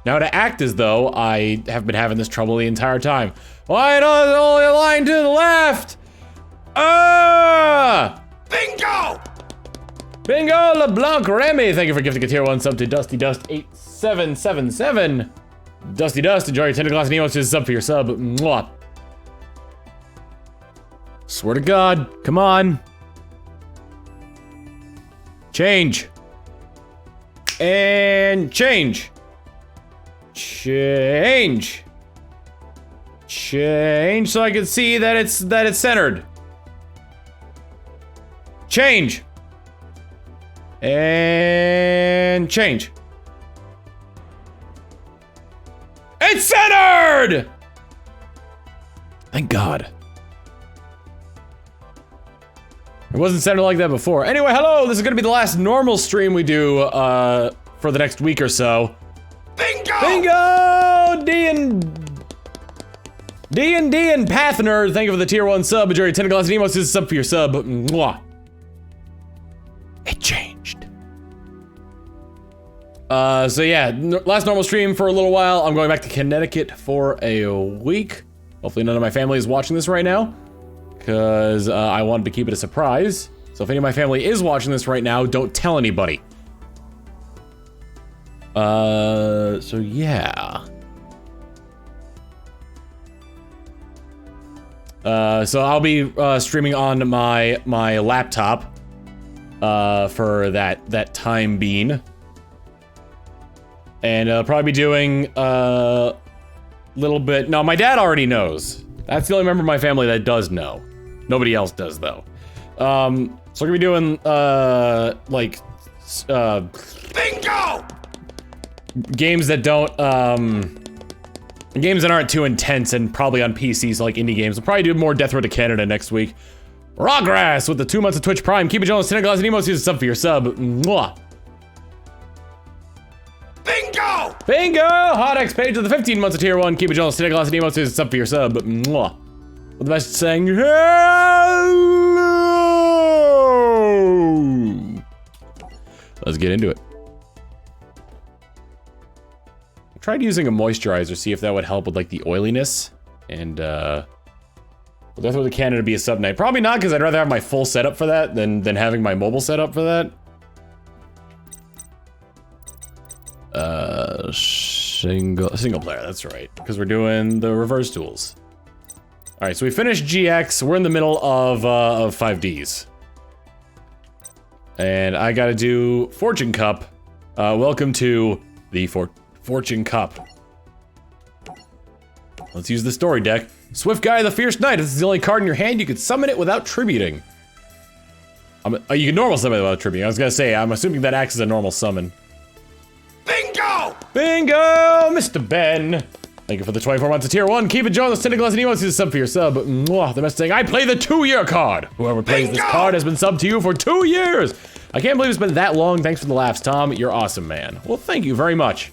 Now to act as though I have been having this trouble the entire time. Why not only a line to the left? Bingo! Bingo LeBlanc Remy, thank you for gifting a tier 1 sub to Dusty Dust 8777. Dusty Dust, enjoy your 10 glass and emotes to sub for your sub. Mwah. Swear to God, come on. Change. And change. Change. Change so I can see that it's centered. Change. And change. It's centered! Thank God. It wasn't centered like that before. Anyway, hello, this is gonna be the last normal stream we do for the next week or so. Bingo! Bingo! D and Pathner, thank you for the tier 1 sub. Enjoy your 10 glass and emotes to sub for your sub. Mwah. It changed. So yeah, last normal stream for a little while. I'm going back to Connecticut for a week. Hopefully none of my family is watching this right now, because I wanted to keep it a surprise. So if any of my family is watching this right now, don't tell anybody. So yeah. So I'll be streaming on my laptop for that time being. And I'll probably be doing a little bit. No, my dad already knows. That's the only member of my family that does know. Nobody else does though. So we're gonna be doing like Bingo! games that don't games that aren't too intense and probably on PC, so like indie games. We'll probably do more Death Road to Canada next week. Rawgrass with the 2 months of Twitch Prime. Keep it Jones, 10 glass and emotes, use a sub for your sub. Mwah. Bingo! Bingo! Hot X Page with the 15 months of tier 1. Keep it Jones, 10 glass and emotes, use a sub for your sub. Mwah. With the best saying hello. Let's get into it. I tried using a moisturizer, see if that would help with like the oiliness, and well, Death Road to Canada be a sub night. Probably not, because I'd rather have my full setup for that than having my mobile setup for that. Single player, that's right, because we're doing the reverse duels. All right, so we finished GX. We're in the middle of 5Ds, and I gotta do Fortune Cup. Welcome to the Fortune Cup. Let's use the story deck. Swift Guy of the Fierce Knight. If this is the only card in your hand, you can summon it without tributing. You can normal summon it without tributing. I was gonna say, I'm assuming that acts as a normal summon. Bingo! Bingo, Mr. Ben. Thank you for the 24 months of tier 1. Keep it Jones, 10 glass and emotes, use a sub for your sub. Mwah, the best saying, I play the 2-year card. Whoever plays this card has been subbed to you for 2 years. I can't believe it's been that long. Thanks for the laughs, Tom. You're awesome, man. Well, thank you very much.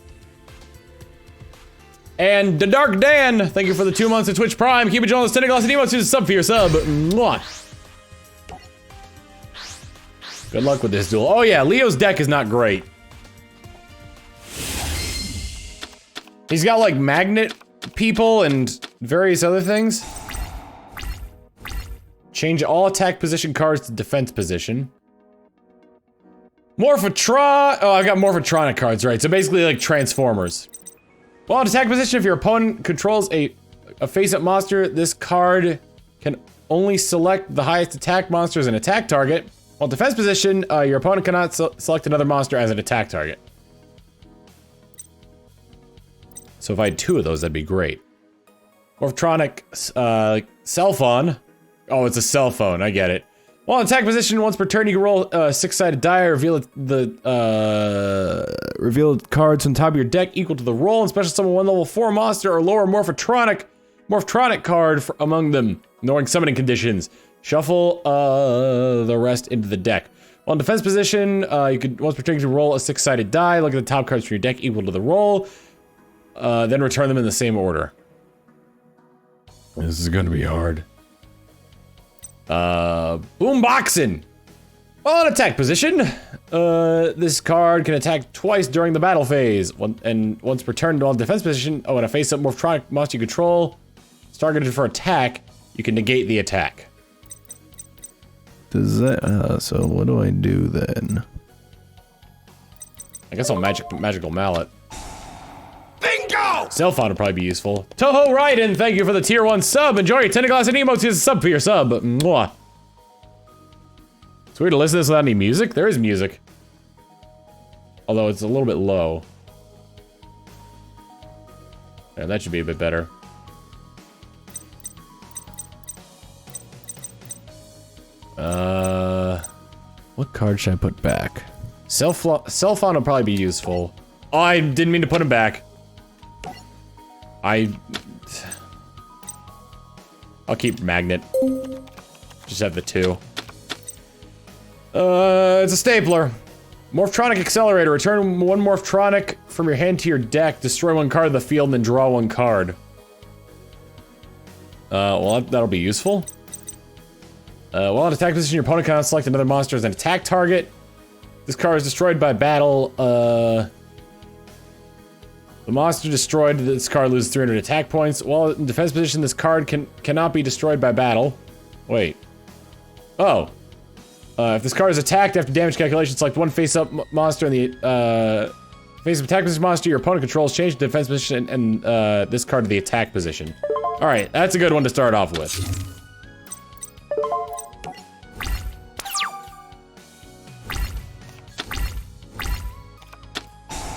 And the Dark Dan, thank you for the 2 months of Twitch Prime. Keep it Jones, 10 glass and emotes, use a sub for your sub. Mwah. Good luck with this duel. Oh yeah, Leo's deck is not great. He's got like magnet people and various other things. Change all attack position cards to defense position. Morphatron. Oh, I've got Morphatronic cards, right? So basically like Transformers. While in attack position, if your opponent controls a face-up monster, this card can only select the highest attack monster as an attack target. While defense position, your opponent cannot select another monster as an attack target. So if I had 2 of those, that'd be great. Morphatronic cell phone. Oh, it's a cell phone. I get it. While in attack position, once per turn, you can roll a 6-sided die, reveal revealed cards on top of your deck equal to the roll, and special summon 1 level 4 monster or lower Morphatronic card among them, ignoring summoning conditions. Shuffle the rest into the deck. While in defense position, you could once per turn you roll a 6-sided die. Look at the top cards from your deck equal to the roll. Then return them in the same order. This is gonna be hard. Boomboxin! On attack position, this card can attack twice during the battle phase. And once returned on defense position, oh, and a face-up Morphtronic monster you control is targeted for attack, you can negate the attack. Does that, so what do I do then? I guess I'll magical mallet. Bingo! Cell phone would probably be useful. Toho Raiden, thank you for the tier 1 sub. Enjoy your 10 glass and emotes. Here's a sub for your sub. Mwah. It's weird to listen to this without any music. There is music. Although it's a little bit low. Yeah, that should be a bit better. What card should I put back? Cell phone will probably be useful. Oh, I didn't mean to put him back. I'll keep Magnet. Just have the 2. It's a stapler. Morphtronic Accelerator. Return 1 Morphtronic from your hand to your deck. Destroy 1 card of the field and then draw 1 card. Well, that'll be useful. While in attack position, your opponent cannot select another monster as an attack target. This card is destroyed by battle. The monster destroyed, this card loses 300 attack points. While in defense position, this card cannot be destroyed by battle. Wait. Oh. If this card is attacked after damage calculation, select 1 face-up monster in the face-up attack position monster your opponent controls. Change the defense position and this card to the attack position. All right, that's a good one to start off with.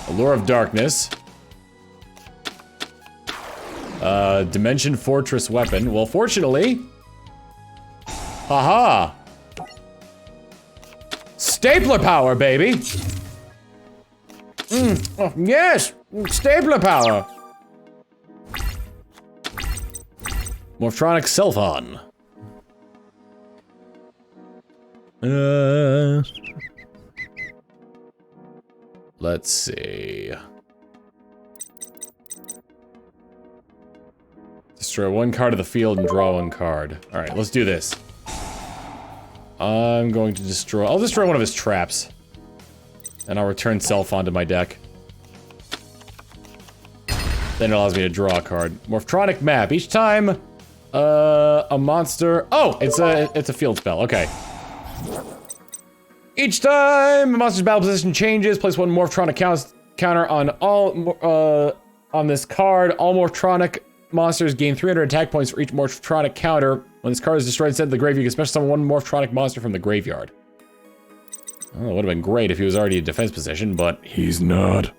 Allure of Darkness. Dimension Fortress Weapon. Well, fortunately... Haha! Stapler power, baby! Oh, yes! Stapler power! Morphtronic Selphon. Let's see. Destroy 1 card of the field and draw 1 card. Alright, let's do this. I'm going to destroy... I'll destroy 1 of his traps. And I'll return Selphon to my deck. Then it allows me to draw a card. Morphtronic Map. Each time a monster... Oh! It's a field spell. Okay. Each time a monster's battle position changes, place 1 Morphtronic counter on all on this card. All Morphtronic monsters gain 300 attack points for each Morphtronic counter. When this card is destroyed and sent to the grave, you can special summon 1 Morphtronic monster from the graveyard. Oh, it would have been great if he was already in defense position, but he's not.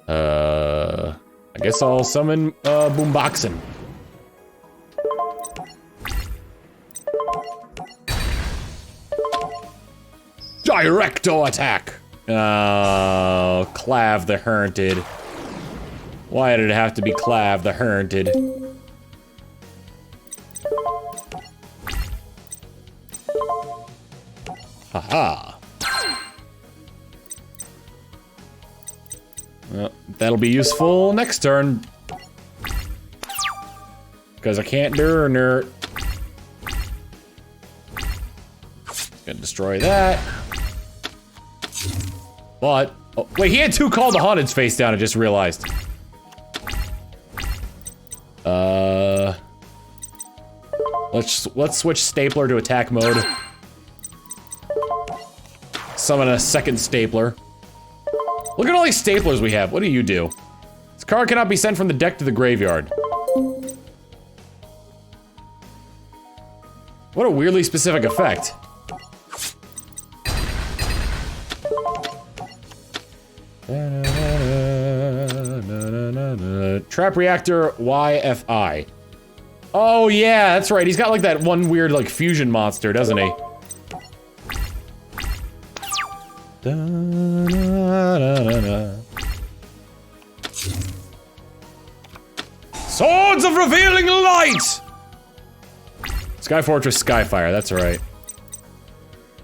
I guess I'll summon Boomboxin. Directo attack! Oh, Clav the Haunted. Why did it have to be Clav the Haunted? Haha. Well, that'll be useful next turn. Because I can't do nerd. Gonna destroy that. But, oh, wait, he had 2 Call the Haunted's face down, I just realized. Let's switch Stapler to attack mode. Summon a second Stapler. Look at all these Staplers we have. What do you do? This card cannot be sent from the deck to the graveyard. What a weirdly specific effect. Trap Reactor YFI. Oh yeah, that's right. He's got like that one weird like fusion monster, doesn't he? Swords of Revealing Light! Sky Fortress Skyfire, that's right.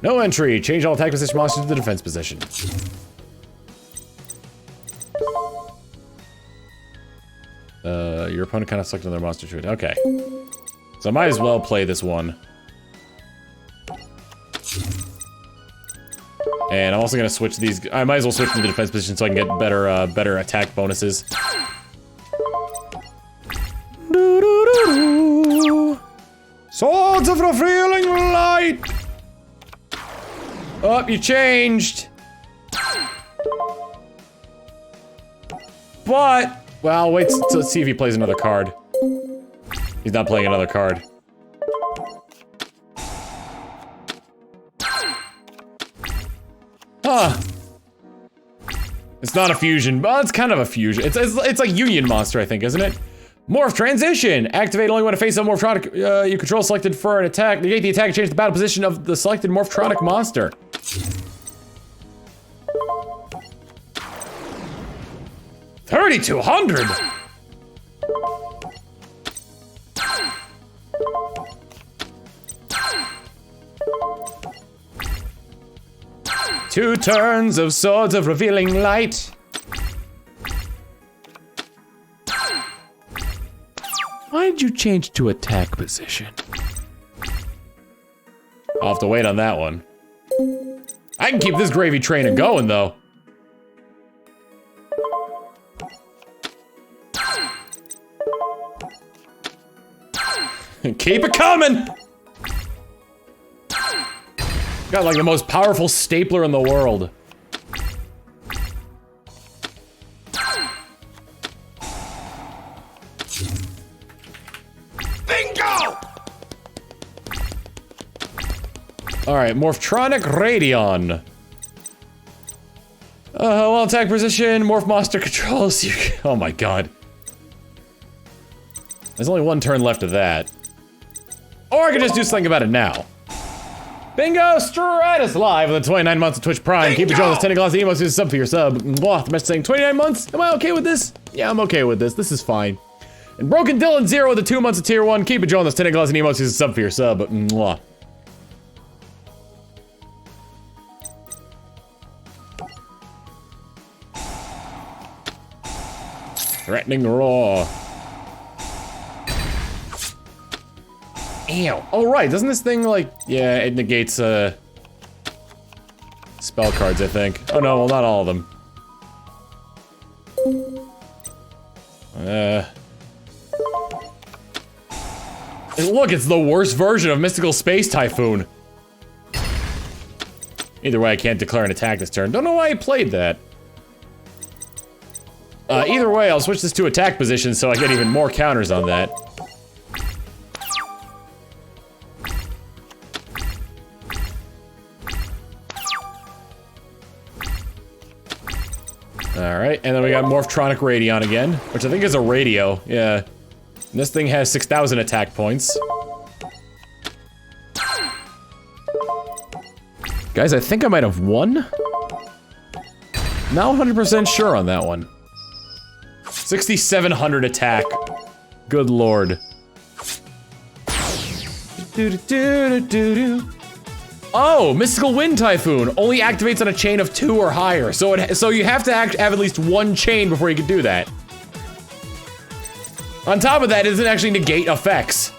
No entry. Change all attack position monsters to the defense position. Your opponent kind of selected another monster to it. Okay. So I might as well play this one. And I'm also gonna switch these. I might as well switch to the defense position so I can get better attack bonuses. Swords of revealing light! Oh, you changed. But, well, wait, let's see if he plays another card. He's not playing another card. Huh. It's not a fusion, but it's kind of a fusion. It's like Union Monster, I think, isn't it? Morph Transition! Activate only when a face-up Morphtronic you control selected for an attack. Negate the attack and change the battle position of the selected Morphtronic monster. $3,200! Two turns of Swords of Revealing Light. Why did you change to attack position? I'll have to wait on that one. I can keep this gravy train a going, though. Keep it coming! Got like the most powerful stapler in the world. Bingo! Alright, Morphtronic Radion. While attack position, Morph Monster controls you. Oh my god. There's only one turn left of that. Or I could just do something about it now. Bingo! Stratus live with the 29 months of Twitch Prime. Keep it joining us 10 glass emotes is sub for your sub. Blah, the message saying 29 months? Am I okay with this? Yeah, I'm okay with this. This is fine. And Broken Dylan 0 with the 2 months of tier 1. Keep it joining us 10 glass emotes is sub for your sub. Mwah. Threatening roar. Ew. Oh, right. Doesn't this thing, like... Yeah, it negates, spell cards, I think. Oh, no. Well, not all of them. And look, it's the worst version of Mystical Space Typhoon. Either way, I can't declare an attack this turn. Don't know why I played that. Either way, I'll switch this to attack position so I get even more counters on that. Alright, and then we got Morphtronic Radion again, which I think is a radio, yeah. And this thing has 6,000 attack points. Guys, I think I might have won? Not 100% sure on that one. 6,700 attack. Good lord. Oh, Mystical Wind Typhoon only activates on a chain of 2 or higher. So you have to have at least 1 chain before you can do that. On top of that, it doesn't actually negate effects.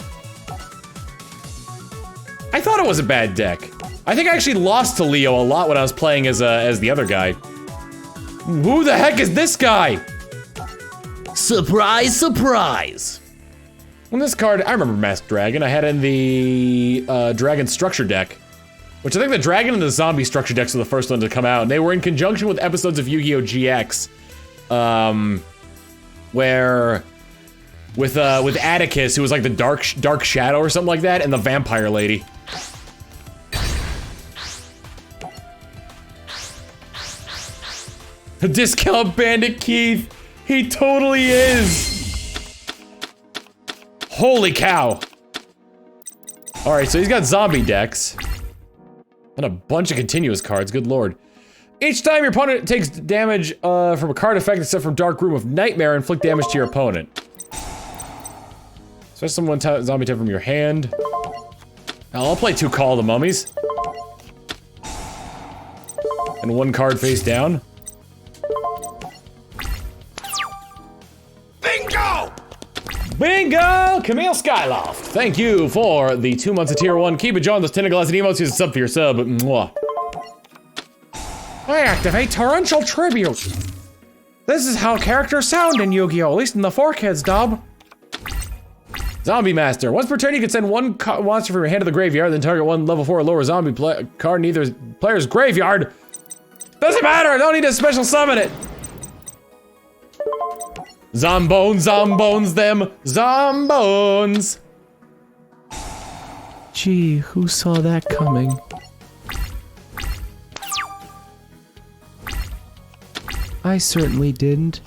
I thought it was a bad deck. I think I actually lost to Leo a lot when I was playing as the other guy. Who the heck is this guy? Surprise, surprise. On this card, I remember Masked Dragon. I had in the Dragon Structure deck. Which I think the Dragon and the Zombie Structure decks were the first ones to come out. And they were in conjunction with episodes of Yu-Gi-Oh! GX. Where... With Atticus, who was like the Dark Shadow or something like that, and the Vampire Lady. Discount Bandit Keith! He totally is! Holy cow! Alright, so he's got zombie decks. And a bunch of continuous cards, good lord. Each time your opponent takes damage from a card effect except from Dark Room of Nightmare, inflict damage to your opponent. Special summon one zombie type from your hand. Now, I'll play 2 Call of the Mummies. And 1 card face down. Bingo! Bingo! Camille Skyloft. Thank you for the 2 months of tier 1. Keep it, John. Those 10 glass and emotes. Use a sub for your sub. Mwah. I activate torrential tribute. This is how characters sound in Yu-Gi-Oh! At least in the 4Kids dub. Zombie Master. Once per turn, you can send one monster from your hand to the graveyard, then target one level 4 or lower zombie card in either player's graveyard. Doesn't matter, I don't need to special summon it. Zombones, zombones them, zombones. Gee, who saw that coming? I certainly didn't.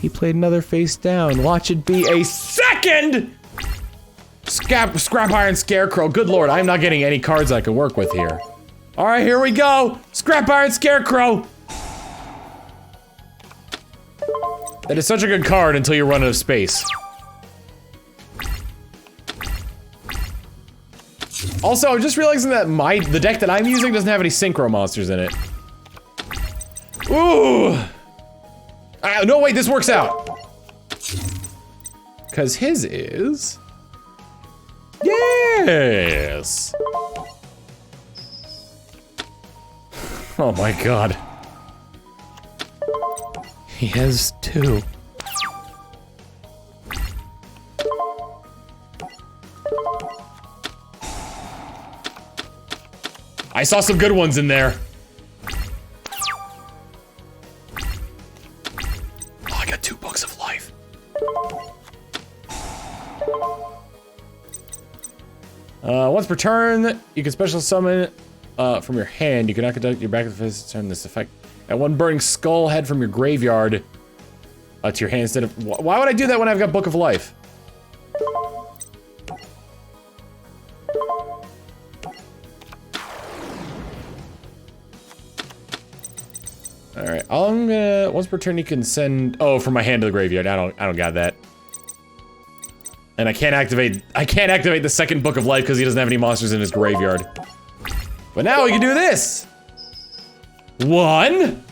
He played another face down. Watch it be a Second! Scrap Iron Scarecrow. Good lord, I'm not getting any cards I can work with here. Alright, here we go. Scrap Iron Scarecrow. That is such a good card until you run out of space. Also, I'm just realizing that the deck that I'm using doesn't have any synchro monsters in it. Ooh! No, wait, this works out. Cause his is... Yes! Oh my god. He has two. I saw some good ones in there. Oh, I got 2 books of life. Once per turn, you can special summon from your hand. You cannot conduct your back of the face turn this effect. Add 1 burning skull head from your graveyard to your hand instead of. Why would I do that when I've got Book of Life? All right, I'm gonna once per turn you can send. Oh, from my hand to the graveyard. I don't got that. And I can't activate the second Book of Life because he doesn't have any monsters in his graveyard. But now we can do this. 1.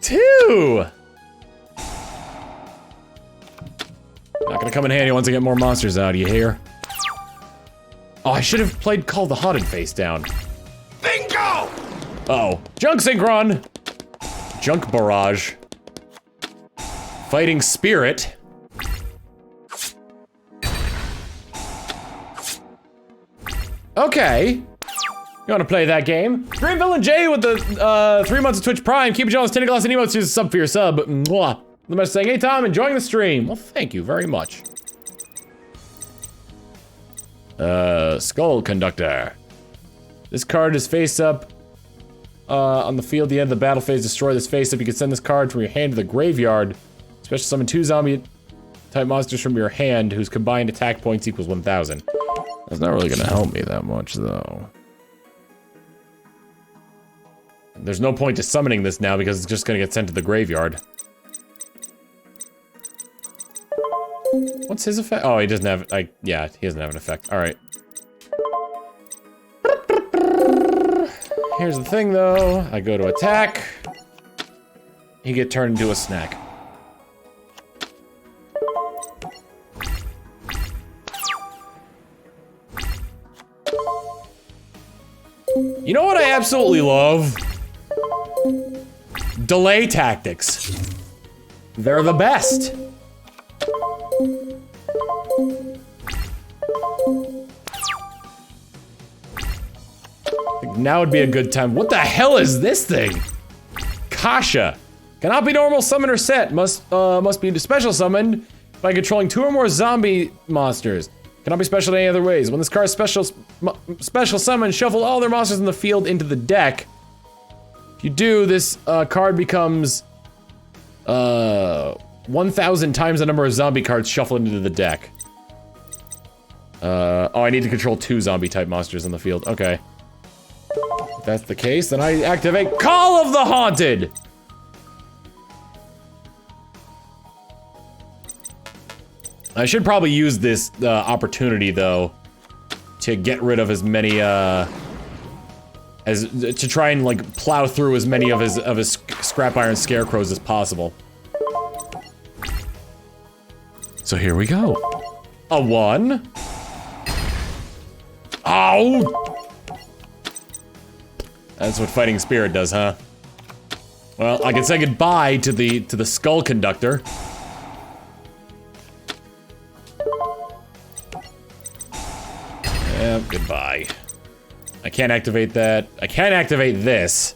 2. Not gonna come in handy once I get more monsters out, you hear? Oh, I should have played Call the Haunted face down. Bingo! Uh-oh. Junk Synchron! Junk Barrage. Fighting Spirit. Okay. You wanna play that game? Green Villain J with the 3 months of Twitch Prime. Keep it jealous, 10 glass and emotes. Here's a sub for your sub. Mwah. The message saying, hey Tom, enjoying the stream. Well, thank you very much. Skull Conductor. This card is face up on the field. The end of the battle phase, destroy this face up. You can send this card from your hand to the graveyard. Special summon 2 zombie type monsters from your hand whose combined attack points equals 1,000. That's not really gonna help me that much, though. There's no point to summoning this now because it's just gonna get sent to the graveyard. What's his effect? Oh, he doesn't have, yeah, he doesn't have an effect. All right. Here's the thing, though. I go to attack. He get turned into a snack. You know what I absolutely love? Delay tactics. They're the best. Now would be a good time. What the hell is this thing? Kasha. Cannot be normal summon or set. Must be special summoned by controlling 2 or more zombie monsters. Cannot be special in any other ways. When this card is special summon, shuffle all their monsters in the field into the deck. If you do, this card becomes 1,000 times the number of zombie cards shuffled into the deck. Oh, I need to control 2 zombie type monsters in the field. Okay. If that's the case, then I activate Call of the Haunted! I should probably use this opportunity, though, to get rid of as many, to try and, like, plow through as many of his Scrap Iron Scarecrows as possible. So here we go. A 1. Oh! That's what Fighting Spirit does, huh? Well, I can say goodbye to the Skull Conductor. Yeah, goodbye. I can't activate that. I can't activate this.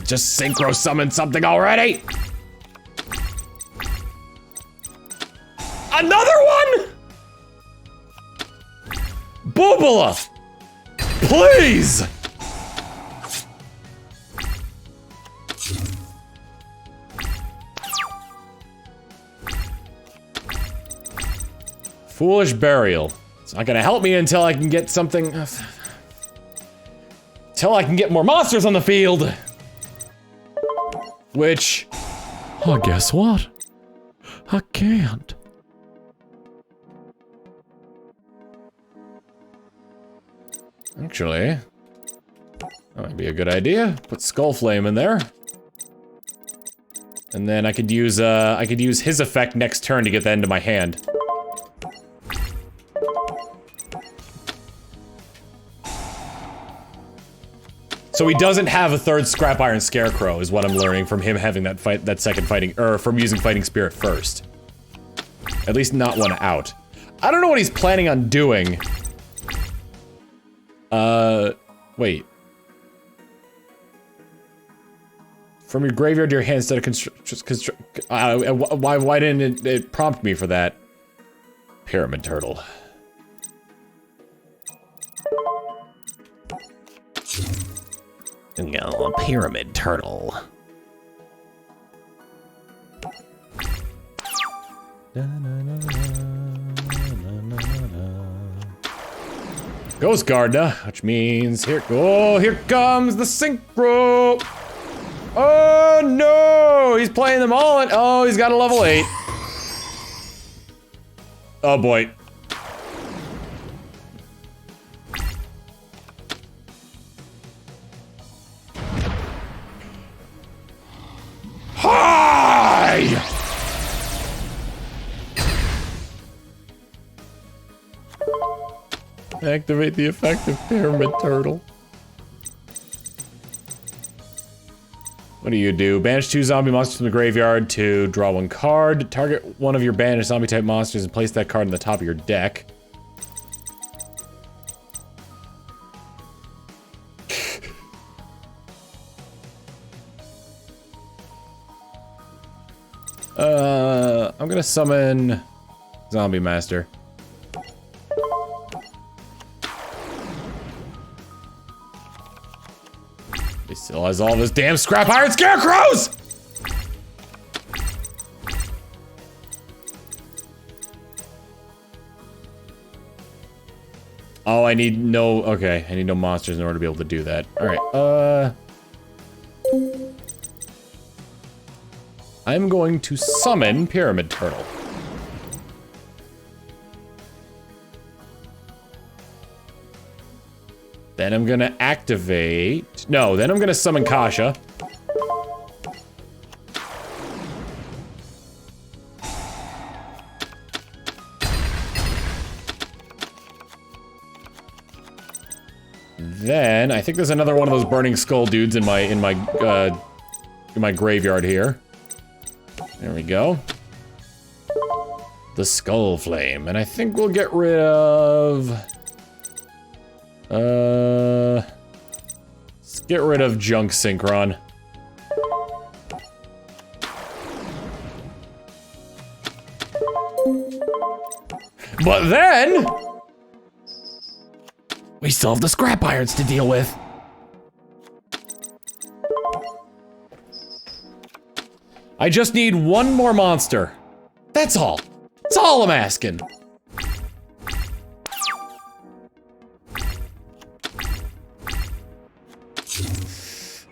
Just synchro summon something already! Another one?! Bubula! Please! Foolish Burial. It's not gonna help me until I can get something... Until I can get more monsters on the field! Which... Oh, guess what? I can't. Actually... That might be a good idea. Put Skull Flame in there. And then I could use his effect next turn to get that into my hand. So he doesn't have a third Scrap Iron Scarecrow, is what I'm learning from him having that second fighting, or from using Fighting Spirit first. At least not one out. I don't know what he's planning on doing. Wait. From your graveyard to your hand instead of why didn't it prompt me for that? Pyramid Turtle. Oh, a Pyramid Turtle. Ghost Gardener, which means here comes the synchro. Oh no, he's playing them all and oh, he's got a level 8. Oh boy. Hi! Activate the effect of Pyramid Turtle. What do? Banish 2 zombie monsters from the graveyard to draw 1 card. Target one of your banished zombie type monsters and place that card on the top of your deck. I'm gonna summon Zombie Master. He still has all of his damn Scrap Iron Scarecrows! Oh, I need no... Okay, I need no monsters in order to be able to do that. Alright, I'm going to summon Pyramid Turtle. Then I'm gonna activate... No, then I'm gonna summon Kasha. Then, I think there's another one of those Burning Skull dudes in my graveyard here. There we go. The Skull Flame, and I think we'll get rid of... let's get rid of Junk Synchron. But then... we still have the Scrap Irons to deal with. I just need one more monster. That's all. That's all I'm asking.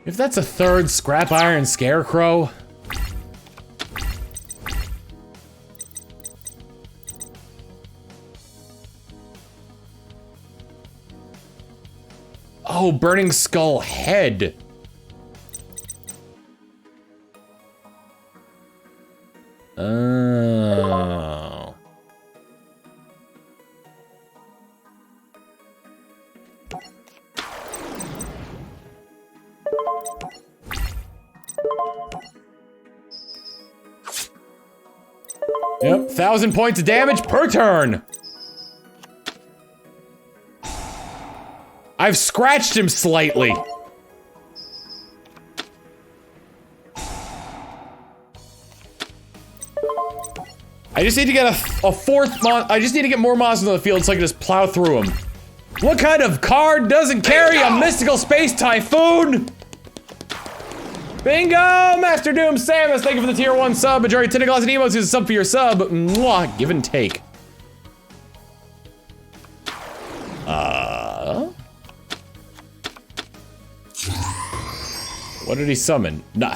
If that's a third Scrap Iron Scarecrow... Oh, Burning Skull Head. Oh. Yep, 1,000 points of damage per turn. I've scratched him slightly. I just need to get a fourth I just need to get more monsters on the field so I can just plow through them. What kind of card doesn't carry a mystical space typhoon? Bingo! Master Doom Samus, thank you for the tier 1 sub. Majority Tentacles and Emotes is a sub for your sub. Mwah, give and take. What did he summon? No.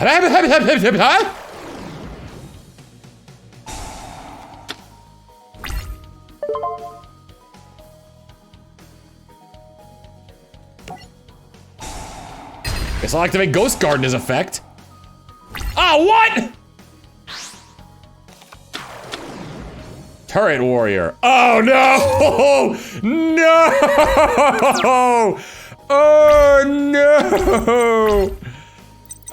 Guess I'll activate Ghost Guard in his effect. Ah, what? Turret Warrior. Oh no! No! Oh no!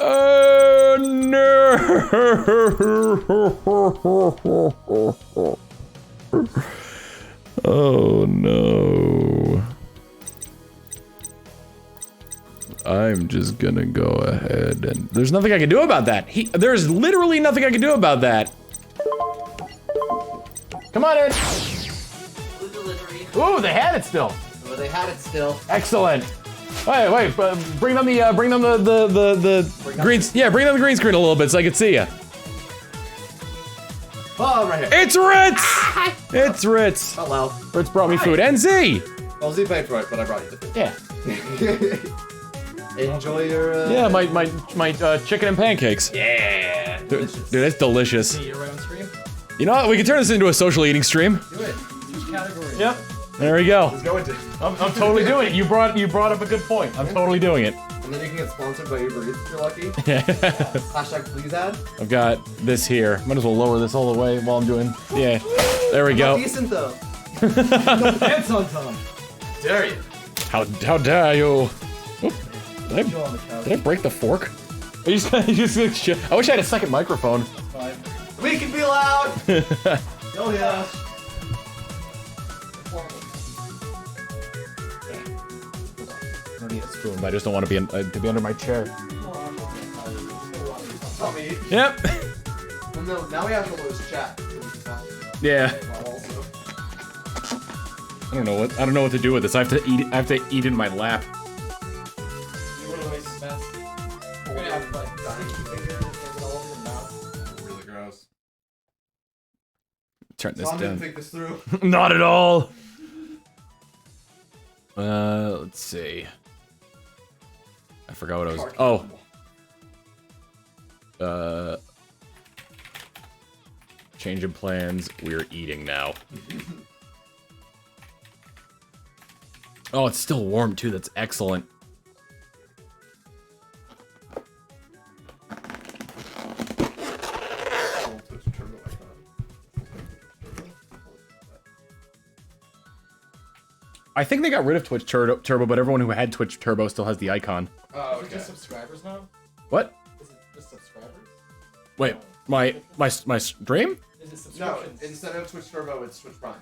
Oh no! Oh no. I'm just gonna go ahead and... There's nothing I can do about that. There's literally nothing I can do about that. Come on in. Food delivery. Ooh, they had it still. Well, they had it still. Excellent. Wait, bring them the greens. Yeah, bring them the green screen a little bit so I can see you. Oh, I'm right here. It's Ritz! It's Ritz. Hello. Ritz brought me food. And Z! Well, Z paid for it, but I brought you the food. Yeah. Enjoy your, Yeah, my chicken and pancakes. Yeah. Dude, it's delicious. See you around stream? You know what? We can turn this into a social eating stream. Do it. Which category? Yep. There we go. Let's go into it. I'm totally doing it. You brought up a good point. I'm totally doing it. And then you can get sponsored by Uber Eats if you're lucky. Hashtag please ad. I've got this here. Might as well lower this all the way while I'm doing. Yeah. There we go. Decent though. Pants on Tom. Dare you? How dare you? Oop. Did I break the fork? I wish I had a second microphone. Fine. We can be loud. Oh yeah. I don't need a spoon, but I just don't want to be under my chair. Tell me. Yep. Well, no, now we have to lose chat. Yeah. Also. I don't know what to do with this. I have to eat in my lap. You want to waste space? We're gonna have like sticky fingers and all over your mouth. Really gross. Turn this Tom didn't down. think this through. Not at all. Let's see. I forgot what I was. Oh. Change of plans. We're eating now. Oh, it's still warm too. That's excellent. I think they got rid of Twitch Turbo, but everyone who had Twitch Turbo still has the icon. Oh, Is it okay. just subscribers now? What? Is it just subscribers? Wait, my stream? Is it No, subscriptions? instead of Twitch Turbo, it's Twitch Prime.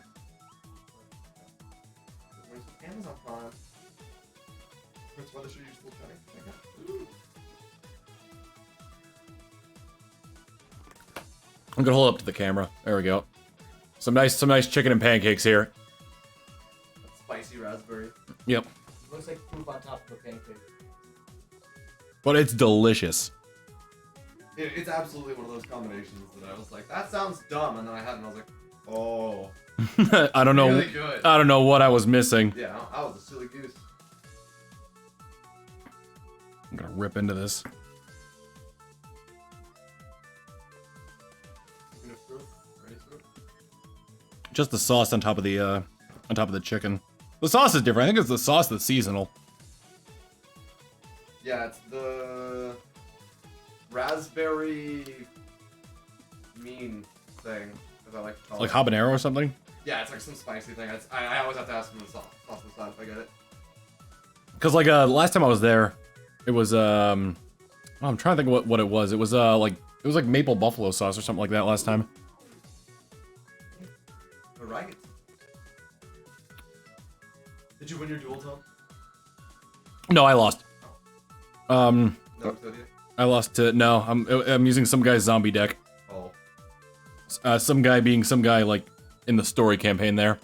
Where's Amazon Prime? That's what should you still chatting? I'm gonna hold up to the camera. There we go. Some nice chicken and pancakes here. Spicy raspberry. Yep. Looks like poop on top of a pancake. But it's delicious. It's absolutely one of those combinations that I was like, that sounds dumb, and then I had it and I was like, oh. I don't know. Really good. I don't know what I was missing. Yeah, I was a silly goose. I'm gonna rip into this. Just the sauce on top of the chicken. The sauce is different. I think it's the sauce that's seasonal. Yeah, it's the raspberry mean thing, as I like to call Like it. habanero or something? Yeah, it's like some spicy thing. I always have to ask for the sauce on the side if I get it. Cause like last time I was there, it was oh, I'm trying to think what it was. It was like maple buffalo sauce or something like that last time. Alright. Did you win your duel, Tom? No, I lost. No, so did you? I lost to no. I'm using some guy's zombie deck. Oh. Some guy being some guy like in the story campaign there.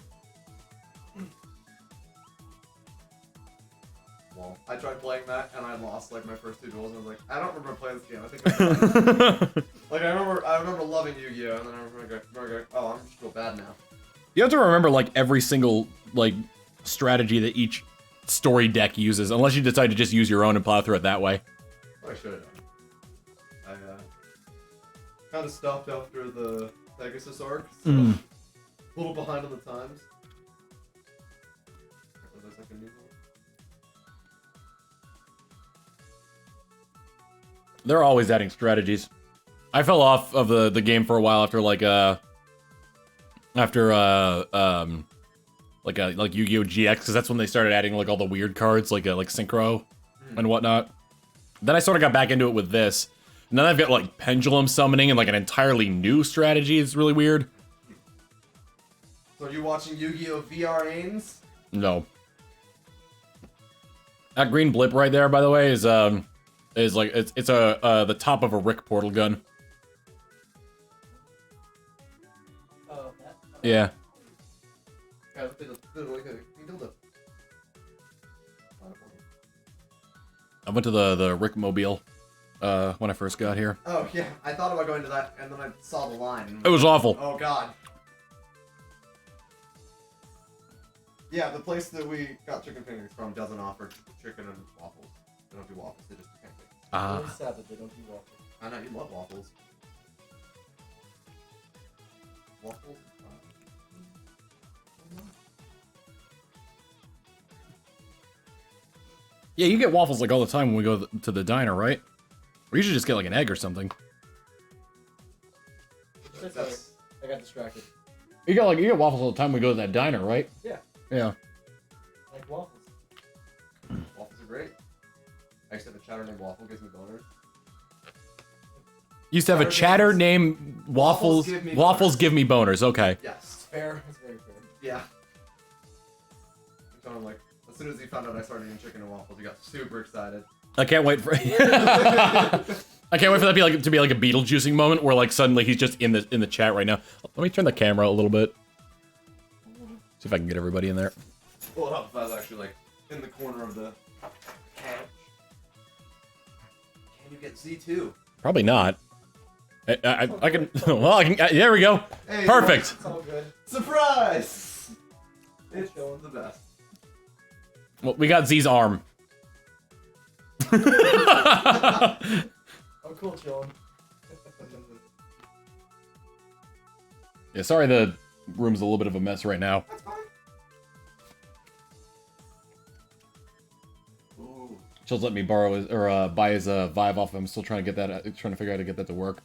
Well, I tried playing that and I lost like my first 2 duels and I was like, I don't remember playing this game. I think like I remember loving Yu-Gi-Oh! And then I remember going, oh, I'm just real bad now. You have to remember like every single like strategy that each story deck uses, unless you decide to just use your own and plow through it that way. What I should have done. I kind of stopped after the Pegasus arc, so a little behind on the times. There's like a new one. They're always adding strategies. I fell off of the game for a while after like like Yu-Gi-Oh! GX, because that's when they started adding like all the weird cards like Synchro and whatnot. Then I sort of got back into it with this. And then I've got like pendulum summoning and like an entirely new strategy. It's really weird. So are you watching Yu-Gi-Oh! VR Ains? No. That green blip right there, by the way, is like it's the top of a Rick portal gun. Oh, that? Yeah. I went to the Rick Mobile when I first got here. Oh yeah, I thought about going to that, and then I saw the line. And It was awful. Oh god. Yeah, the place that we got chicken fingers from doesn't offer chicken and waffles. They don't do waffles, they just do pancakes. Really sad that they don't do waffles. I know, you love waffles. Waffles? Yeah, you get waffles like all the time when we go to the diner, right? Or you should just get like an egg or something. That's- I got distracted. You get waffles all the time when we go to that diner, right? Yeah. Yeah. I like waffles. Waffles are great. I used to have a chatter named Waffle, gives me boners. Used to have a chatter named Waffles. Waffles give me boners. Okay. Yes. Fair. That's very fair. Yeah. So I'm like, as soon as he found out I started eating chicken and waffles, he got super excited. I can't wait for. I can't wait for that to be like a Beetlejuicing moment where like suddenly he's just in the chat right now. Let me turn the camera a little bit. See if I can get everybody in there. Pull it up if I was actually like in the corner of the couch. Can you get Z2? Probably not. I can. Well, I can. There we go. Hey, Perfect. It's all good. Surprise! It's the best. Well, we got Z's arm. Oh, cool, chillin'. Yeah, sorry the room's a little bit of a mess right now. That's fine. Ooh. Chill's let me borrow his or buy his Vive off him. I'm still trying to get that. Trying to figure out how to get that to work.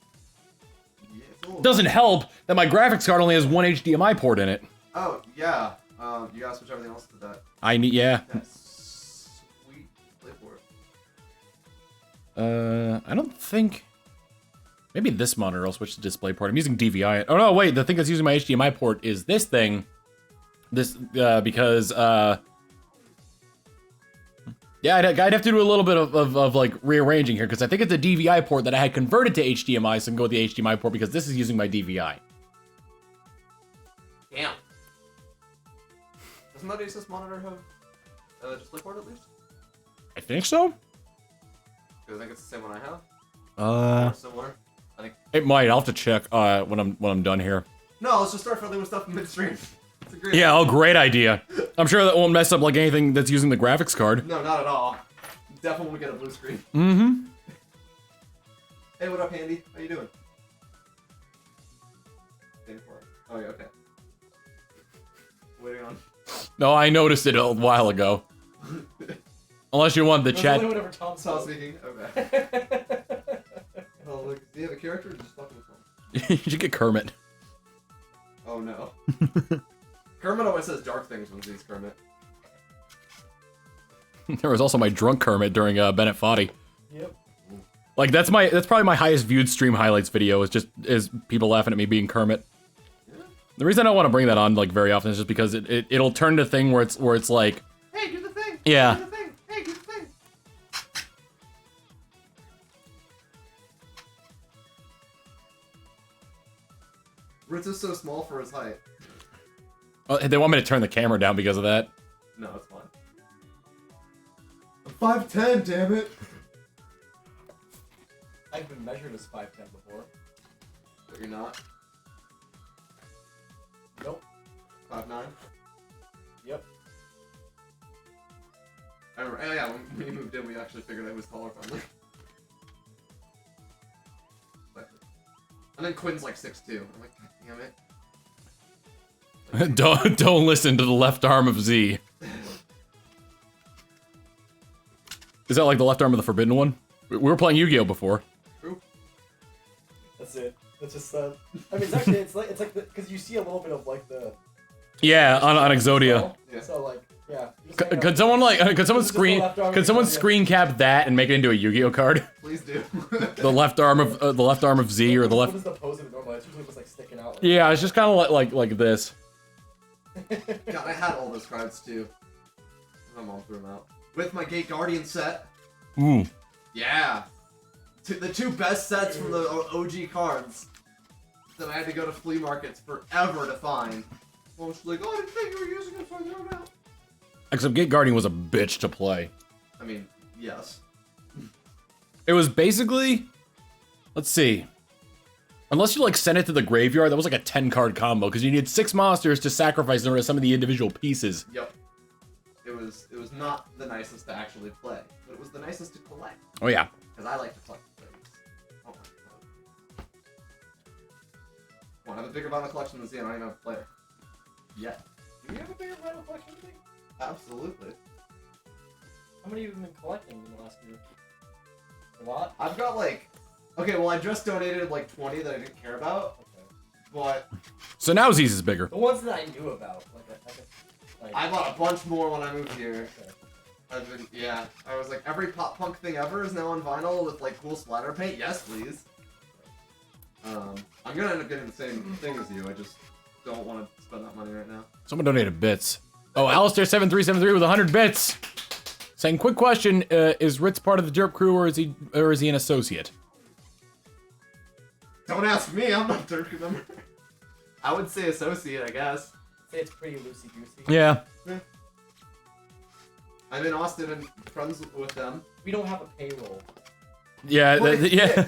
Yeah, cool. Doesn't help that my graphics card only has one HDMI port in it. Oh, yeah. You gotta switch everything else to that. I need yeah. That's sweet. Play for it. I don't think. Maybe this monitor will switch to display port. I'm using DVI. Oh no, wait. The thing that's using my HDMI port is this thing. This because yeah, I'd have to do a little bit of like rearranging here because I think it's a DVI port that I had converted to HDMI, so I can go with the HDMI port because this is using my DVI. Damn. Doesn't that Asus monitor have display port at least? I think so. Because I think it's the same one I have. Uh, Or similar. I think. it might. I'll have to check when I'm done here. No, let's just start fiddling with stuff midstream. It's a great. Yeah, oh, great idea. I'm sure that won't mess up like anything that's using the graphics card. No, not at all. Definitely get a blue screen. Mm-hmm. Hey, what up, Handy? How you doing? Waiting for it. Oh yeah, okay. Waiting on. No, I noticed it a while ago. Unless you want the That's chat. only whenever Tom Stop spoke. speaking. Okay. Oh, look. Do you have a character or just fucking with one? You should get Kermit. Oh no. Kermit always says dark things when he's Kermit. There was also my drunk Kermit during Bennett Foddy. Yep. Like that's probably my highest viewed stream highlights video is people laughing at me being Kermit. The reason I don't want to bring that on like very often is just because it'll turn to a thing where it's like, Hey, do the thing. yeah. Do the thing. Hey, do the thing. Ritz is so small for his height. Oh, they want me to turn the camera down because of that. No, it's fine. I'm 5'10", damn it. I've been measured as 5'10" before. But you're not. Nope. 5'9". Yep. I remember. Oh yeah, when we moved in, we actually figured out who was taller finally. And then Quinn's like 6'2". I'm like, God damn it. don't listen to the left arm of Z. Is that like the left arm of the forbidden one? We were playing Yu-Gi-Oh before. True. That's it. That's just I mean, it's actually it's like because you see a little bit of like the. Yeah, on Exodia. Yeah. So like yeah. Could someone screen cap that and make it into a Yu-Gi-Oh card? Please do. The left arm of Z or the What left. is the pose of it normally? It's usually just like sticking out. Like Yeah, it's just kind of like this. God, I had all those cards too. I'm all through them out. With my Gate Guardian set. Ooh. Yeah. The two best sets from the OG cards that I had to go to flea markets forever to find. I was like, oh, I didn't think you were using it, so I threw it out. Except Gate Guardian was a bitch to play. I mean, yes. It was basically, let's see. Unless you like sent it to the graveyard, that was like a 10-card combo because you needed 6 monsters to sacrifice them to some of the individual pieces. Yep. It was not the nicest to actually play, but it was the nicest to collect. Oh yeah. Because I like to collect things. Oh my god. Well, I have a bigger vinyl collection than Z, and I don't even have a player. Yet. do you have a bigger vinyl collection than me? Absolutely. How many have you been collecting in the last year? A lot. I've got like, okay, well I just donated like 20 that I didn't care about, Okay. but So now Z's is bigger. The ones that I knew about, like I bought a bunch more when I moved here. Okay. I've been, yeah, I was like, every pop punk thing ever is now on vinyl with like cool splatter paint. Yes, please. I'm gonna end up getting the same thing as you. I just don't want to spend that money right now. Someone donated bits. Oh, Alistair7373 with 100 bits. Saying, quick question, is Ritz part of the Derp crew or is he an associate? Don't ask me, I'm not Dirk member. I would say associate, I guess. Say it's pretty loosey goosey. Yeah. I'm in Austin and friends with them. We don't have a payroll. Yeah, yeah.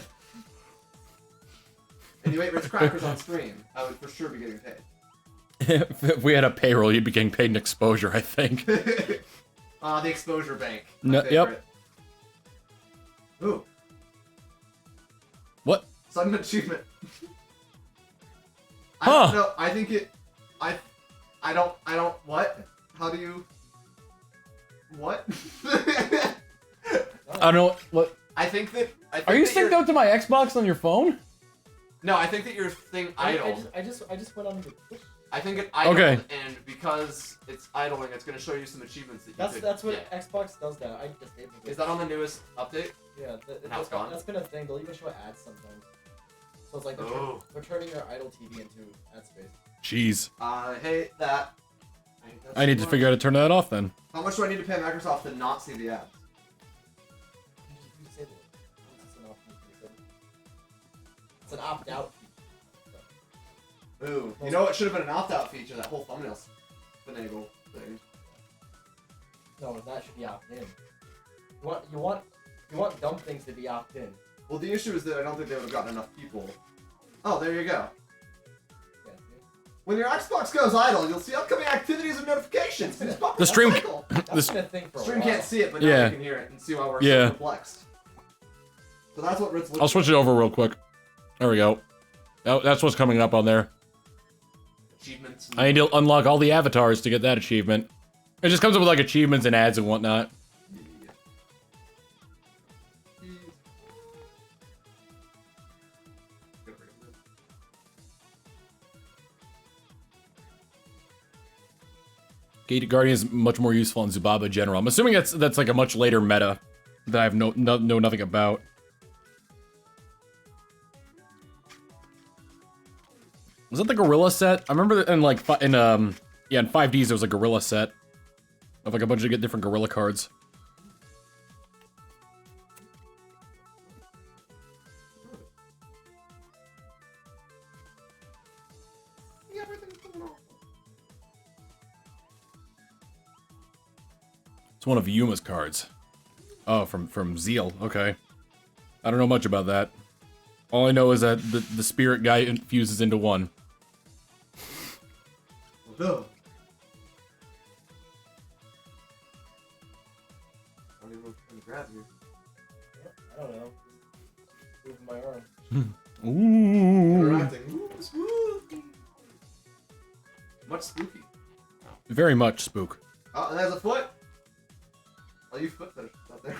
And you ate Ritz crackers on stream, I would for sure be getting paid. If we had a payroll, you'd be getting paid in exposure, I think. The exposure bank. No, yep. Ooh, What? sudden achievement. I Huh. don't know. I think it. I don't. What? How do you? What? I don't know. What? I think that. Are you synced up to my Xbox on your phone? No, I think that your thing idled. I just went on the Twitch. I think it idled, Okay. and because it's idling, it's going to show you some achievements that you could That's what get. Xbox does now. I disabled it. Is that on the newest update? Yeah, Now it's gone? That's been a thing. They'll even show ads sometimes. So it's like Oh. they're turning your idle TV into ad space. Jeez. I hate that. I need to figure out how to turn that off then. How much do I need to pay Microsoft to not see the ads? You disable it. It's an option to disable. It's an opt-out feature. Ooh, you know what should have been an opt-out feature? That whole thumbnail finagle thing. No, that should be opt-in. You want dumb things to be opt-in. Well, the issue is that I don't think they would have gotten enough people. Oh, there you go. Yeah, see? When your Xbox goes idle, you'll see upcoming activities and notifications. These bumpers The stream- will cycle. That's been a thing for a Stream while. can't see it, but now Yeah. you can hear it and see why we're Yeah. so perplexed. So that's what Ritz looks I'll switch it over real quick. There we go. Oh, that's what's coming up on there. Achievements. I need to unlock all the avatars to get that achievement. It just comes up with like achievements and ads and whatnot. Guardian is much more useful in Zubaba General. I'm assuming that's like a much later meta that I have know nothing about. Was that the gorilla set? I remember in like in 5Ds there was a gorilla set of like a bunch of different gorilla cards. It's one of Yuma's cards. Oh, from Zeal. Okay. I don't know much about that. All I know is that the spirit guy infuses into one. No. I don't even know if I'm grab you. I don't know. Moving my arm. Ooh. Interacting. Ooh, spooky. Much spooky. Very much spook. Oh, and there's a foot. Oh, you foot fetish out there.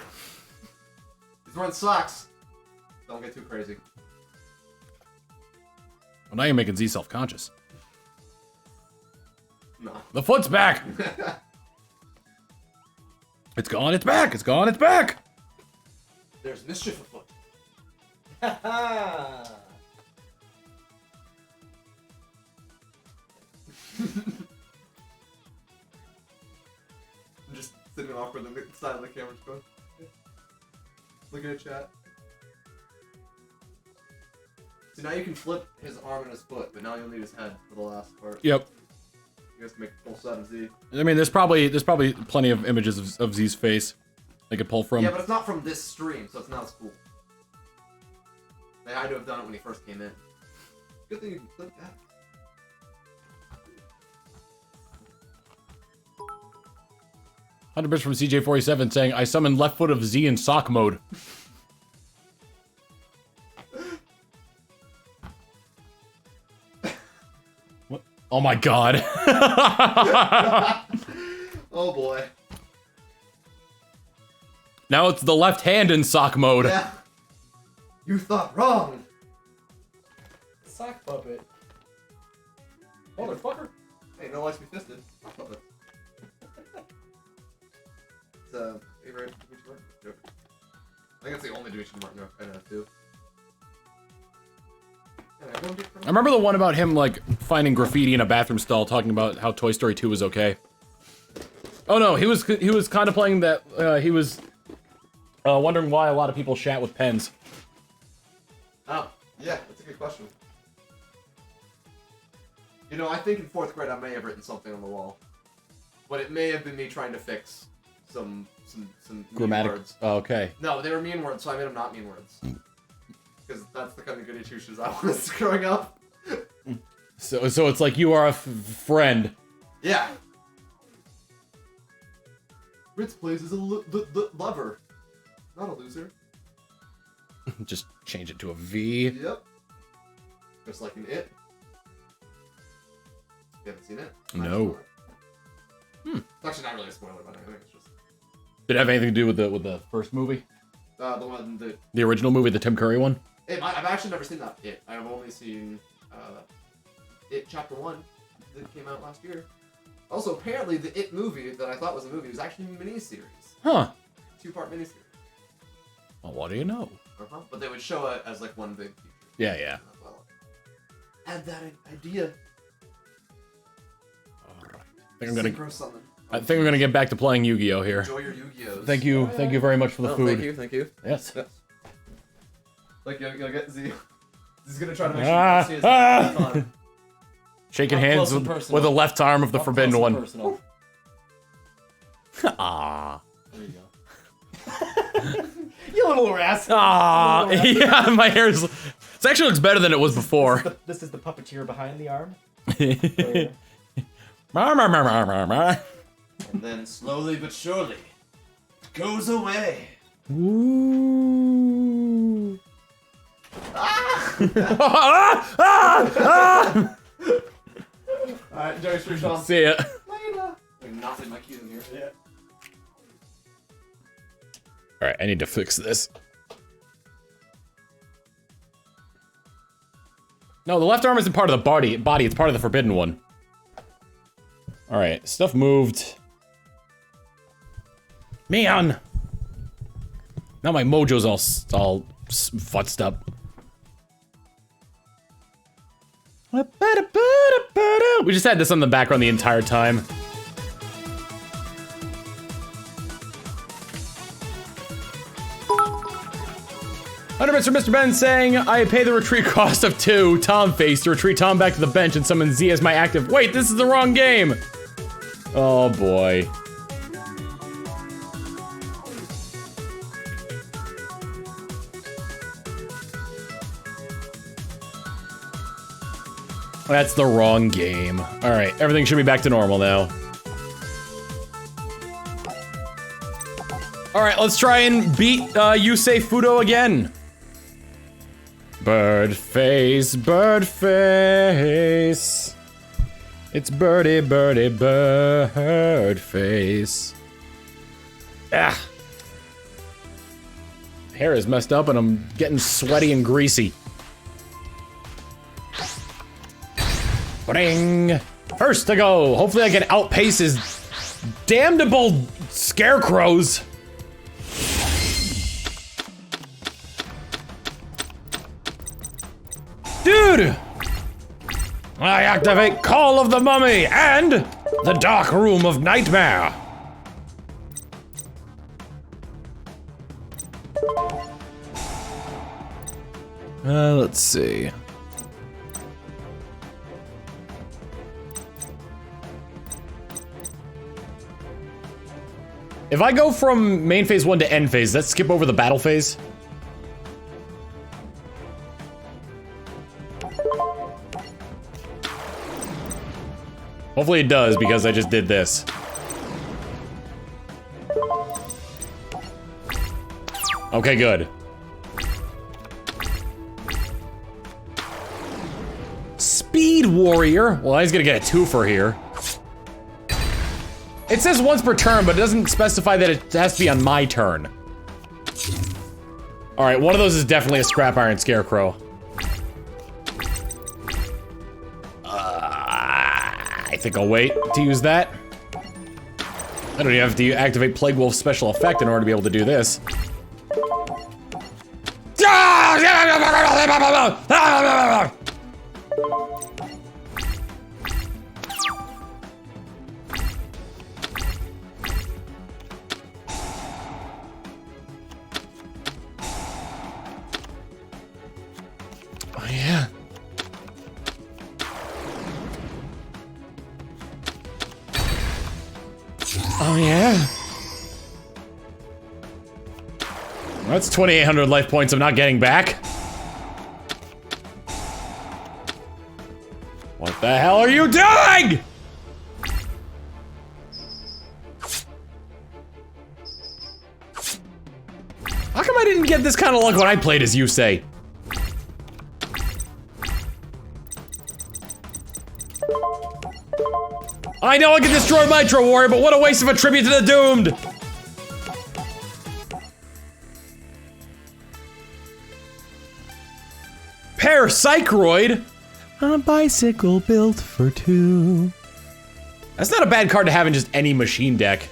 He's wearing socks. Don't get too crazy. Well, now you're making Z self-conscious. No. The foot's back! It's gone, it's back! It's gone, it's back! There's mischief afoot. Ha ha! I'm just sitting awkward on the side of the camera. Just going, look at chat. So now you can flip his arm and his foot, but now you'll need his head for the last part. Yep. You guys can make a full set of Z. I mean, there's probably plenty of images of Z's face they could pull from. Yeah, but it's not from this stream, so it's not as cool. They had to have done it when he first came in. Good thing you can flip that. $100 from CJ47 saying, I summoned left foot of Z in sock mode. What? Oh my god. Oh boy. Now it's the left hand in sock mode. Yeah. You thought wrong. Sock puppet. Motherfucker. Hey, no likes be fisted. Not puppets. It's favorite Dimitri Martin joke. I think it's the only Dimitri Martin joke I know too. I remember the one about him, like, finding graffiti in a bathroom stall, talking about how Toy Story 2 was okay. Oh no, he was contemplating that, he was wondering why a lot of people chat with pens. Oh, yeah, that's a good question. You know, I think in 4th grade I may have written something on the wall. But it may have been me trying to fix some Grammatic. mean words. Oh, okay. No, they were mean words, so I made them not mean words. Because that's the kind of goody two-shoes I was growing up. So it's like you are a friend. Yeah. Ritz plays as a lover, not a loser. Just change it to a V. Yep. Just like in It. You haven't seen it? No. It's actually not really a spoiler, but I think it's just Did it have anything to do with the first movie? the one that. The original movie, the Tim Curry one? I've actually never seen that It. I've only seen It Chapter 1 that came out last year. Also, apparently, the It movie that I thought was a movie was actually a miniseries. Huh. 2-part miniseries. Well, what do you know? But they would show it as like one big feature. Yeah, yeah. Well, add that idea. Alright. I I think I'm gonna get back to playing Yu-Gi-Oh here. Enjoy your Yu-Gi-Ohs. Thank you very much for the food. Thank you. Yes. Like, you'll get Z. He's gonna try to make sure you see his on. Shaking Up hands close and with personal. the left arm of the Up forbidden close and one. personal. Ah. There you go. You little rascal. Ah. Yeah, my hair is. It actually looks better than it was before. This is the puppeteer behind the arm. And then slowly but surely, it goes away. Ooh. Alright, enjoy your stream, Sean. See ya. Later. I'm knotting my keys in here. Yeah. Alright, I need to fix this. No, the left arm isn't part of the body. It's part of the forbidden one. Alright, stuff moved. Man! Now my mojo's all futzed up. We just had this on the background the entire time. $100 for Mr. Ben saying, I pay the retreat cost of 2 Tom face to retreat Tom back to the bench and summon Z as my active. Wait, this is the wrong game! Oh boy. That's the wrong game. Alright, everything should be back to normal now. Alright, let's try and beat Yusei Fudo again. Bird face, bird face. It's birdie, birdie, bird face. Ah. Hair is messed up and I'm getting sweaty and greasy. Bring. First to go. Hopefully I can outpace his damnable scarecrows. Dude! I activate Call of the Mummy and the Dark Room of Nightmare. Let's see. If I go from main phase 1 to end phase, let's skip over the battle phase. Hopefully it does, because I just did this. Okay, good. Speed Warrior. Well, he's gonna get a 2 here. It says once per turn, but it doesn't specify that it has to be on my turn. Alright, one of those is definitely a Scrap Iron Scarecrow. I think I'll wait to use that. I don't even have to activate Plague Wolf's special effect in order to be able to do this. Oh yeah. Oh yeah. Well, that's 2,800 life points I'm not getting back. What the hell are you doing? How come I didn't get this kind of luck when I played as Yusei? I know I can destroy Nitro Warrior, but what a waste of a tribute to the doomed! Parapsychroid? On a bicycle built for 2. That's not a bad card to have in just any machine deck.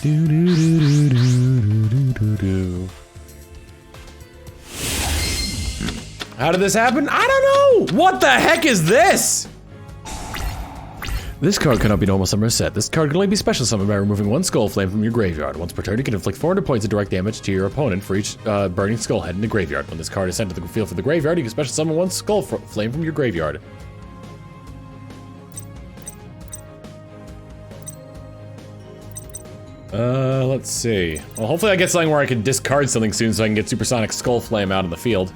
Do do do do do do do do. How did this happen? I don't know! What the heck is this? This card cannot be normal summon or set. This card can only be special summoned by removing 1 Skull Flame from your graveyard. Once per turn, you can inflict 400 points of direct damage to your opponent for each burning skull head in the graveyard. When this card is sent to the field for the graveyard, you can special summon 1 Skull Flame from your graveyard. Let's see. Well, hopefully I get something where I can discard something soon so I can get Supersonic Skull Flame out in the field.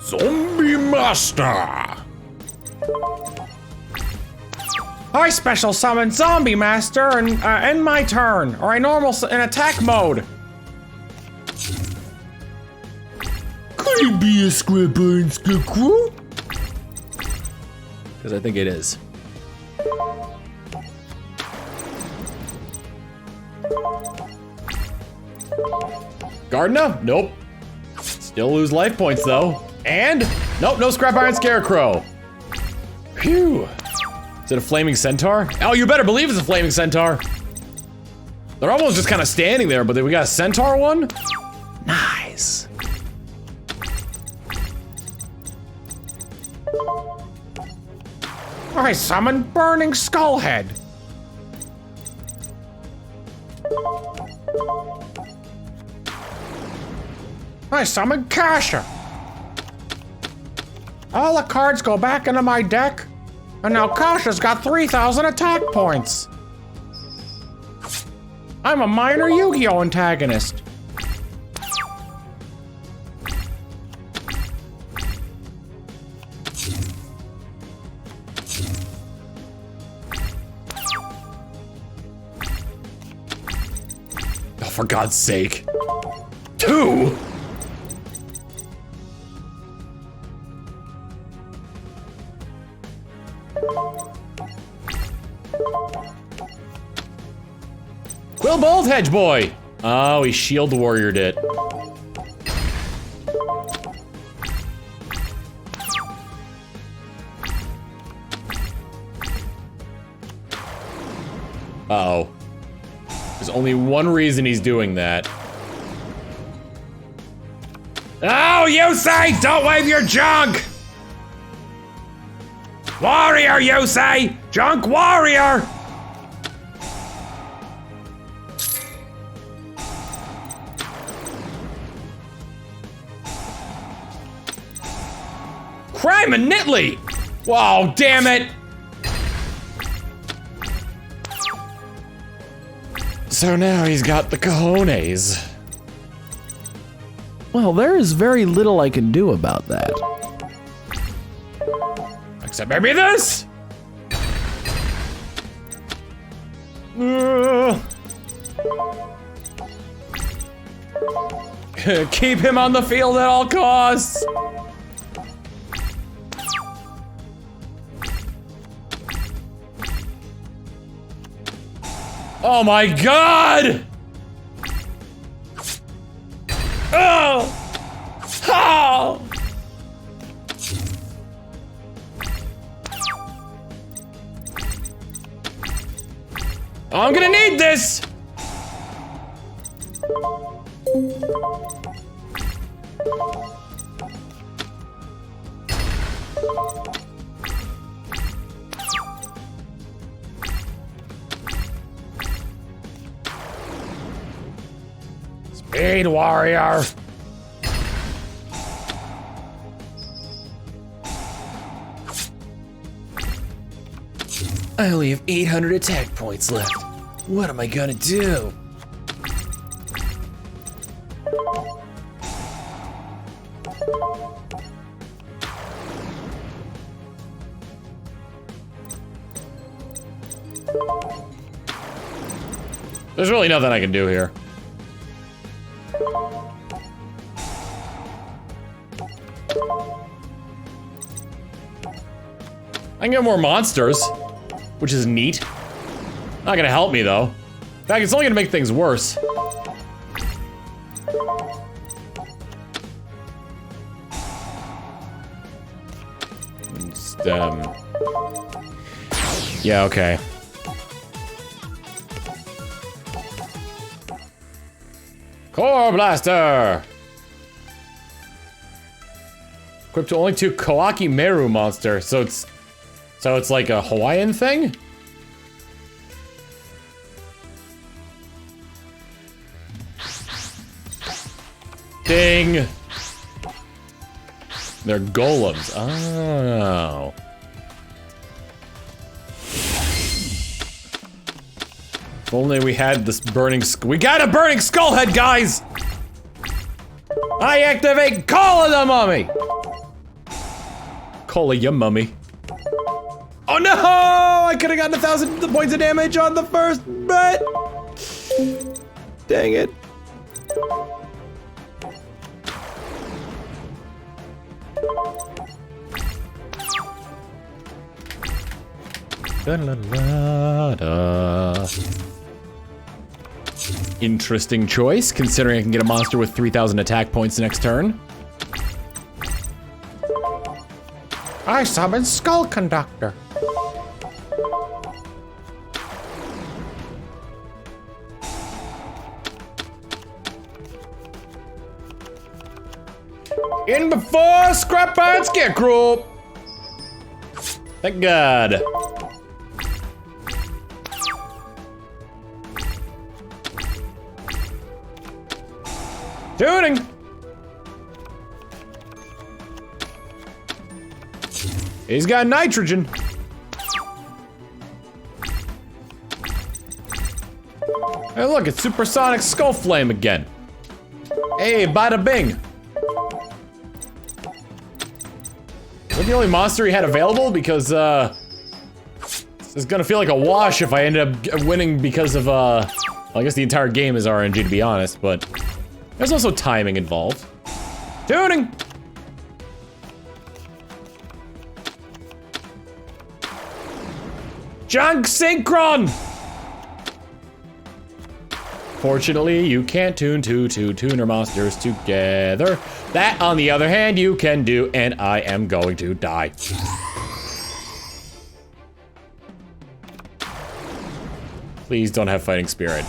Zombie Master! I special summon Zombie Master and end my turn, or I in attack mode. Could it be a Scrap Iron Scarecrow? Because I think it is. Gardner? Nope. Still lose life points though. And, nope, no Scrap Iron Scarecrow. Phew. Is it a Flaming Centaur? Oh, you better believe it's a Flaming Centaur. They're almost just kind of standing there, but we got a Centaur one? Nice. I summon Burning Skullhead. I summon Kasha. All the cards go back into my deck, and now Kasha's got 3,000 attack points. I'm a minor Yu-Gi-Oh! Antagonist. Oh, for God's sake. 2? Quill Bolt Hedge Boy! Oh, he Shield Warriored it. Uh-oh. There's only one reason he's doing that. Oh, Yusei! Don't wave your junk! Warrior, Yusei! Junk Warrior! Crime and Nitley! Whoa, damn it! So now he's got the cojones. Well, there is very little I can do about that. Except maybe this? Keep him on the field at all costs! Oh my God! Oh! Oh! I'm gonna need this! Speed Warrior! I only have 800 attack points left. What am I gonna do? There's really nothing I can do here. I can get more monsters, which is neat. Not gonna help me though. In fact, it's only gonna make things worse. Just, yeah, okay. Core Blaster! Equipped to only 2 Kawaki Meru monster, so it's like a Hawaiian thing? Ding! They're golems. Oh. If only we had this burning we got a burning skull head, guys! I activate Call of the Mummy! Call of your mummy. Oh no! I could have gotten 1,000 points of damage on the first bet! Dang it. Da, da, da, da. interesting choice, considering I can get a monster with 3,000 attack points next turn. I summon Skull Conductor. In before Scrap Iron Scarecrow! Thank God. Tuning! He's got nitrogen. Hey look, it's Supersonic Skull Flame again. Hey, bada bing. Is that the only monster he had available? Because, it's gonna feel like a wash if I end up winning because of, well, I guess the entire game is RNG to be honest, but there's also timing involved. Tuning! Junk Synchron! Fortunately, you can't tune two tuner monsters together. That, on the other hand, you can do, and I am going to die. Please don't have Fighting Spirit.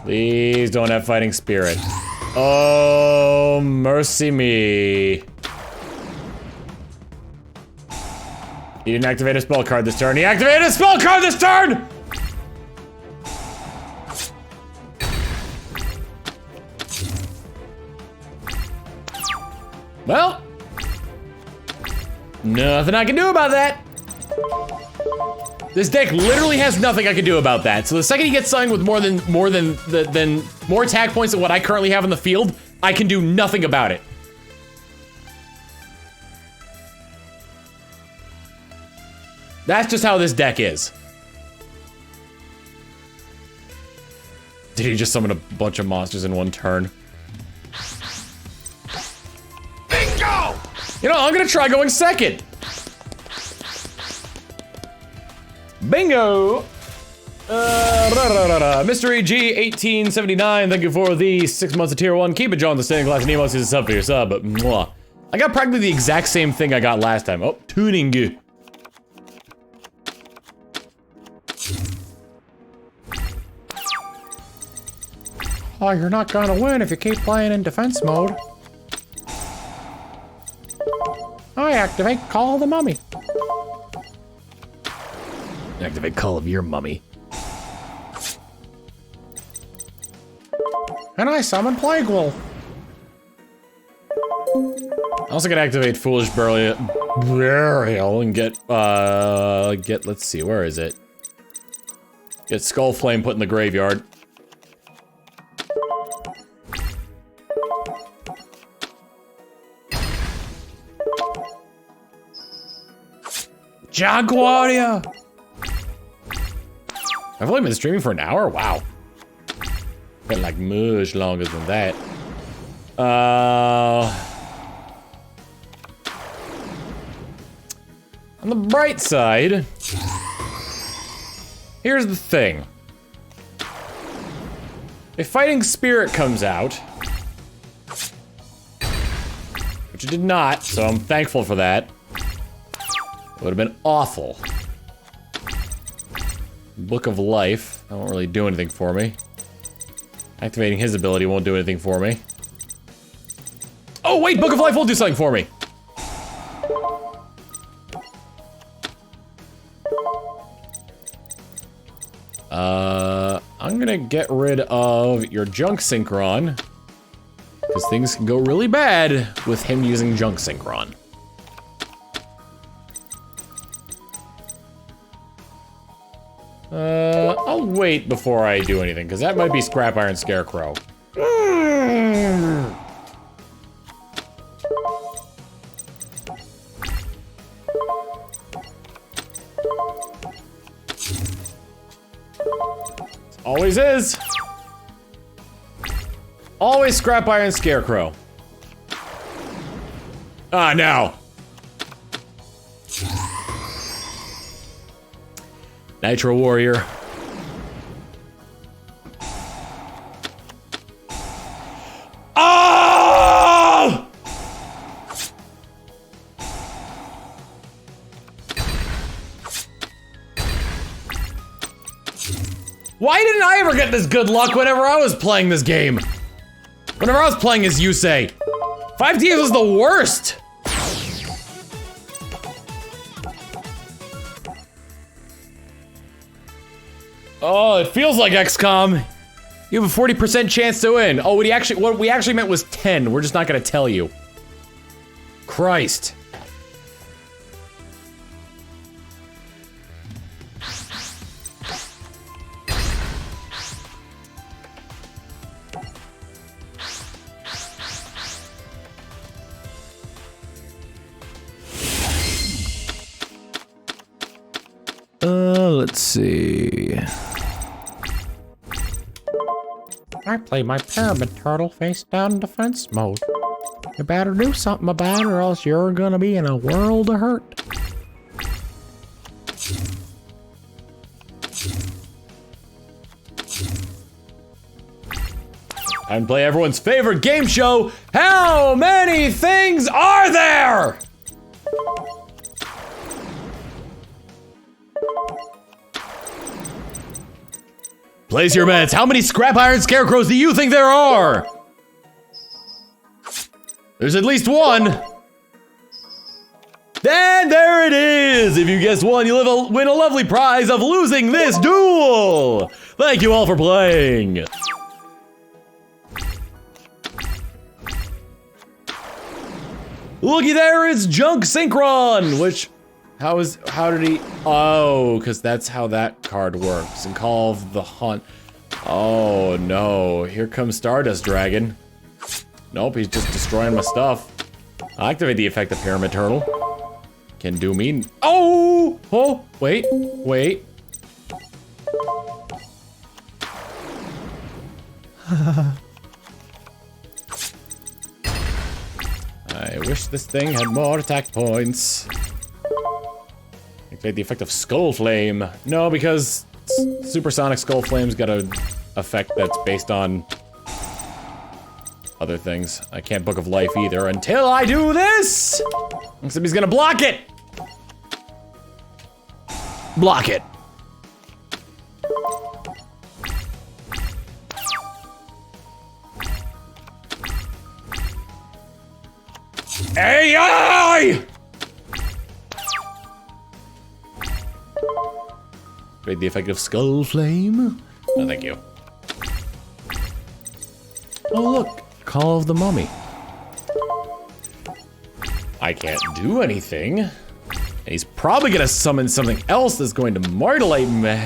Please don't have Fighting Spirit. Oh, mercy me. He didn't activate a spell card this turn. He activated a spell card this turn! Well, nothing I can do about that. This deck literally has nothing I can do about that. So the second he gets something with more attack points than what I currently have in the field, I can do nothing about it. That's just how this deck is. Did he just summon a bunch of monsters in one turn? Bingo! You know, I'm gonna try going second. Bingo! Mystery G1879, thank you for the 6 months of tier 1. Keep it, John, the standing class and emos is a sub for your sub. Mwah. I got practically the exact same thing I got last time. Oh, tuning. Oh, you're not gonna win if you keep playing in defense mode. I activate Call of the Mummy. Activate Call of your mummy. And I summon Plague Wolf. I'm also gonna activate Foolish Burial and get, let's see, where is it? Get Skull Flame put in the graveyard. Jaguaria! I've only been streaming for an hour? Wow. Been like much longer than that. On the bright side, here's the thing. If Fighting Spirit comes out, which it did not, so I'm thankful for that. It would have been awful. Book of Life, that won't really do anything for me. Activating his ability won't do anything for me. Oh wait, Book of Life will do something for me! I'm gonna get rid of your Junk Synchron, because things can go really bad with him using Junk Synchron. I'll wait before I do anything, because that might be Scrap Iron Scarecrow. Always is. Always Scrap Iron Scarecrow. Ah, no. Nitro Warrior. never get this good luck whenever I was playing this game. Whenever I was playing as Yusei. 5Ds was the worst. Oh, it feels like XCOM. You have a 40% chance to win. Oh, what we actually meant was 10. We're just not gonna tell you. Christ. Let's see. I play my pyramid turtle face down defense mode. You better do something about it or else you're gonna be in a world of hurt. Time to play everyone's favorite game show. How many things are there? Place your bets. How many scrap iron scarecrows do you think there are? There's at least one. And there it is. If you guessed one, you'll win a lovely prize of losing this duel. Thank you all for playing. Looky there, it's Junk Synchron, which, how did he, oh, because that's how that card works. And Call of the Hunt. Oh no, here comes Stardust Dragon. Nope, he's just destroying my stuff. I'll activate the effect of Pyramid Turtle. Can do me, oh, wait. I wish this thing had more attack points. Activate the effect of Skull Flame. No, because Supersonic Skull Flame's got an effect that's based on other things. I can't Book of Life either until I do this! Except he's gonna block it! Block it. AI! Read the effect of Skull Flame. No, thank you. Oh look, Call of the Mummy. I can't do anything. And he's probably gonna summon something else that's going to mutilate me.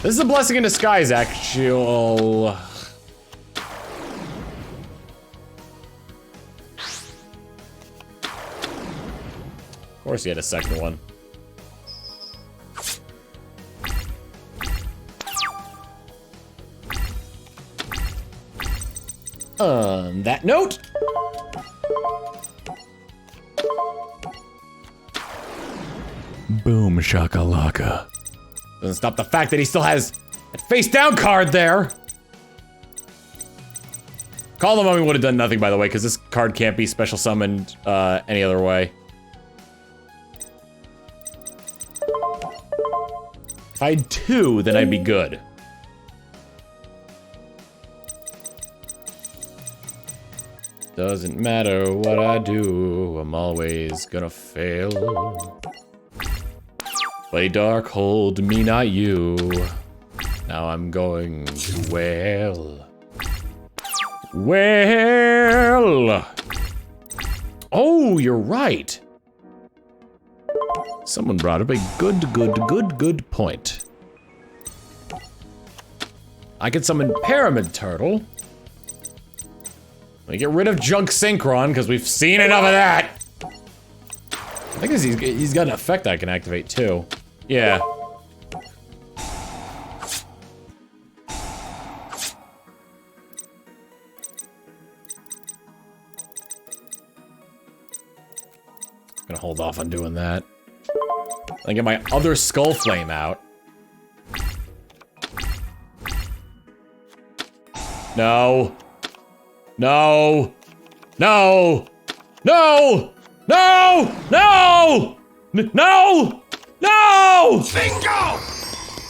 This is a blessing in disguise, actual. Of course he had a second one. On that note, Boom shakalaka. doesn't stop the fact that he still has a face down card there. Call the Mummy would have done nothing, by the way, because this card can't be special summoned any other way. If I had two, then I'd be good. Doesn't matter what I do, I'm always gonna fail. Play Darkhold, me not you. Now I'm going to wail. Well. Oh, you're right. Someone brought up a good point. I could summon Pyramid Turtle. Let me get rid of Junk Synchron, because we've seen enough of that. I think he's got an effect I can activate, too. Yeah. Gonna hold off on doing that. I get my other Skull Flame out. No. No! No! No! No! No! No! No! Bingo!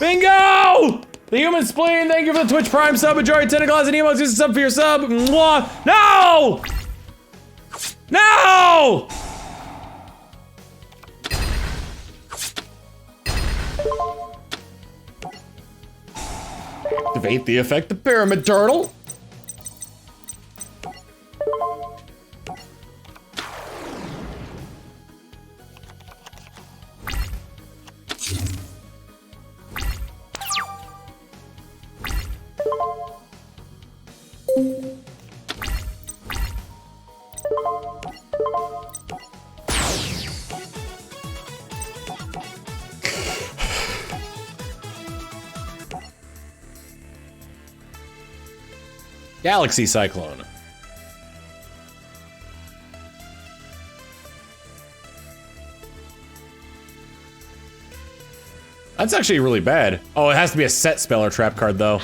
Bingo! The Human Spleen, thank you for the Twitch Prime sub. Majority Tentacles and emotes. Use a sub for your sub. Mwah. No! No! Activate the effect of Pyramid Turtle. Galaxy Cyclone. That's actually really bad. Oh, it has to be a set spell or trap card though.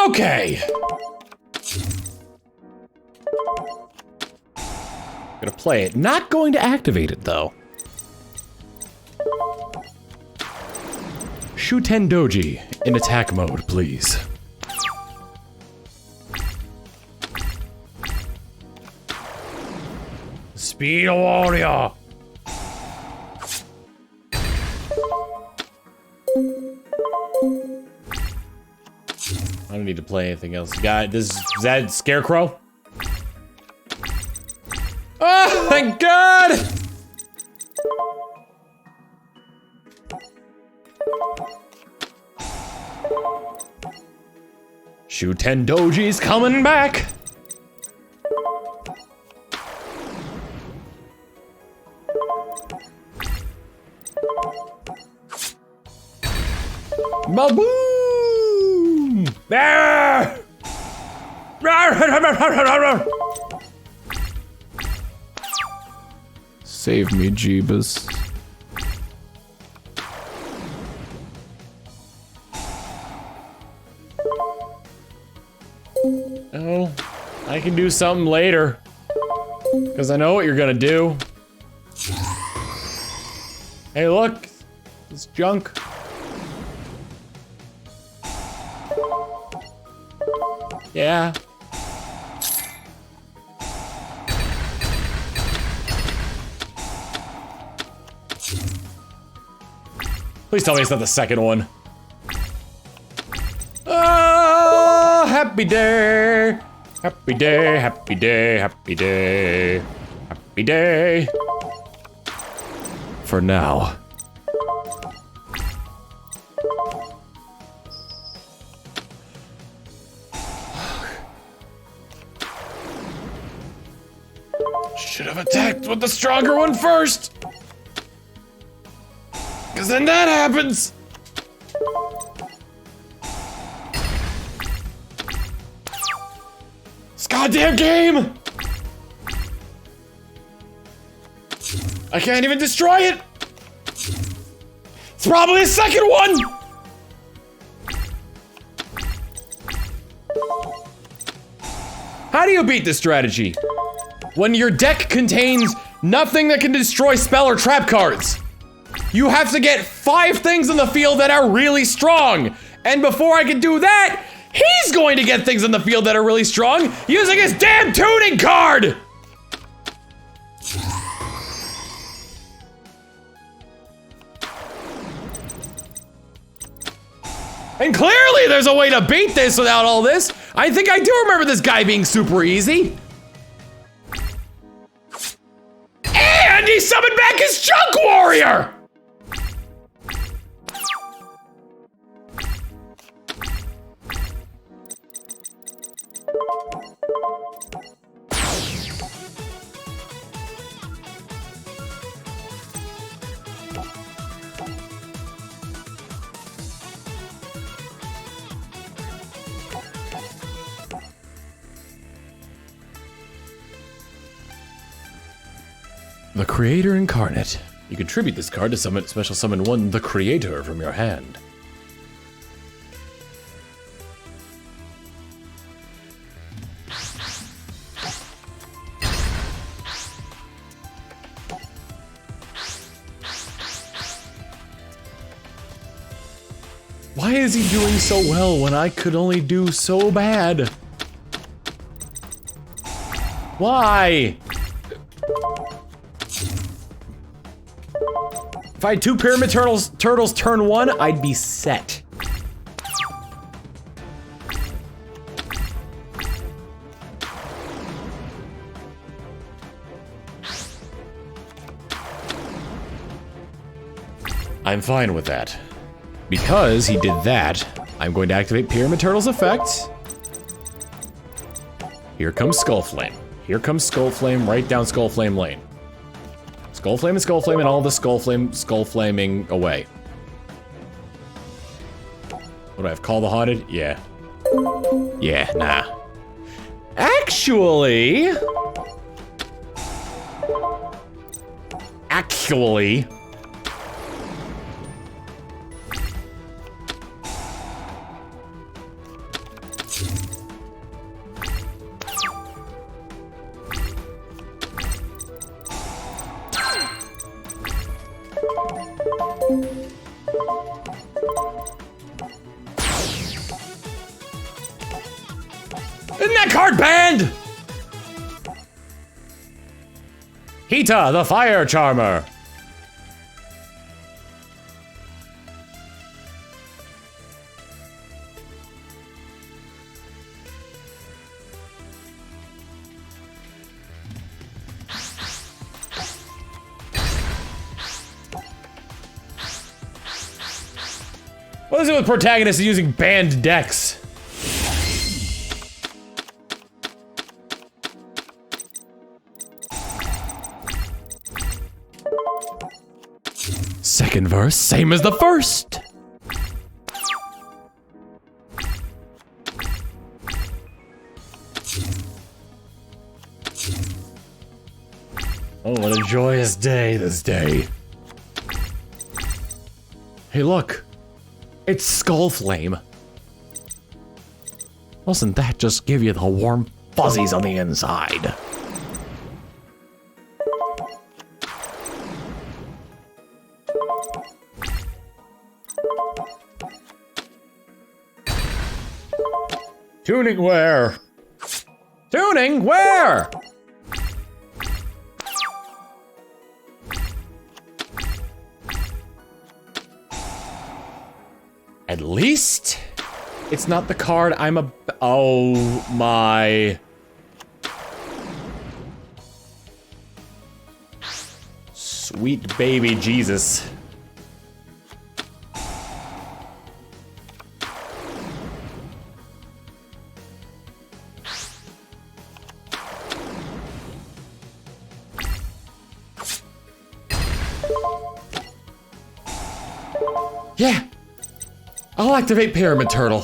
Okay. Gonna play it. Not going to activate it though. Shuten Doji in attack mode, please. Speed warrior. I don't need to play anything else. Guy, is that Scarecrow? Oh, thank God! Shuten Doji's coming back! Ba-boom! There! Save me, Jeebus. Oh, I can do something later. Because I know what you're gonna do. Hey, look! It's junk. Yeah. Please tell me it's not the second one. Oh, happy day. Happy day, happy day, happy day. Happy day. For now. Should have attacked with the stronger one first. Cause then that happens. This goddamn game. I can't even destroy it. It's probably a second one. How do you beat this strategy? When your deck contains nothing that can destroy spell or trap cards. You have to get 5 things in the field that are really strong. And before I can do that, he's going to get things in the field that are really strong using his damn tuning card! And clearly there's a way to beat this without all this. I think I do remember this guy being super easy. And he summoned back his Junk Warrior! The Creator Incarnate, You contribute this card to special summon one, the Creator, from your hand. Why is he doing so well when I could only do so bad? Why? If I had 2 Pyramid Turtles turn 1, I'd be set. I'm fine with that. Because he did that, I'm going to activate Pyramid Turtle's effect. Here comes Skull Flame. Here comes Skull Flame right down Skull Flame Lane. Skull Flame and all the Skull Flaming away. What do I have? Call the Haunted? Yeah. Yeah, nah. Actually... Isn't that card banned? Hita, the Fire Charmer. What is it with protagonists using banned decks? Second verse, same as the first. Oh, what a joyous day this day. Hey, look. It's Skull Flame. Doesn't that just give you the warm fuzzies on the inside? Tuning where? Tuning where? At least it's not the card I'm a. Oh my. Sweet baby Jesus. Yeah. I'll activate Pyramid Turtle.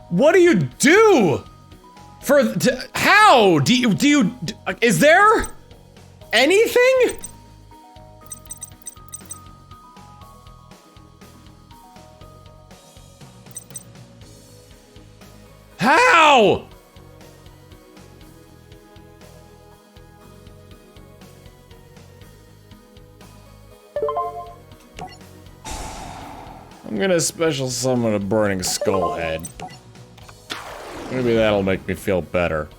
What do you do? How? Is there anything? How? I'm gonna special summon a Burning Skull Head. Maybe that'll make me feel better.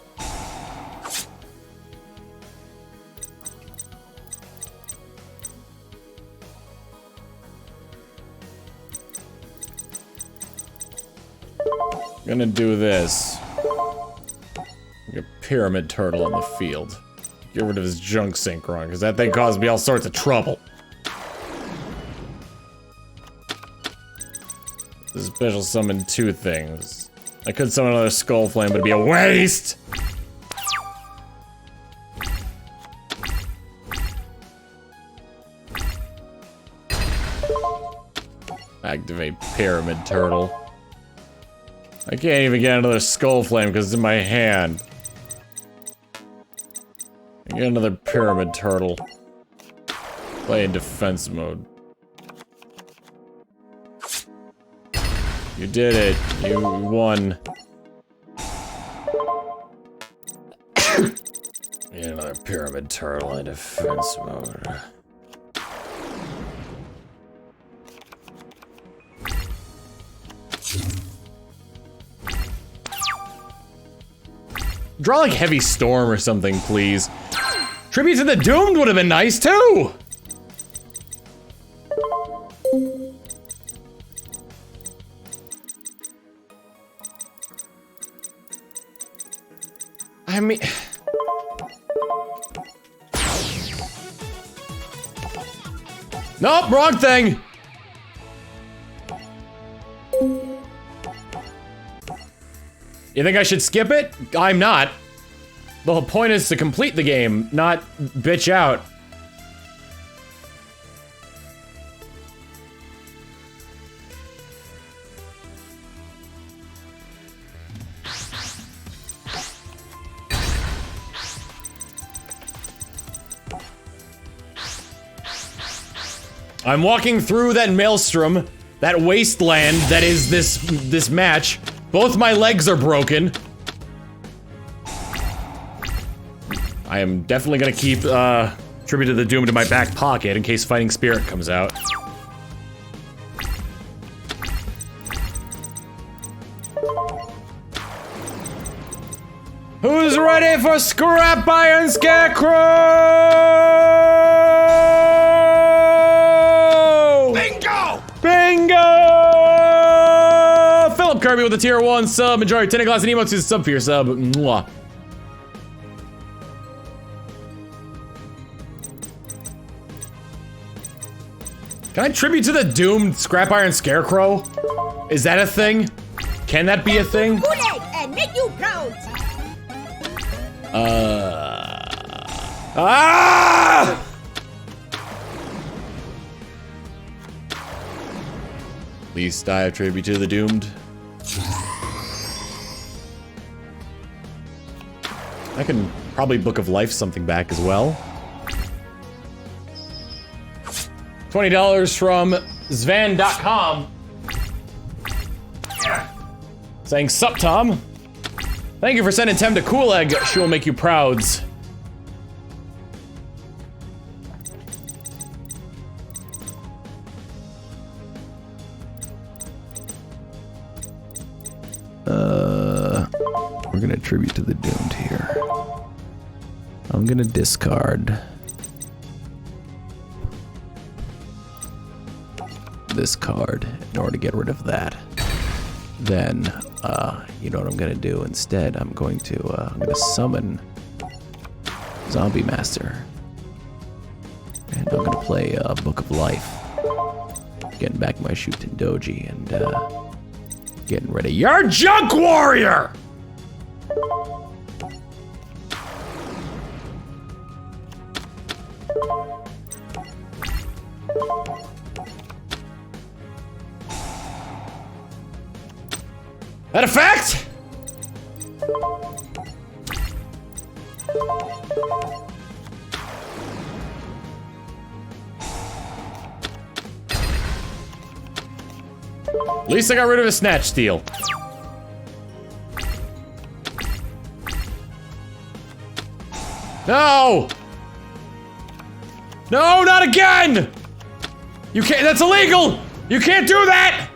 Gonna do this. Get Pyramid Turtle on the field. Get rid of his junk synchron, because that thing caused me all sorts of trouble. This is Special summon 2 things. I could summon another Skull Flame, but it'd be a waste! Activate Pyramid Turtle. I can't even get another Skull Flame because it's in my hand. I get another Pyramid Turtle. Play in defense mode. You did it. You won. Get another Pyramid Turtle in defense mode. Draw like Heavy Storm or something, please. Tribute to the Doomed would have been nice too! I mean... Nope, wrong thing! You think I should skip it? I'm not. The whole point is to complete the game, not bitch out. I'm walking through that maelstrom, that wasteland that is this match. Both my legs are broken. I am definitely gonna keep Tribute to the Doomed in my back pocket in case Fighting Spirit comes out. Who's ready for Scrap Iron Scarecrow? Bingo! Bingo! Philip Kirby with a tier 1 sub. Majority Tennis Glass and Emotes is a sub for your sub. Mwah. Can I tribute to the Doomed Scrap Iron Scarecrow? Is that a thing? Can that be a thing? And make you proud. Ah! Least I have tribute to the Doomed. I can probably Book of Life something back as well. $20 from Zvan.com. Saying, sup, Tom? Thank you for sending Tem to Cool Egg. She will make you prouds. We're gonna tribute to the Doomed here. I'm gonna discard this card in order to get rid of that. Then, you know what I'm gonna do instead? I'm gonna summon Zombie Master. And I'm gonna play Book of Life. Getting back my Shootin' Doji and getting rid of your Junk Warrior! That effect? At least I got rid of a Snatch Steal. No! No, not again! You can't, that's illegal! You can't do that!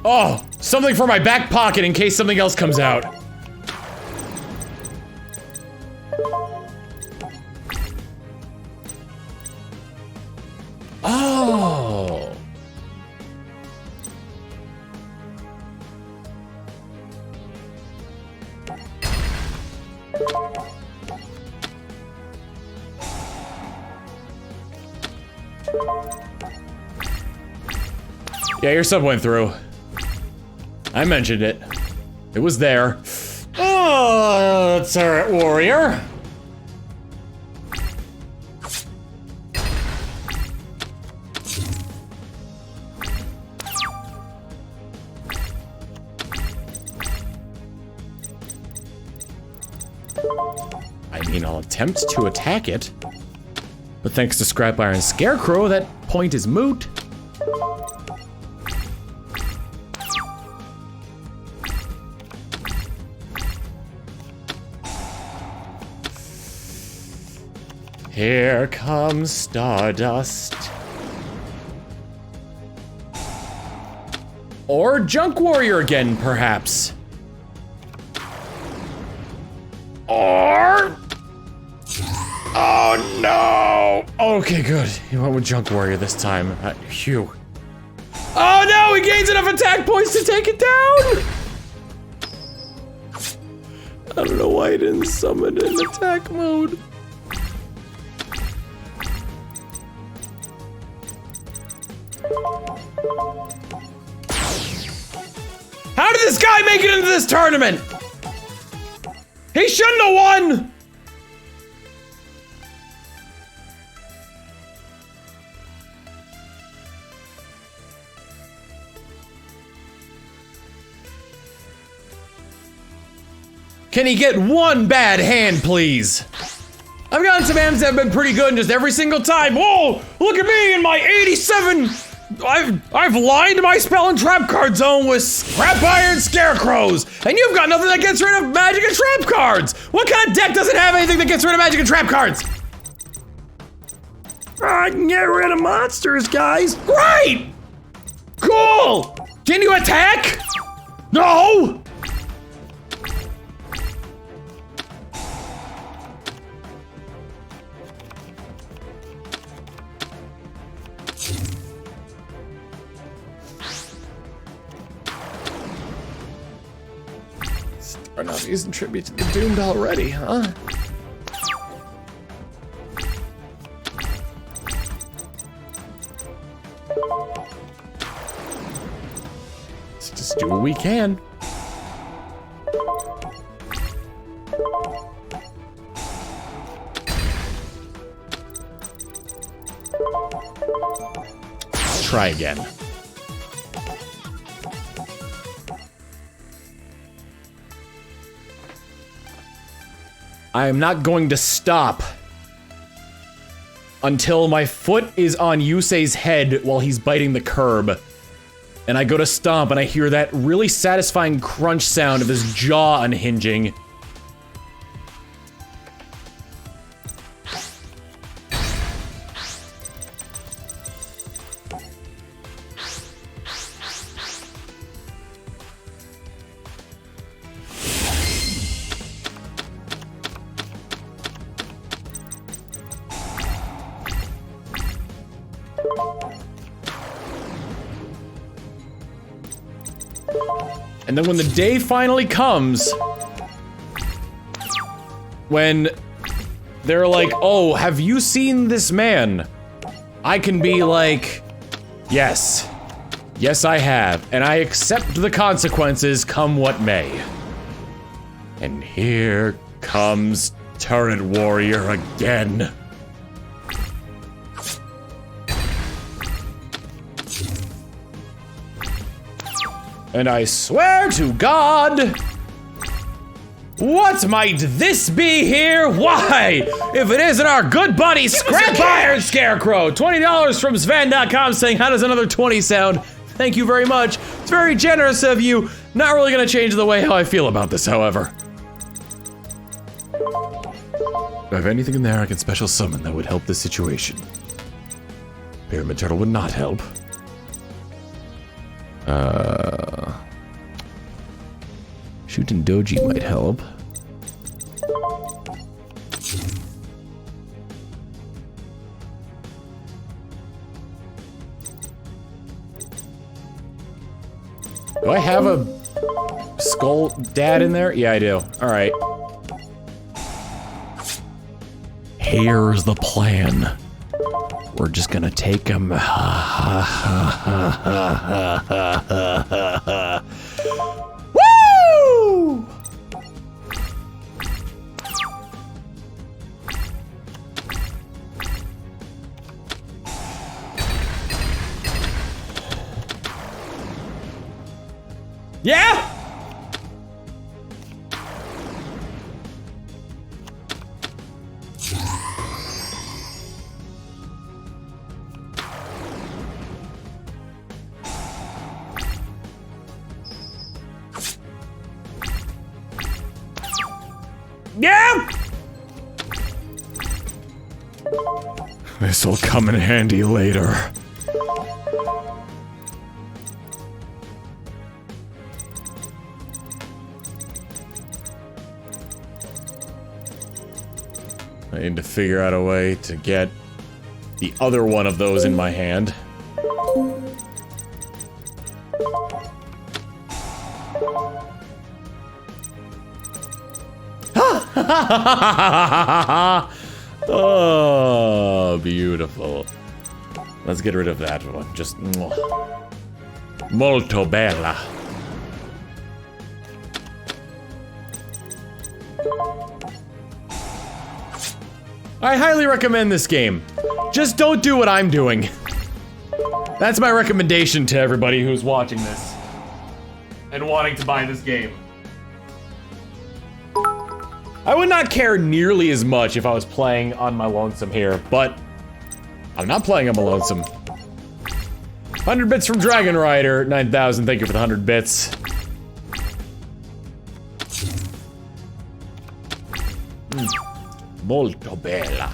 Oh, something for my back pocket in case something else comes out. Oh. Yeah, your sub went through. I mentioned it. It was there. Oh, turret warrior. I mean, I'll attempt to attack it. But thanks to Scrap Iron Scarecrow, that point is moot. Here comes Stardust. Or Junk Warrior again, perhaps. Or... Oh no! Okay, good. He went with Junk Warrior this time. Phew. Oh no! He gains enough attack points to take it down! I don't know why he didn't summon in attack mode. How did this guy make it into this tournament? He shouldn't have won! Can he get one bad hand, please? I've gotten some hands that have been pretty good and just every single time. Whoa! Look at me in my 87! I've lined my spell and trap card zone with Scrap Iron Scarecrows, and you've got nothing that gets rid of magic and trap cards! What kind of deck doesn't have anything that gets rid of magic and trap cards? I can get rid of monsters, guys. Great! Cool! Can you attack? No! Are not using tribute to the Doomed already, huh? Let's just do what we can. Let's try again. I am not going to stop until my foot is on Yusei's head while he's biting the curb. And I go to stomp and I hear that really satisfying crunch sound of his jaw unhinging. And then when the day finally comes, when they're like, oh, have you seen this man? I can be like, yes. Yes, I have. And I accept the consequences, come what may. And here comes Turret Warrior again. And I swear to God, what might this be here? Why? If it isn't our good buddy Scrap Iron Scarecrow. $20 from Sven.com saying, how does another 20 sound? Thank you very much. It's very generous of you. Not really gonna change the way how I feel about this, however. If I have anything in there I can special summon that would help this situation. Pyramid Turtle would not help. Shooting Doji might help. Do I have a Skull Dad in there? Yeah, I do. All right. Here's the plan. We're just gonna take him. Woo! Yeah! Yeah! This'll come in handy later. I need to figure out a way to get the other one of those in my hand. Oh, beautiful. Let's get rid of that one. Just molto bella. I highly recommend this game. Just don't do what I'm doing. That's my recommendation to everybody who's watching this and wanting to buy this game. I would not care nearly as much if I was playing on my lonesome here, but I'm not playing on my lonesome. 100 bits from Dragon Rider, 9,000, thank you for the 100 bits. Molto bella.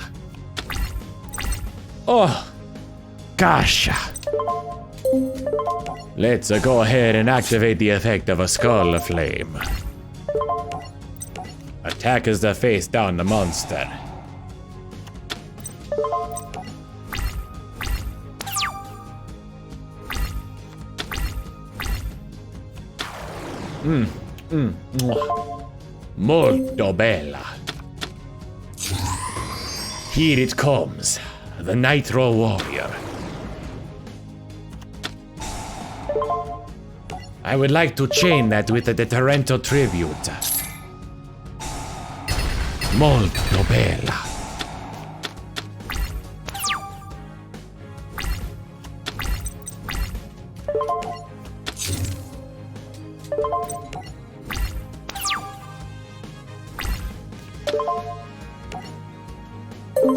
Oh, gosh. Let's go ahead and activate the effect of a skull flame. Attack as the face down the monster. Molto bella. Here it comes, the Nitro Warrior. I would like to chain that with the Tarento tribute. Molto bella.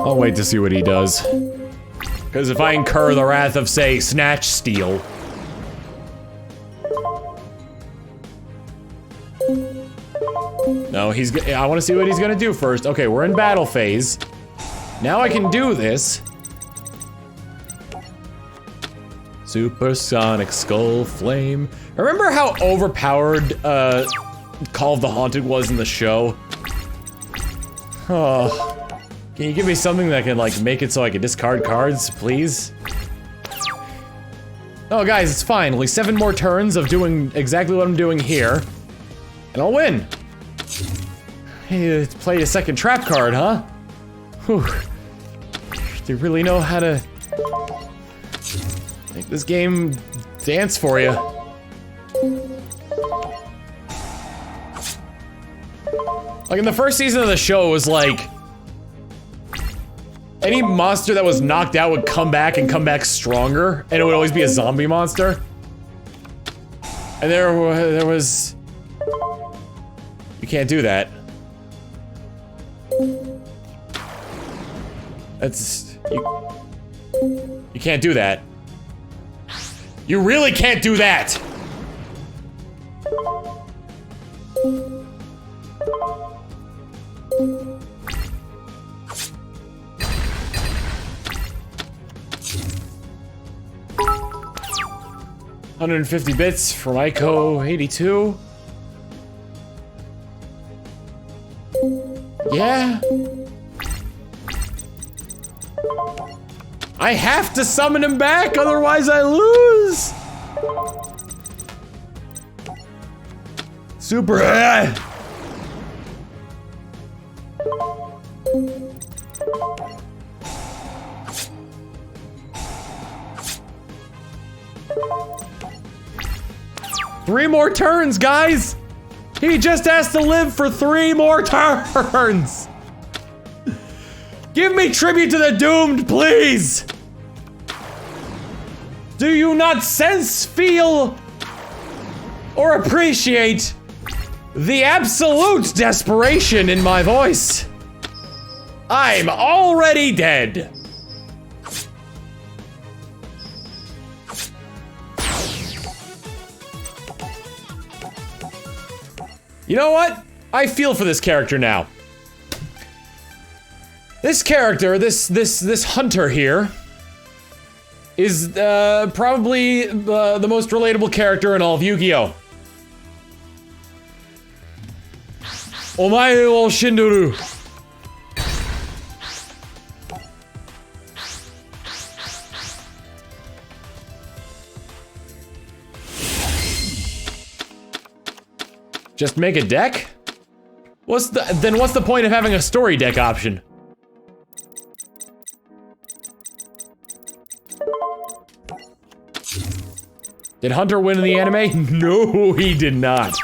I'll wait to see what he does. Because if I incur the wrath of, say, Snatch Steal. No, I want to see what he's gonna do first. Okay, we're in battle phase. Now I can do this. Supersonic Skull Flame. Remember how overpowered Call of the Haunted was in the show? Oh. Can you give me something that can, like, make it so I can discard cards, please? Oh, guys, it's fine. Only 7 more turns of doing exactly what I'm doing here. And I'll win. Hey, play a second trap card, huh? Whew. They really know how to make this game dance for you. Like, in the first season of the show, it was like any monster that was knocked out would come back and come back stronger, and it would always be a zombie monster. And there was... You can't do that. That's... You can't do that. You really can't do that! $150 bits from Ico82. Yeah. I have to summon him back, otherwise I lose. Super. 3 more turns, guys! He just has to live for 3 more turns! Give me tribute to the doomed, please! Do you not sense, feel, or appreciate the absolute desperation in my voice? I'm already dead. You know what? I feel for this character now. This character, this hunter here, is probably the most relatable character in all of Yu-Gi-Oh! Omae wo shinderu. Just make a deck? What's the point of having a story deck option? Did Hunter win in the anime? No, he did not.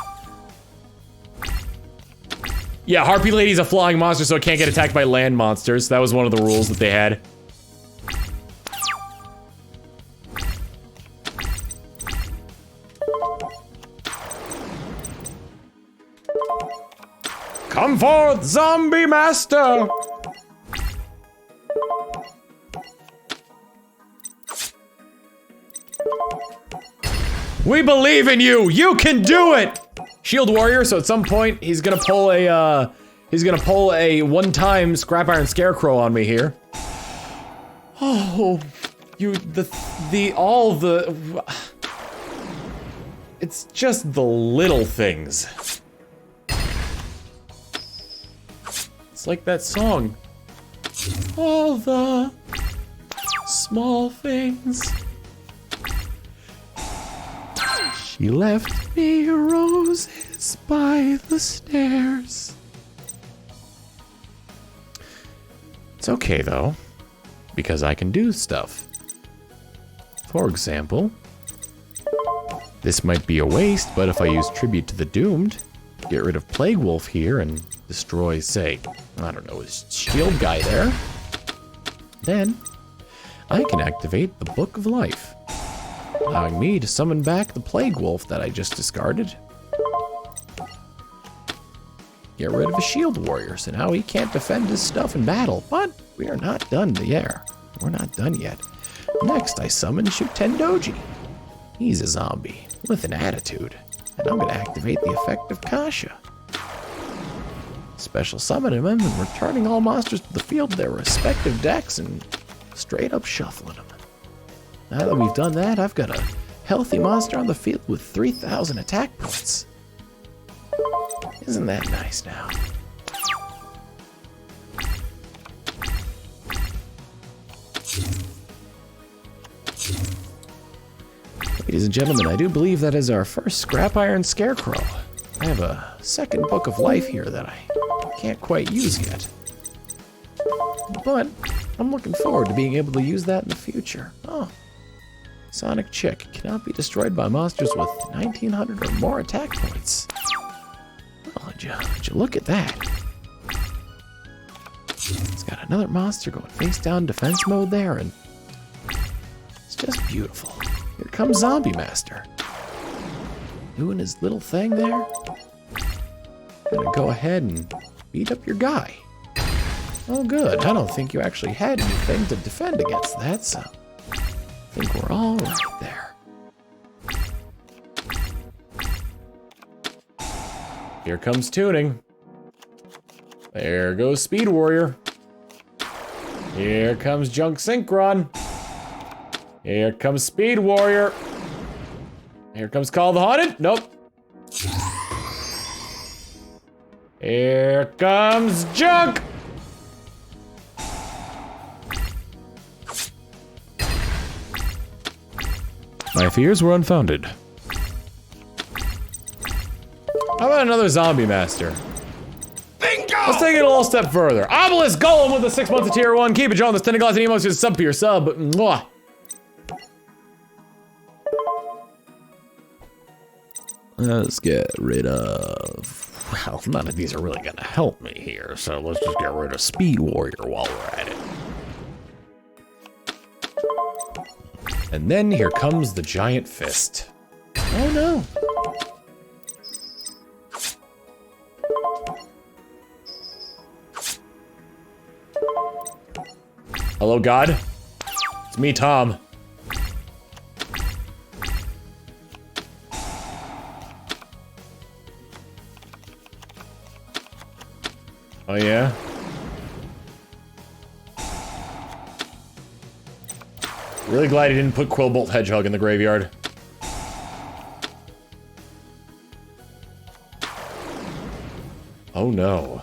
Yeah, Harpy Lady's a flying monster, so it can't get attacked by land monsters. That was one of the rules that they had. Come forth, zombie master! We believe in you! You can do it! Shield Warrior, so at some point he's gonna pull a one-time Scrap Iron Scarecrow on me here. Oh, it's just the little things. It's like that song. All the small things. She left me roses by the stairs. It's okay though, because I can do stuff. For example, this might be a waste, but if I use Tribute to the Doomed, get rid of Plague Wolf here and destroy, say, I don't know, his shield guy there, then I can activate the Book of Life, allowing me to summon back the Plague Wolf that I just discarded. Get rid of a Shield Warrior, so now he can't defend his stuff in battle, but we are not done there. We're not done yet. Next, I summon Shutendoji. He's a zombie with an attitude, and I'm gonna activate the effect of Kasha. Special summon him and returning all monsters to the field to their respective decks and straight up shuffling them. Now that we've done that, I've got a healthy monster on the field with 3,000 attack points. Isn't that nice now? Ladies and gentlemen, I do believe that is our first Scrap Iron Scarecrow. I have a second Book of Life here that I can't quite use yet. But I'm looking forward to being able to use that in the future. Oh. Sonic Chick cannot be destroyed by monsters with 1,900 or more attack points. Well, would you look at that? It's got another monster going face down defense mode there, and it's just beautiful. Here comes Zombie Master. Doing his little thing there. Gonna go ahead and beat up your guy. Oh good, I don't think you actually had anything to defend against that, so I think we're all right there. Here comes tuning. There goes Speed Warrior. Here comes Junk Synchron. Here comes Speed Warrior. Here comes Call the Haunted. Nope. Here comes Junk. My fears were unfounded. How about another Zombie Master? Bingo! Let's take it a little step further. Obelisk Golem with the 6 months of tier 1. Keep it, John. The Stendoglass and Emos is sub for your sub. Mwah. Let's get rid of... Well, none of these are really gonna help me here, so let's just get rid of Speed Warrior while we're at it. And then here comes the giant fist. Oh no. Hello, God. It's me, Tom. Oh, yeah? Really glad he didn't put Quillbolt Hedgehog in the graveyard. Oh, no.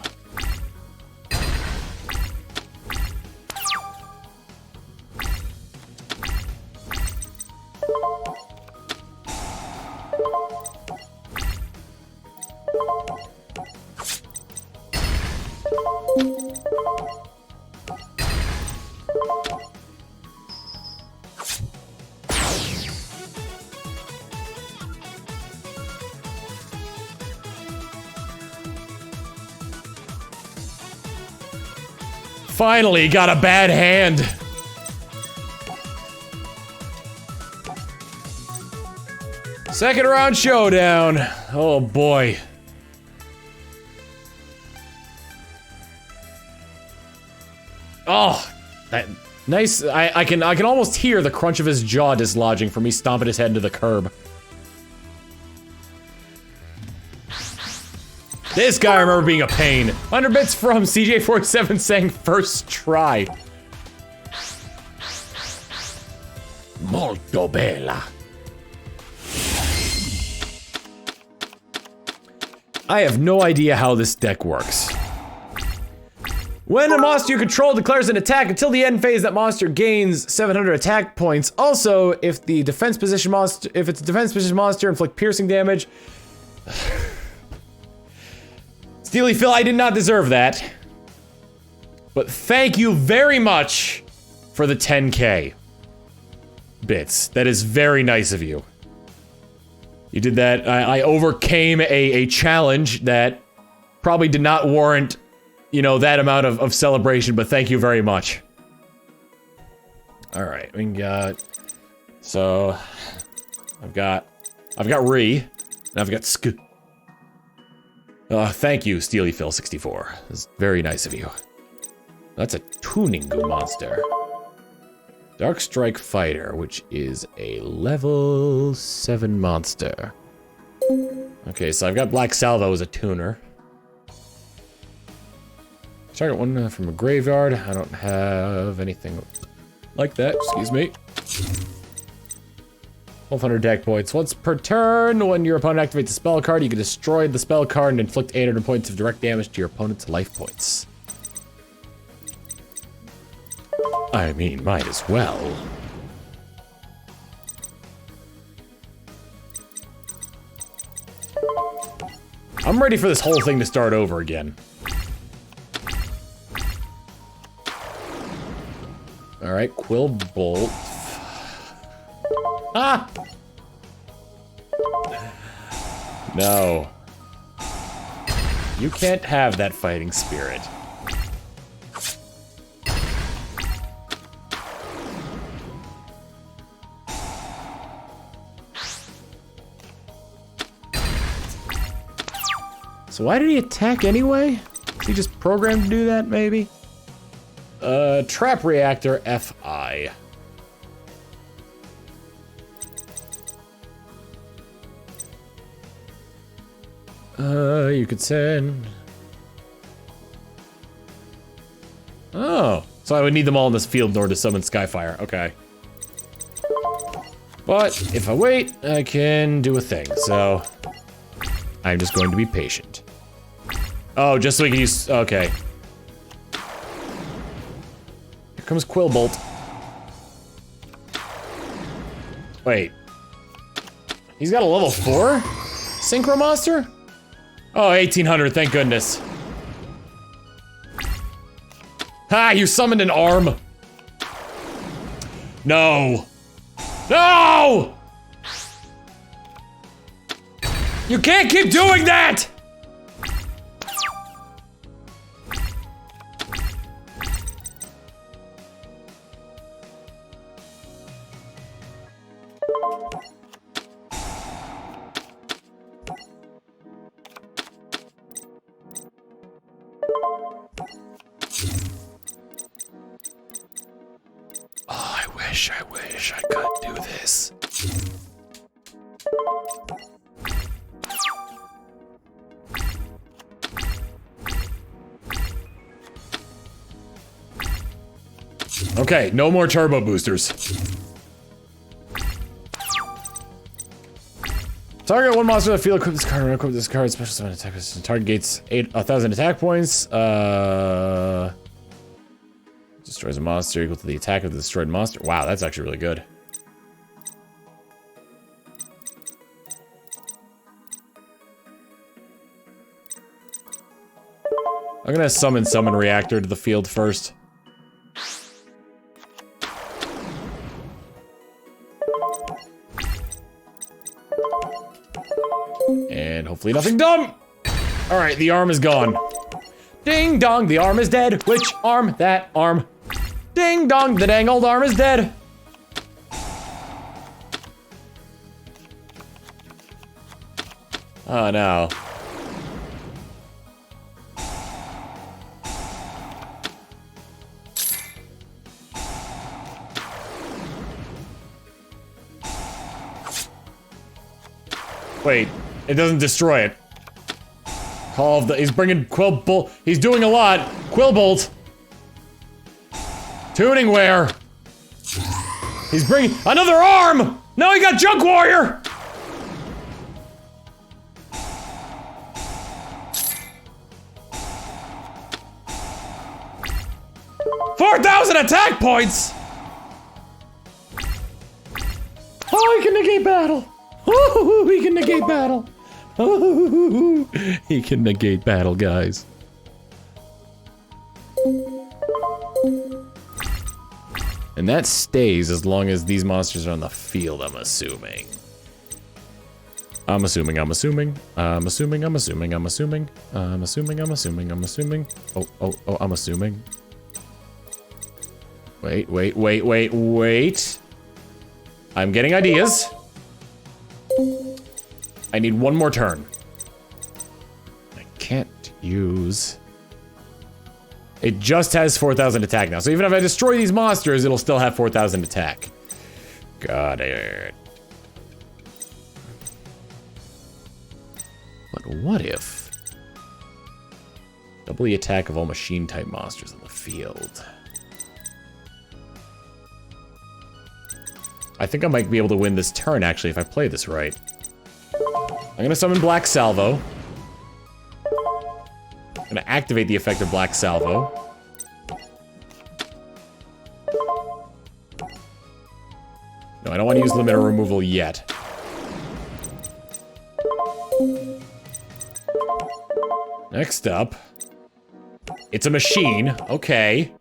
Finally got a bad hand. Second round showdown. Oh boy. Oh, that nice. I can almost hear the crunch of his jaw dislodging from me stomping his head into the curb. This guy I remember being a pain. 100 bits from CJ47 saying first try. Molto bella. I have no idea how this deck works. When a monster you control declares an attack until the end phase, that monster gains 700 attack points. Also, if it's a defense position monster, inflict piercing damage. Steely Phil, I did not deserve that. But thank you very much for the 10K bits. That is very nice of you. You did that. I overcame a challenge that probably did not warrant, you know, that amount of celebration, but thank you very much. Alright, we got... So... I've got Ree, and I've got Sk. Thank you, Steely Phil 64. That's very nice of you. That's a tuning monster. Dark Strike Fighter, which is a level 7 monster. Okay, so I've got Black Salvo as a tuner. Target one from a graveyard. I don't have anything like that, excuse me. 1200 deck points. Once per turn, when your opponent activates a spell card, you can destroy the spell card and inflict 800 points of direct damage to your opponent's life points. I mean, might as well. I'm ready for this whole thing to start over again. Alright, Quillbolt. Ah! No. You can't have that fighting spirit. So why did he attack anyway? Is he just programmed to do that, maybe? Trap Reactor FI. You could send... Oh, so I would need them all in this field in order to summon Skyfire, okay. But if I wait, I can do a thing, so... I'm just going to be patient. Oh, just so we can use... Okay. Here comes Quillbolt. Wait. He's got a level 4? Synchro Monster? Oh, 1800, thank goodness. Ha, you summoned an arm. No. No! You can't keep doing that! I wish I could do this. Okay, no more turbo boosters. Target one monster in the field, equip this card, equip this card, special summon attack. Target gates 1,000 attack points. Destroys a monster equal to the attack of the destroyed monster. Wow, that's actually really good. I'm gonna summon reactor to the field first. And hopefully nothing dumb! Alright, the arm is gone. Ding dong, the arm is dead. Which arm? That arm. Ding dong, the dang old arm is dead. Oh no. Wait, it doesn't destroy it. Call of the, he's bringing Quillbolt, he's doing a lot. Quillbolt. Tuning wear. He's bringing another arm. Now he got Junk Warrior. $4,000 attack points. Oh, he can negate battle. Oh, he can negate battle. Oh, he can negate battle, guys. And that stays as long as these monsters are on the field, I'm assuming. I'm assuming. Oh, I'm assuming. Wait. I'm getting ideas. I need one more turn. I can't use... It just has 4,000 attack now, so even if I destroy these monsters, it'll still have 4,000 attack. Got it. But what if... double the attack of all machine-type monsters in the field? I think I might be able to win this turn, actually, if I play this right. I'm gonna summon Black Salvo. I'm gonna activate the effect of Black Salvo. No, I don't want to use limiter removal yet. Next up. It's a machine. Okay.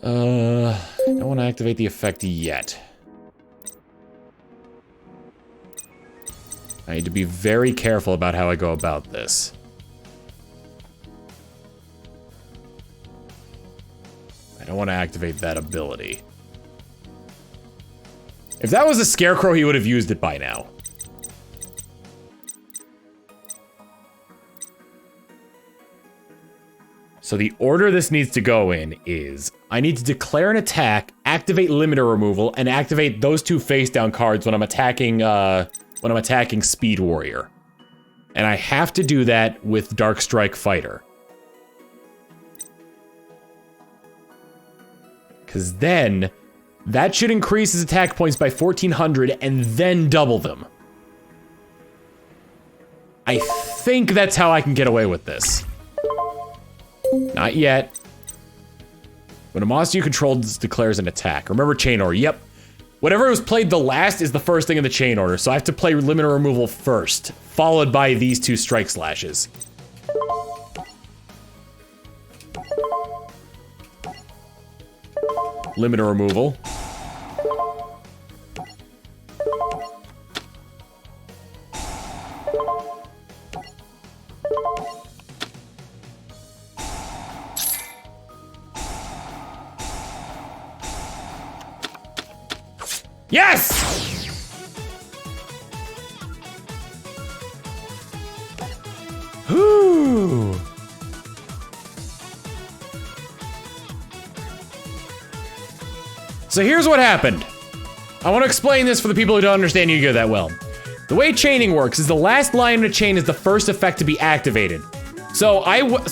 I don't want to activate the effect yet. I need to be very careful about how I go about this. I don't want to activate that ability. If that was a Scarecrow, he would have used it by now. So the order this needs to go in is, I need to declare an attack, activate limiter removal, and activate those two face-down cards when I'm attacking, Speed Warrior. And I have to do that with Dark Strike Fighter. Because then, that should increase his attack points by 1,400 and then double them. I think that's how I can get away with this. Not yet. When a monster you control declares an attack. Remember chain order. Yep. Whatever was played the last is the first thing in the chain order, so I have to play limiter removal first, followed by these two strike slashes. limiter removal. Yes! Whew. So here's what happened. I want to explain this for the people who don't understand Yu-Gi-Oh that well. The way chaining works is the last line in a chain is the first effect to be activated. So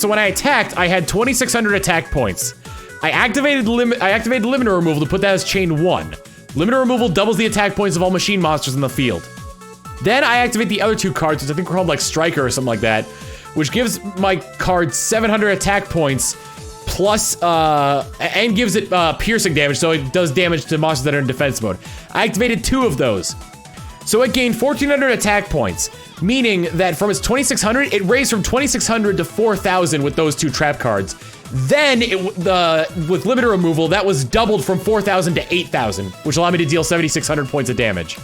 when I attacked, I had 2,600 attack points. I activated limiter removal to put that as chain 1. Limiter removal doubles the attack points of all machine monsters in the field. Then I activate the other 2 cards, which I think were called like Striker or something like that, which gives my card 700 attack points plus, and gives it piercing damage, so it does damage to monsters that are in defense mode. I activated 2 of those. So it gained 1,400 attack points, meaning that from its 2,600, it raised from 2,600 to 4,000 with those 2 trap cards. Then, with limiter removal, that was doubled from 4,000 to 8,000, which allowed me to deal 7,600 points of damage.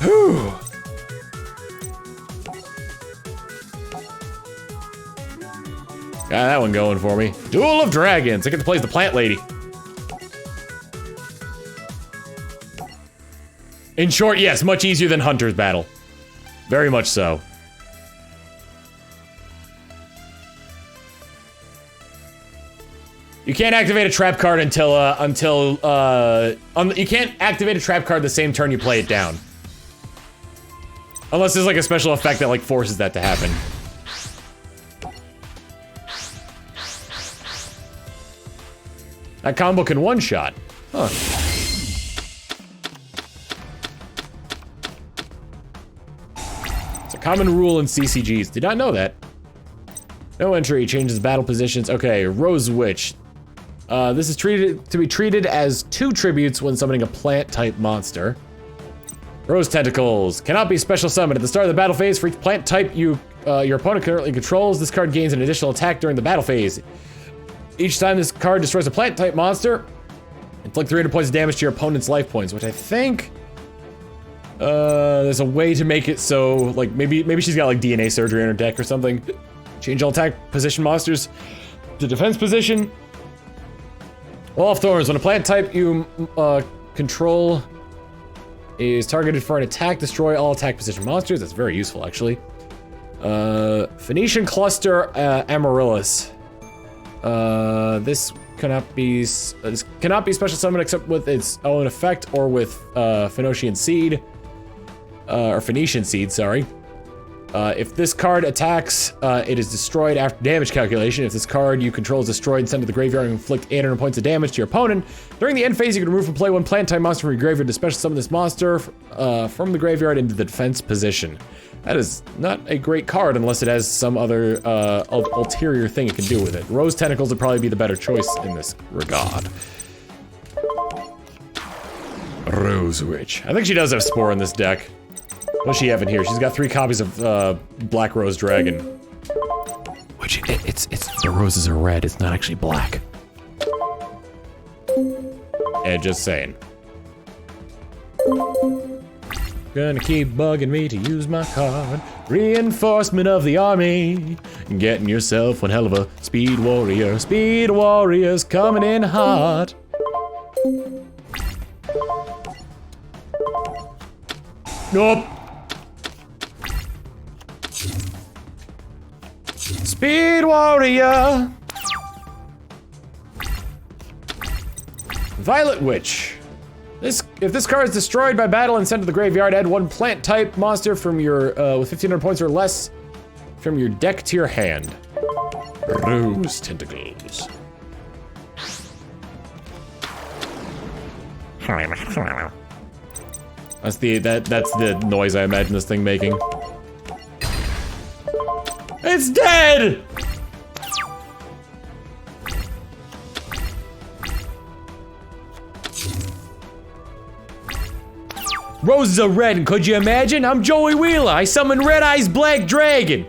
Whew. Got that one going for me. Duel of Dragons. I get to play as the plant lady. In short, yes, much easier than Hunter's Battle. Very much so. You can't activate a trap card until you can't activate a trap card the same turn you play it down. Unless there's like a special effect that like forces that to happen. That combo can one-shot. Huh. It's a common rule in CCGs. Did not know that. No entry changes battle positions. Okay, Rose Witch. This is to be treated as 2 tributes when summoning a plant-type monster. Rose Tentacles. Cannot be special summoned. At the start of the battle phase, for each plant type your opponent currently controls, this card gains an additional attack during the battle phase. Each time this card destroys a plant-type monster, inflict 300 points of damage to your opponent's life points, which I think... there's a way to make it so, like, maybe she's got, like, DNA surgery in her deck or something. Change all attack position monsters to defense position. Wall of Thorns. When a plant type you control is targeted for an attack, destroy all attack position monsters. That's very useful, actually. Phoenician Cluster Amaryllis. This cannot be special summoned except with its own effect or with Phoenician Seed. Or Phoenician Seed, sorry. If this card attacks, it is destroyed after damage calculation. If this card you control is destroyed and sent to the graveyard and inflict 800 points of damage to your opponent, during the end phase you can remove from play 1 plant-type monster from your graveyard to special summon this monster from the graveyard into the defense position. That is not a great card unless it has some other ulterior thing it can do with it. Rose Tentacles would probably be the better choice in this regard. Rose Witch. I think she does have Spore in this deck. What's she have in here? She's got 3 copies of Black Rose Dragon. Which, it's the roses are red, it's not actually black. Yeah, just saying. Gonna keep bugging me to use my card. Reinforcement of the army. Getting yourself one hell of a speed warrior. Speed warriors coming in hot. Nope. Speed warrior. Violet Witch. If this card is destroyed by battle and sent to the graveyard, add 1 plant type monster from your with 1,500 points or less from your deck to your hand. Rose Tentacles. That's the noise I imagine this thing making. It's dead! Roses are red, and could you imagine? I'm Joey Wheeler. I summon Red Eyes Black Dragon.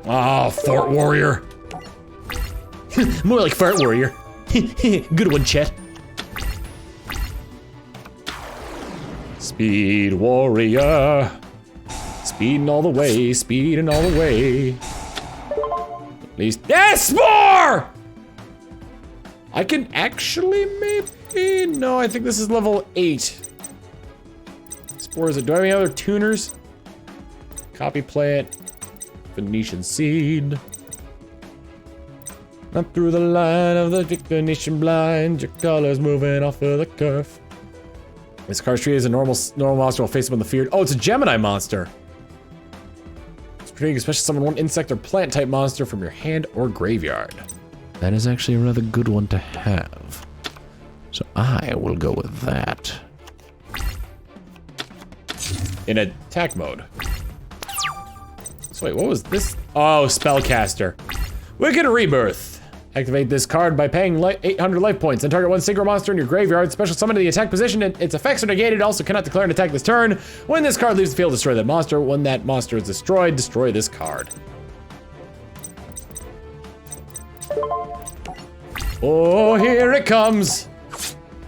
Oh, Fort Warrior. More like Fart Warrior. Good one, Chet. Speed Warrior. Speeding all the way, speeding all the way. At least, yes, more! I can actually maybe, no, I think this is level 8. Spores, do I have any other tuners? Copy plant, Venetian seed. Up through the line of the Venetian blind, your color's moving off of the curve. This card's treated as a normal monster will face up on the field. Oh, it's a Gemini monster. It's pretty, especially summon one insect or plant type monster from your hand or graveyard. That is actually a rather good one to have. So I will go with that. In attack mode. So wait, what was this? Oh, Spellcaster. Wicked Rebirth. Activate this card by paying 800 life points and target one synchro monster in your graveyard. Special summon to the attack position and its effects are negated. Also cannot declare an attack this turn. When this card leaves the field, destroy that monster. When that monster is destroyed, destroy this card. Oh, here it comes.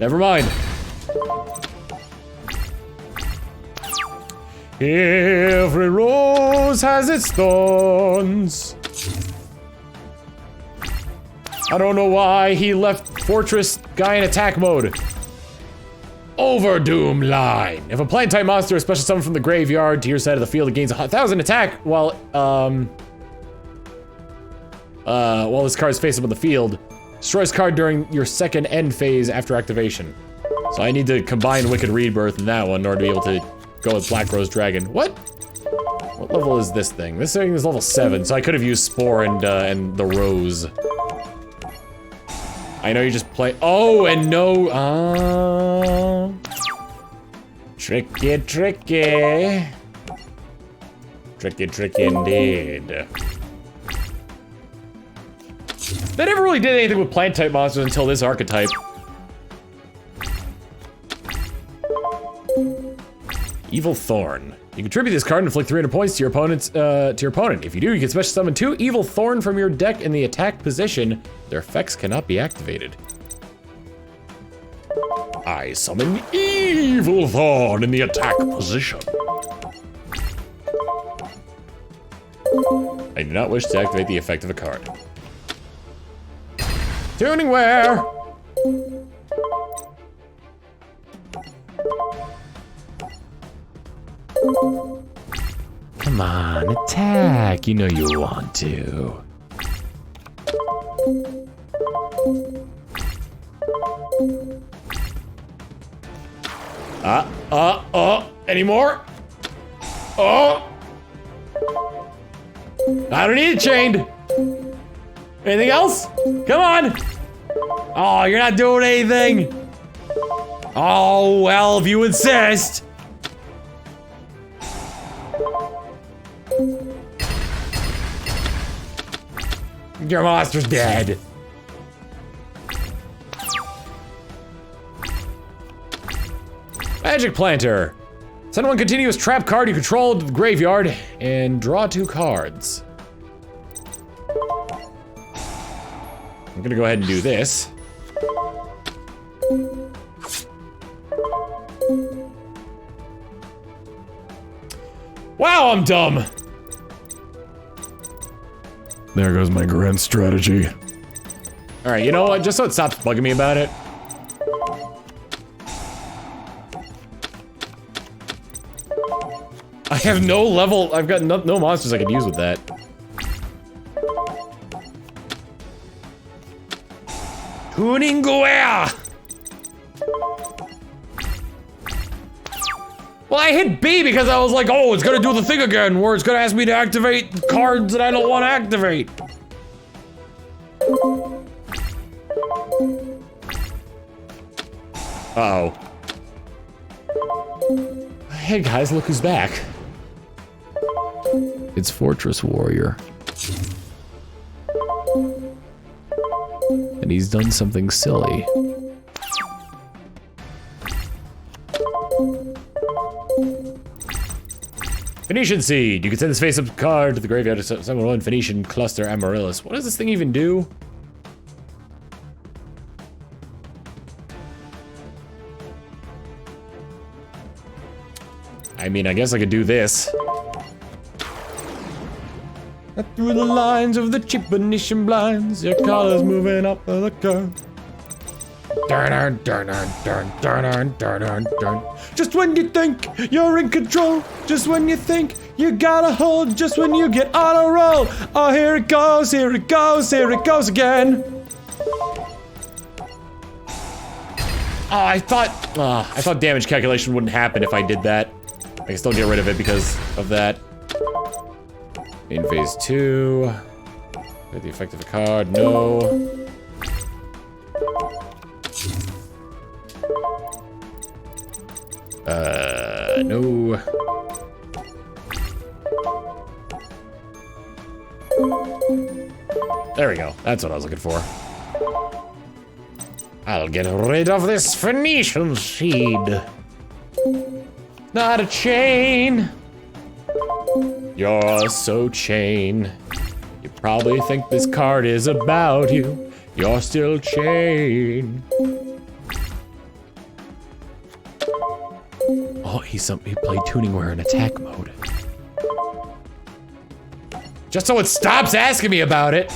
Never mind. Every rose has its thorns. I don't know why he left Fortress guy in attack mode. Overdoom line. If a plant type monster is special summoned from the graveyard to your side of the field, it gains 1,000 attack while this card is face up on the field. Destroys card during your second end phase after activation. So I need to combine Wicked Rebirth in that one in order to be able to go with Black Rose Dragon. What level is this thing? This thing is level 7, so I could have used Spore and the Rose. I know you just play. Oh, and no. Tricky, tricky. Tricky, tricky indeed. They never really did anything with plant type monsters until this archetype. Evil Thorn. You contribute this card and inflict 300 points to your opponent. If you do, you can special summon 2 Evil Thorn from your deck in the attack position. Their effects cannot be activated. I summon Evil Thorn in the attack position. I do not wish to activate the effect of a card. Tuning where? Come on, attack. You know you want to. Any more? Oh! I don't need it chained. Anything else? Come on! Oh, you're not doing anything. Oh, well, if you insist. Your monster's dead. Magic Planter. Send one continuous trap card you control to the graveyard and draw 2 cards. I'm gonna go ahead and do this. Wow, I'm dumb. There goes my grand strategy. All right, you know what? Just so it stops bugging me about it. I have no level. I've got no monsters I could use with that. Tuning where? Well, I hit B because I was like, oh, it's gonna do the thing again, where it's gonna ask me to activate cards that I don't want to activate. Uh-oh. Hey guys, look who's back. It's Fortress Warrior. And he's done something silly. Phoenician Seed. You can send this face-up card to the graveyard to summon one Phoenician Cluster Amaryllis. What does this thing even do? I mean, I guess I could do this. Through the lines of the cheap Venetian blinds, your color's moving up the curve. Dun, dun, dun, dun, dun, dun, dun, dun. Just when you think you're in control, just when you think you got a hold, just when you get on a roll. Oh, here it goes, here it goes, here it goes again. Oh, I thought damage calculation wouldn't happen if I did that. I can still get rid of it because of that. In phase 2. Get the effect of a card, no. No. There we go. That's what I was looking for. I'll get rid of this Phoenician Seed. Not a chain. You're so chain. You probably think this card is about you. You're still chain. Oh, he played Tuningware in attack mode. Just so it stops asking me about it.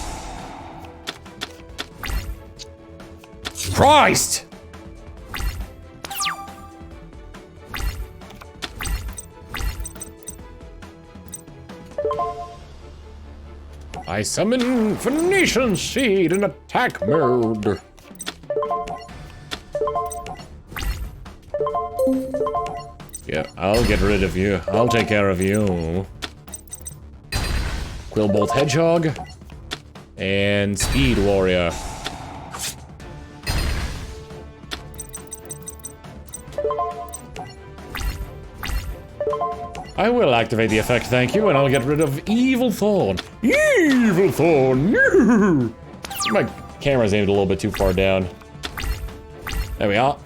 Christ! I summon Phoenician Seed in attack mode. Yeah, I'll get rid of you. I'll take care of you. Quillbolt Hedgehog and Speed Warrior. I will activate the effect, thank you, and I'll get rid of Evil Thorn. Evil Thorn! No! My camera's aimed a little bit too far down. There we are.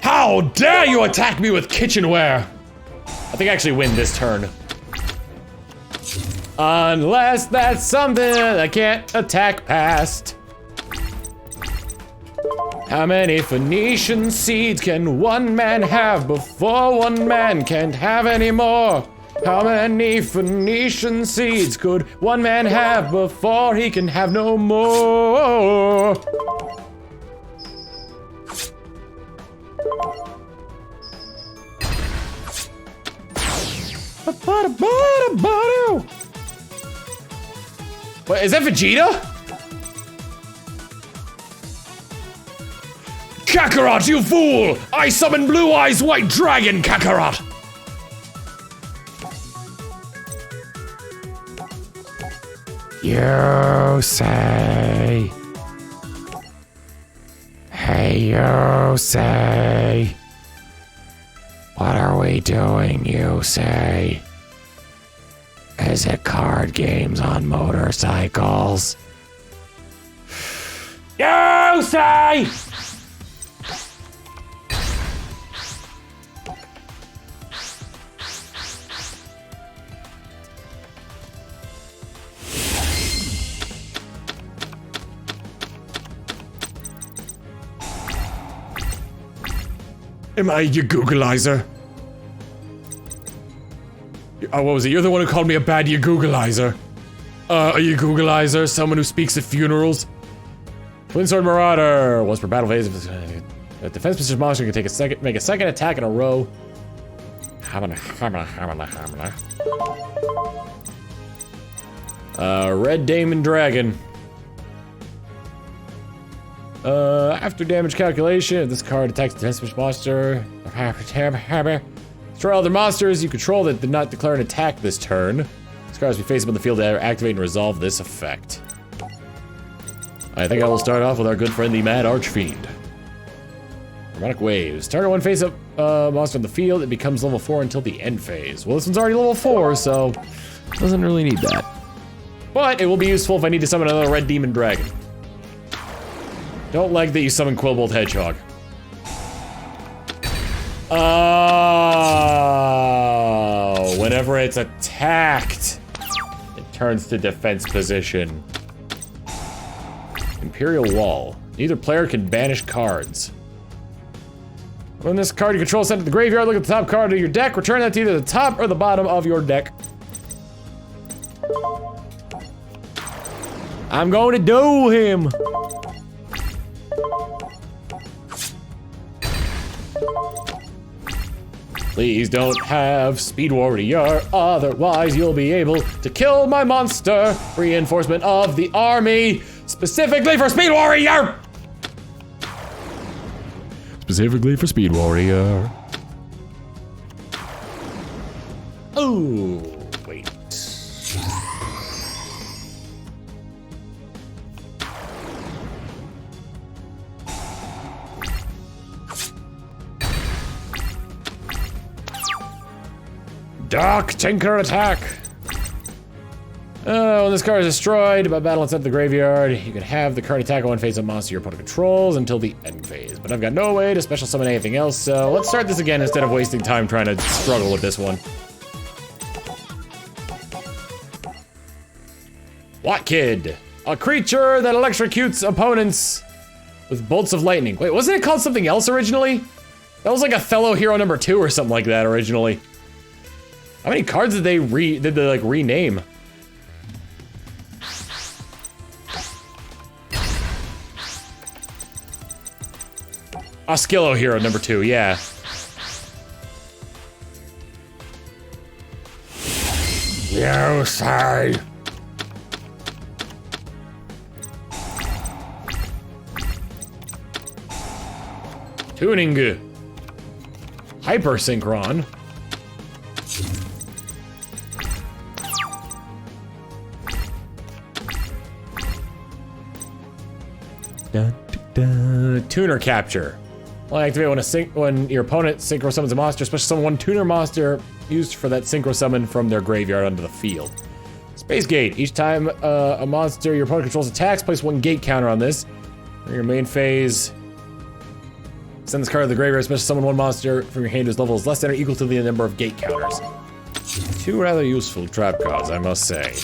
How dare you attack me with kitchenware! I think I actually win this turn. Unless that's something I can't attack past. How many Phoenician Seeds can one man have before one man can't have any more? How many Phoenician Seeds could one man have before he can have no more? What, is that Vegeta? Kakarot, you fool! I summon Blue Eyes White Dragon, Kakarot! Yusei. Hey, Yusei. What are we doing, Yusei? Is it card games on motorcycles? Yusei! Am I your Googleizer? Oh, what was it? You're the one who called me a bad Googleizer. A Googleizer, someone who speaks at funerals. Twin Sword Marauder. Once per battle phase, a defense position monster can make a second attack in a row. Red Damon Dragon. After damage calculation, if this card attacks the defense monster, destroy other monsters you control that did not declare an attack this turn. This card must be face up on the field to activate and resolve this effect. I think I will start off with our good friend, the Mad Archfiend. Harmonic Waves. Target one face up monster on the field, it becomes level 4 until the end phase. Well, this one's already level 4, so Doesn't really need that. but it will be useful if I need to summon another Red Demon Dragon. Don't like that you summon Quillbolt Hedgehog. Oh, whenever it's attacked, it turns to defense position. Imperial Wall. Neither player can banish cards. When this card you control is sent to the graveyard, look at the top card of your deck, return that to either the top or the bottom of your deck. I'm going to do him. Please don't have Speed Warrior, otherwise you'll be able to kill my monster. Reinforcement of the army, specifically for Speed Warrior! Specifically for Speed Warrior. Oh, wait. Dark Tinker attack. When this card is destroyed by battle and sent to the graveyard, you can have the card attack on one face-up monster your opponent controls until the end phase. But I've got no way to special summon anything else, so let's start this again instead of wasting time trying to struggle with this one. What Kid? A creature that electrocutes opponents with bolts of lightning. Wait, wasn't it called something else originally? That was like Othello Hero number 2 or something like that originally. How many cards did they like rename? Oscillo Hero number 2, yeah. Yusei. Tuning. Hyper Synchron. Tuner Capture. Will activate when your opponent synchro summons a monster, especially summon one tuner monster used for that synchro summon from their graveyard onto the field. Space Gate. Each time a monster your opponent controls attacks, place 1 gate counter on this. For your main phase, send this card to the graveyard, especially summon 1 monster from your hand whose level is less than or equal to the number of gate counters. 2 rather useful trap cards, I must say.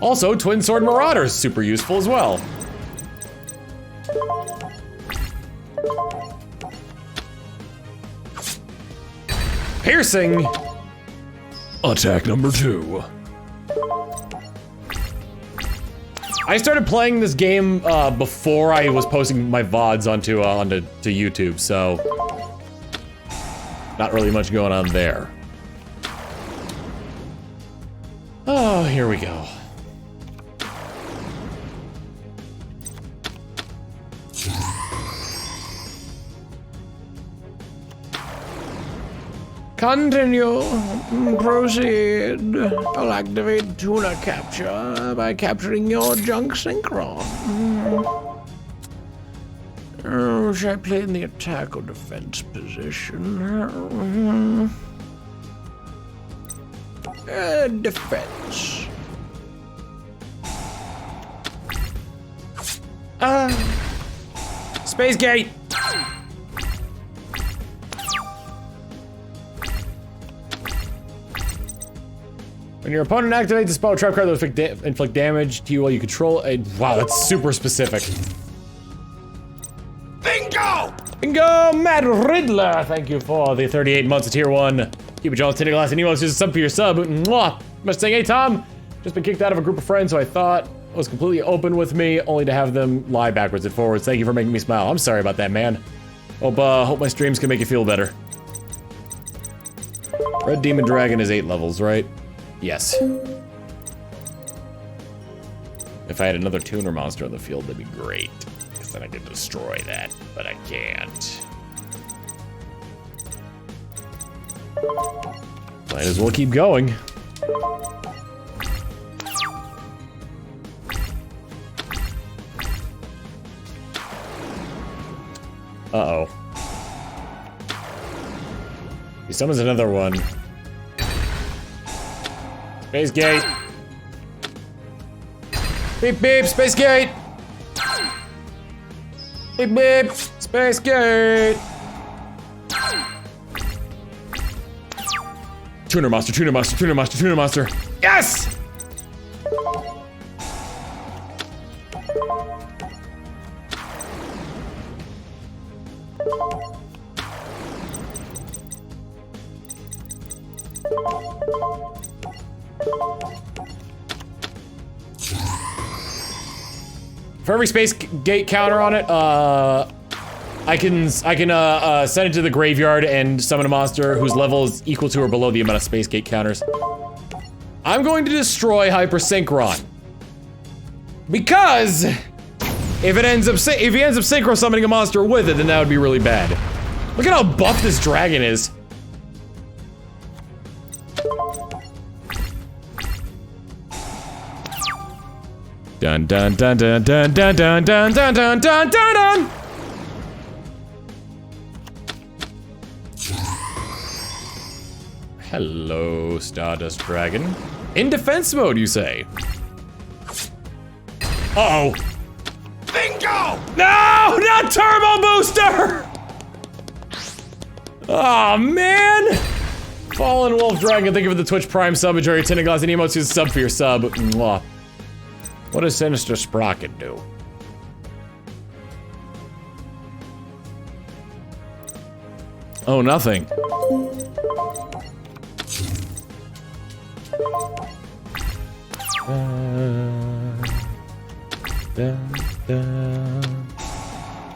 Also, Twin Sword Marauders, super useful as well. Piercing. Attack number 2. I started playing this game before I was posting my VODs onto YouTube, so not really much going on there. Oh, here we go. Continue. Proceed. I'll activate Tuner Capture by capturing your junk synchron. Should I play in the attack or defense position? Defense. Space Gate. When your opponent activates the spell trap card that will inflict damage to you while you control a... Wow, that's super specific. Bingo! Bingo, Matt Riddler! Thank you for the 38 months of tier 1. Keep it John, Tinny Glass, and emails just a sub for your sub. Mwah! Must saying, hey Tom, just been kicked out of a group of friends who I thought was completely open with me, only to have them lie backwards and forwards. Thank you for making me smile. I'm sorry about that, man. Hope my streams can make you feel better. Red Demon Dragon is 8 levels, right? Yes. If I had another tuner monster on the field, that'd be great. Because then I could destroy that, but I can't. Might as well keep going. Uh-oh. He summons another one. Space Gate. Beep beep, Space Gate. Beep beep, Space Gate. tuner monster, tuner monster, tuner monster, tuner monster. Yes! For every space gate counter on it, I can send it to the graveyard and summon a monster whose level is equal to or below the amount of space gate counters. I'm going to destroy Hypersynchron. Because if he ends up synchro summoning a monster with it, then that would be really bad. Look at how buff this dragon is. Dun dun dun dun dun dun dun dun dun dun dun dun dun. Hello, Stardust Dragon. In defense mode, you say? Uh-oh. Bingo! No, not Turbo Booster! Oh man! Fallen Wolf Dragon, thank you for the Twitch Prime sub. Enjoy your Tentacles and emotes. Use a sub for your sub. Mwah. What does Sinister Sprocket do? Oh, nothing.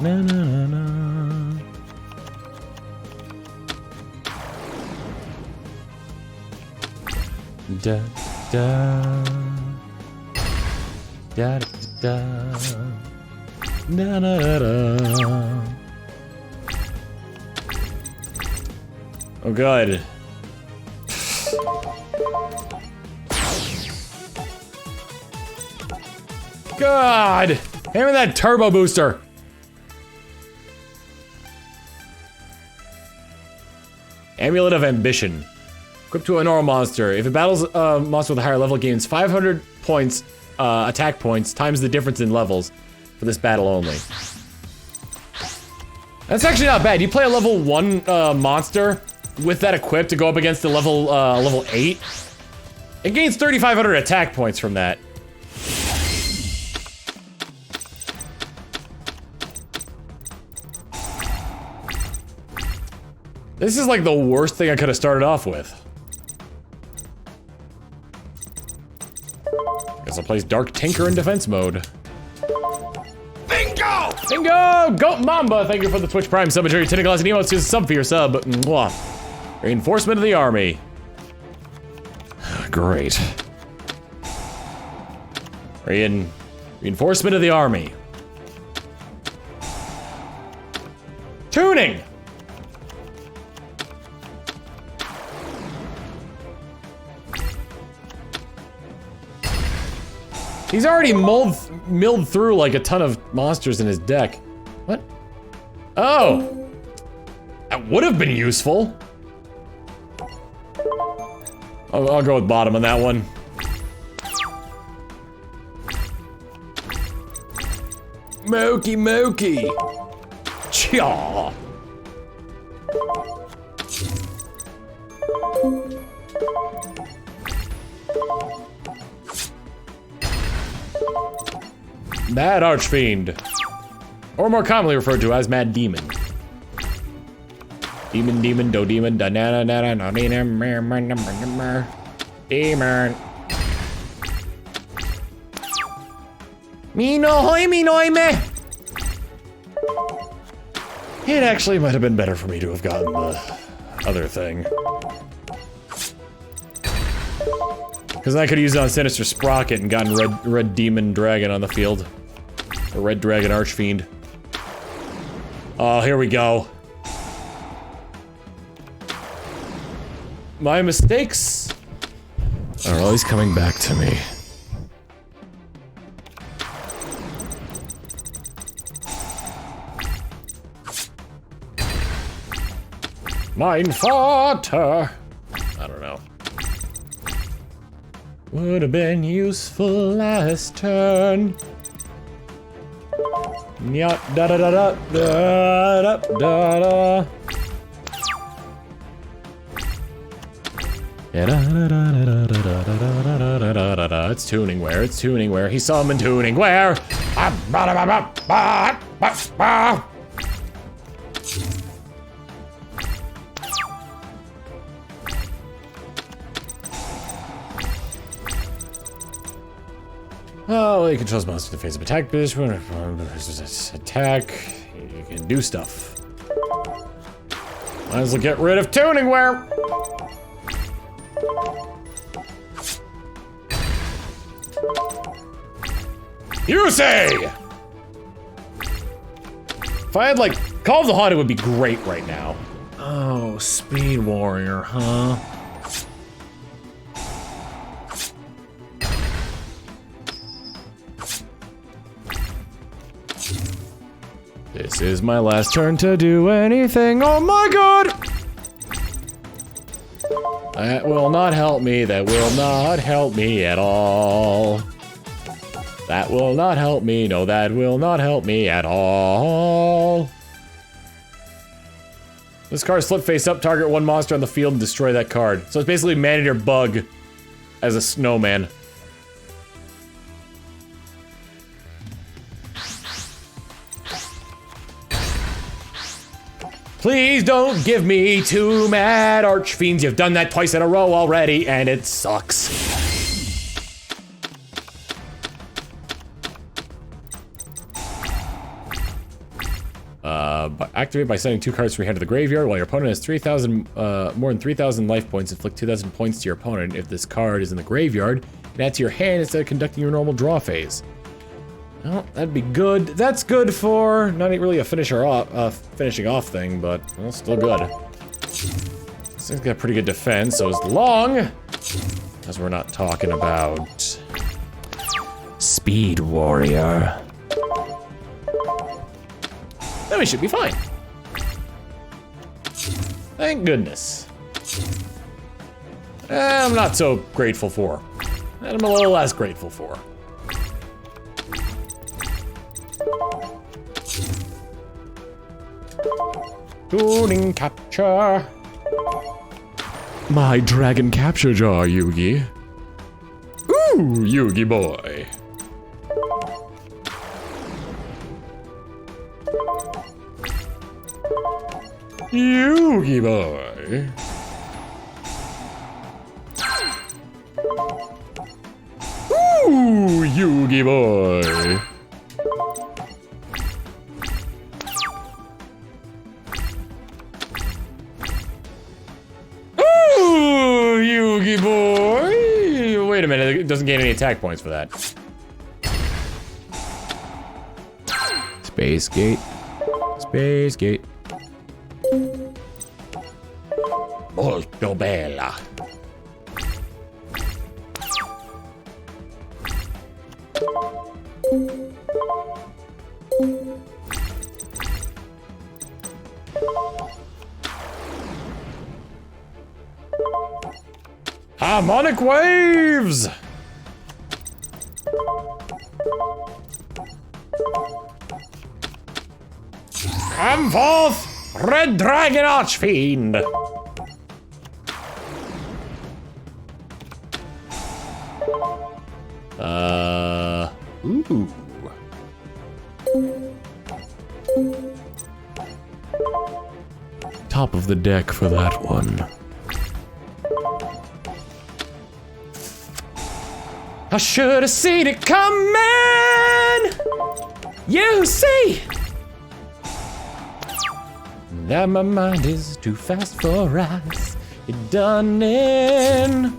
Na, na, na, na. Da, da. Da, da, da. Da, da, da, da. Oh god. God! Hammer that turbo booster! Amulet of Ambition. Equipped to a normal monster. If it battles a monster with a higher level, it gains 500 points, attack points, times the difference in levels for this battle only. That's actually not bad. You play a level 1 monster with that equipped to go up against the level 8. It gains 3,500 attack points from that. This is like the worst thing I could have started off with. Guess I'll place Dark Tinker in defense mode. Bingo! Bingo! Goat Mamba, thank you for the Twitch Prime sub. Enjoy your Tentacles and emotes. Use a sub for your sub. Mwah. Reinforcement of the army. Great. Reinforcement of the army. Tuning! He's already milled through like a ton of monsters in his deck. What? Oh! That would have been useful. I'll go with bottom on that one. Moki Moki! Chaw! Mad Archfiend. Or more commonly referred to as Mad Demon. Demon, demon, do demon, da na na na na demon. Demon. Me no hoy, me no me. It actually might have been better for me to have gotten the other thing. Because I could have used it on Sinister Sprocket and gotten red Demon Dragon on the field. Or Red Dragon Archfiend. Oh, here we go. My mistakes are always coming back to me. Mein Vater. I don't know. Would have been useful last turn. Yeah, da da da da da da da. It's tuningware, it's tuningware. He summoned tuningware. Oh, he controls monsters in the face of attack. Attack. You can do stuff. Might as well get rid of tuningware. Yusei! If I had, like, Call of the Haunted would be great right now. Oh, Speed Warrior, huh? This is my last turn to do anything. Oh my god! That will not help me. That will not help me at all. That will not help me. No, that will not help me at all. This card slip face up, target one monster on the field and destroy that card. So it's basically Man-Eater Bug as a snowman. Please don't give me two mad archfiends. You've done that twice in a row already, and it sucks. Activate by sending two cards from your hand to the graveyard. While your opponent has 3,000, more than 3,000 life points, inflict 2,000 points to your opponent. If this card is in the graveyard, and add to your hand instead of conducting your normal draw phase. Well, that'd be good. That's good for not really a finishing off thing, but well, still good. This thing's got pretty good defense, so as long as we're not talking about Speed Warrior, then we should be fine. Thank goodness. I'm not so grateful for. And I'm a little less grateful for. Tuning capture. My dragon capture jar, Yugi. Ooh, Yugi boy. Yugi boy. Ooh, Yugi boy. Ooh, Yugi boy. Wait a minute, it doesn't gain any attack points for that. Space Gate. Space Gate. Molto bella. Harmonic waves! Come forth, Red Dragon Archfiend! Ooh. Top of the deck for that one. I should have seen it coming! You see! That my mind is too fast for us. It done in.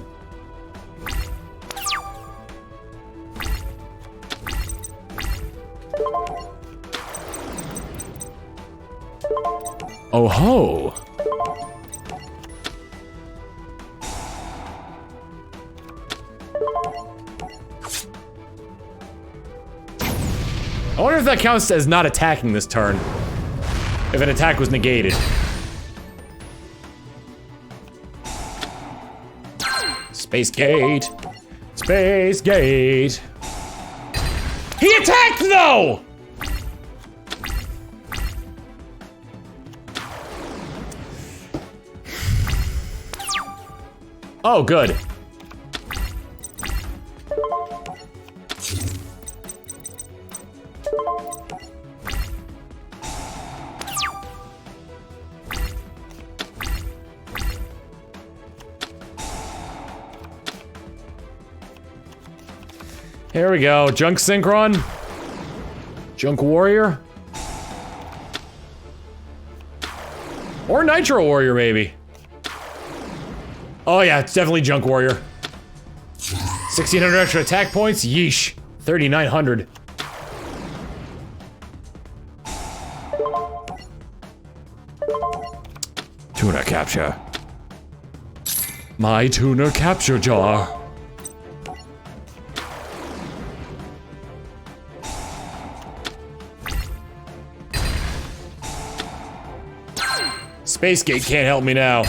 Oh ho! I wonder if that counts as not attacking this turn. If an attack was negated. Space Gate. Space Gate. He attacked though! Oh, good. Here we go. Junk Synchron. Junk Warrior. Or Nitro Warrior, maybe. Oh yeah, it's definitely Junk Warrior. 1,600 extra attack points? Yeesh. 3,900. Tuna capture. My tuna capture jar. Space Gate can't help me now.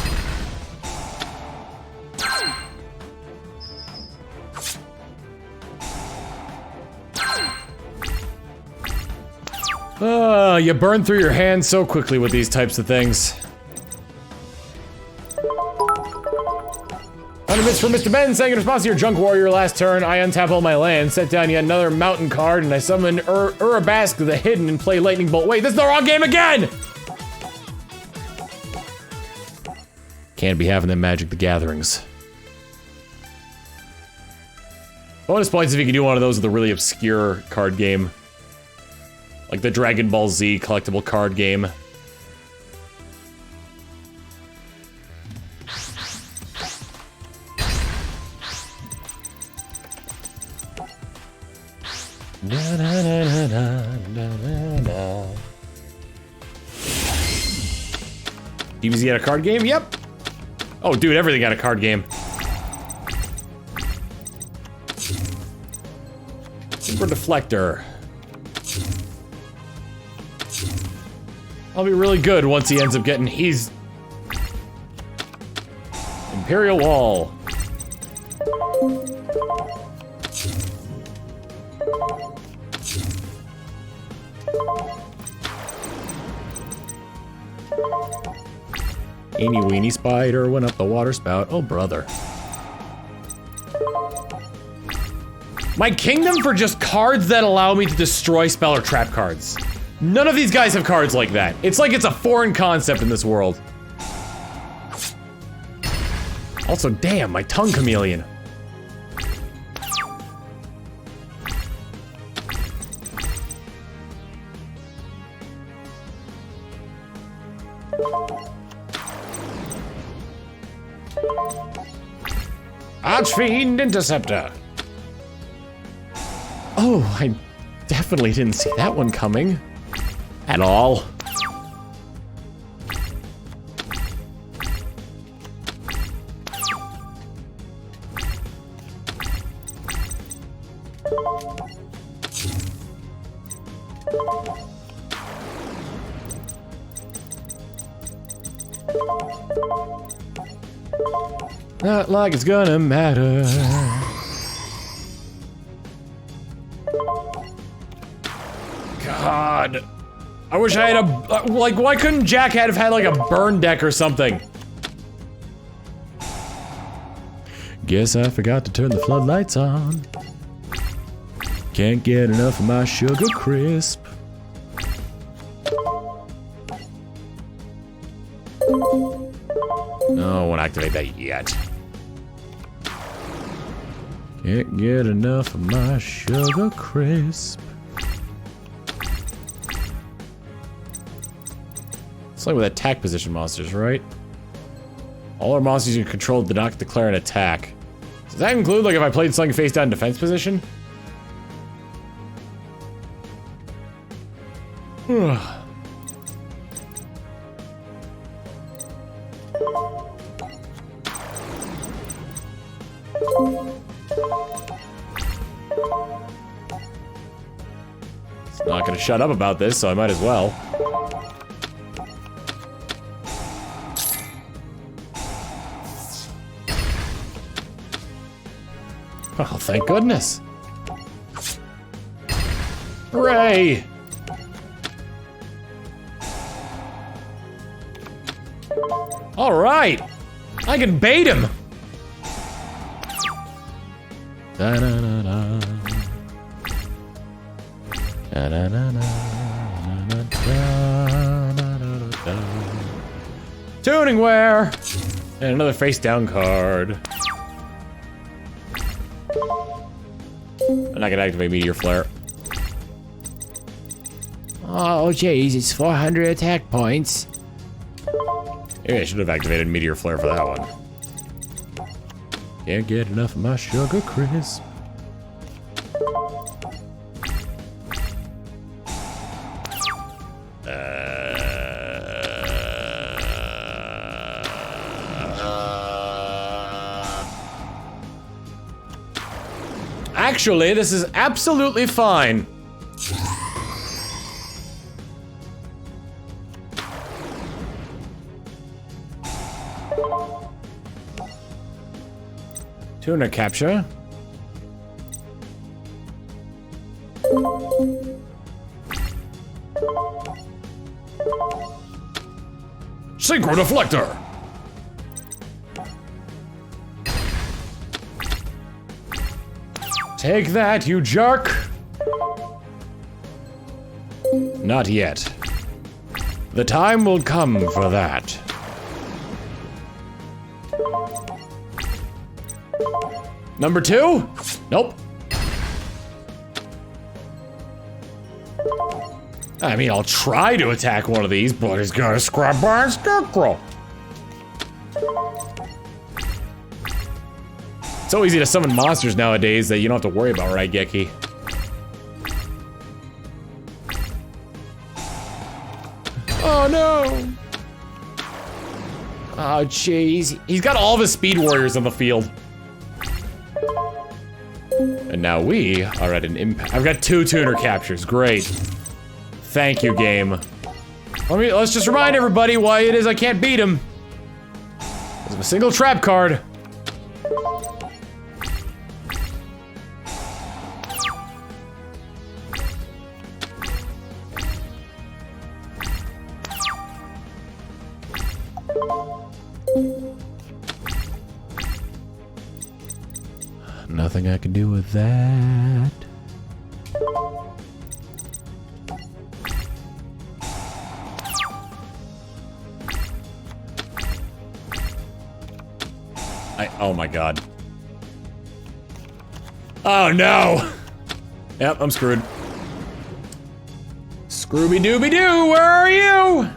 You burn through your hands so quickly with these types of things. 100 bits for Mr. Ben saying in response to your Junk Warrior last turn, I untap all my land, set down yet another mountain card, and I summon Urabask the Hidden and play Lightning Bolt. Wait, this is the wrong game again! Can't be having them Magic the Gatherings. Bonus points if you can do one of those with a really obscure card game. Like the Dragon Ball Z collectible card game. DBZ had a card game? Yep. Oh, dude, everything got a card game. Super Deflector. I'll be really good once he ends up getting his Imperial Wall. Eeny weeny spider went up the water spout. Oh, brother. My kingdom for just cards that allow me to destroy spell or trap cards. None of these guys have cards like that. It's like it's a foreign concept in this world. Also, damn, my tongue chameleon. Archfiend Interceptor. Oh, I definitely didn't see that one coming. At all. Not like it's gonna matter. God. I wish I had a, like, why couldn't Jack have had like a burn deck or something? Guess I forgot to turn the floodlights on. Can't get enough of my sugar crisp. No, I won't activate that yet. Can't get enough of my sugar crisp. It's like with attack position monsters, right? All our monsters you control did not declare an attack. Does that include, like, if I played something face down defense position? It's not gonna shut up about this, so I might as well. Oh, thank goodness. Hooray! All right, I can bait him. Da-na-na-na. Da-na-na-na-na-na-na-na-na-na. Tuning wear! And another face down card. And I can activate Meteor Flare. Oh, jeez, it's 400 attack points. Maybe I should have activated Meteor Flare for that one. Can't get enough of my sugar crisp. Actually, this is absolutely fine. Tuna capture. Synchro deflector. Take that, you jerk. Not yet. The time will come for that. Number 2? Nope. I mean, I'll try to attack one of these, but he's got a scrap bar and scarecrow. It's so easy to summon monsters nowadays that you don't have to worry about, right, Geki? Oh no! Oh jeez, he's got all of his speed warriors on the field. And now we are at an impact. I've got 2 tuner captures, great. Thank you, game. Let's just remind everybody why it is I can't beat him. Because of a single trap card. Nothing I can do with that. Oh my god. Oh no! Yep, I'm screwed. Scrooby-Dooby-Doo, where are you?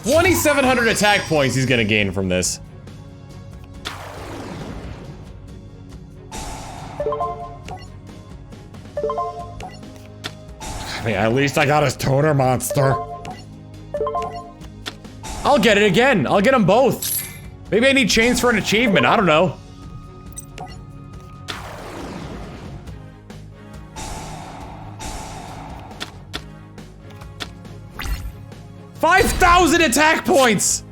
2,700 attack points he's gonna gain from this. I mean, at least I got his toner monster. I'll get it again. I'll get them both. Maybe I need chains for an achievement. I don't know. $5,000 attack points.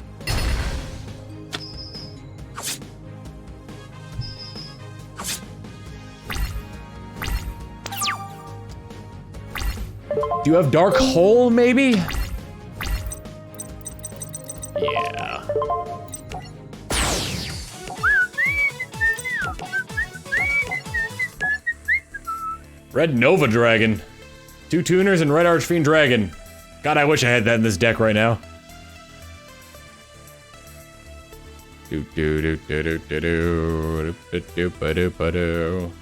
Do you have Dark Hole, maybe? Yeah. Red Nova Dragon. 2 tuners and Red Archfiend Dragon. God, I wish I had that in this deck right now. Do do do do do do do do do do do do.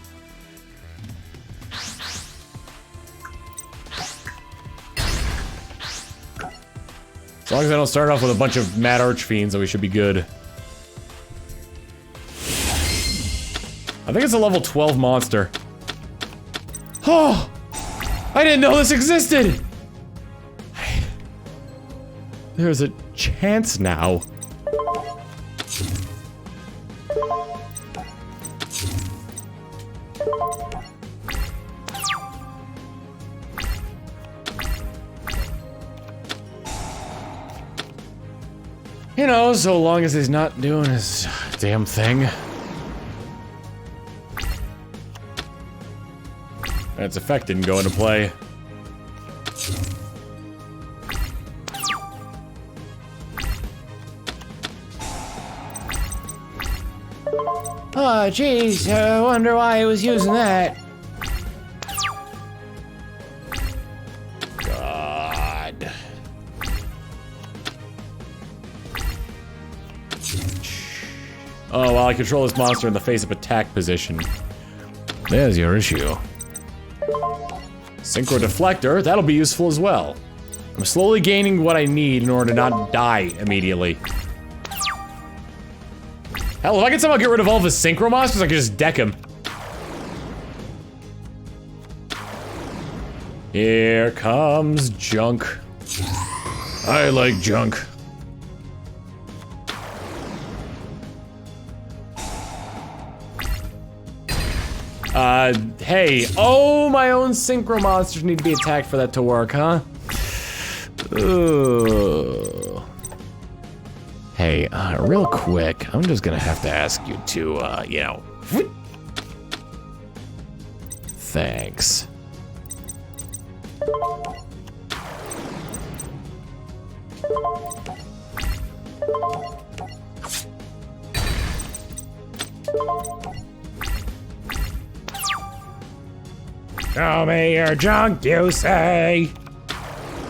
As long as I don't start off with a bunch of mad archfiends, then we should be good. I think it's a level 12 monster. Oh! I didn't know this existed! There's a chance now. You know, so long as he's not doing his damn thing. Its effect didn't go into play. Oh, jeez. I wonder why he was using that. God. Oh, well, I control this monster in the face of attack position. There's your issue. Synchro deflector, that'll be useful as well. I'm slowly gaining what I need in order to not die immediately. Hell, if I can somehow get rid of all of his synchro monsters, I can just deck him. Here comes junk. I like junk. Hey. Oh, my own synchro monsters need to be attacked for that to work, huh? Ugh. Hey, real quick, I'm just gonna have to ask you to, you know... Thanks. Show me your junk, you say.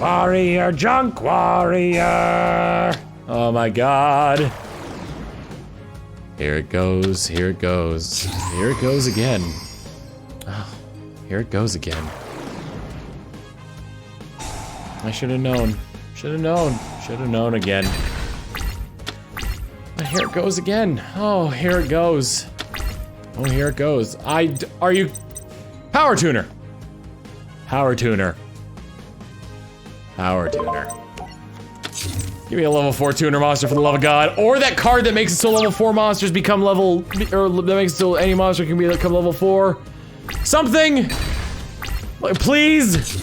Warrior, junk warrior. Oh my god. Here it goes, here it goes. Here it goes again. Oh, here it goes again. I should have known. Should have known. Should have known again. Here it goes again. Oh, here it goes. Oh, here it goes. Are you... Power tuner. Power tuner. Power tuner. Give me a level 4 tuner monster for the love of God. Or that card that makes it so level 4 monsters become level... Or that makes it so any monster can become level 4. Something! Like, please!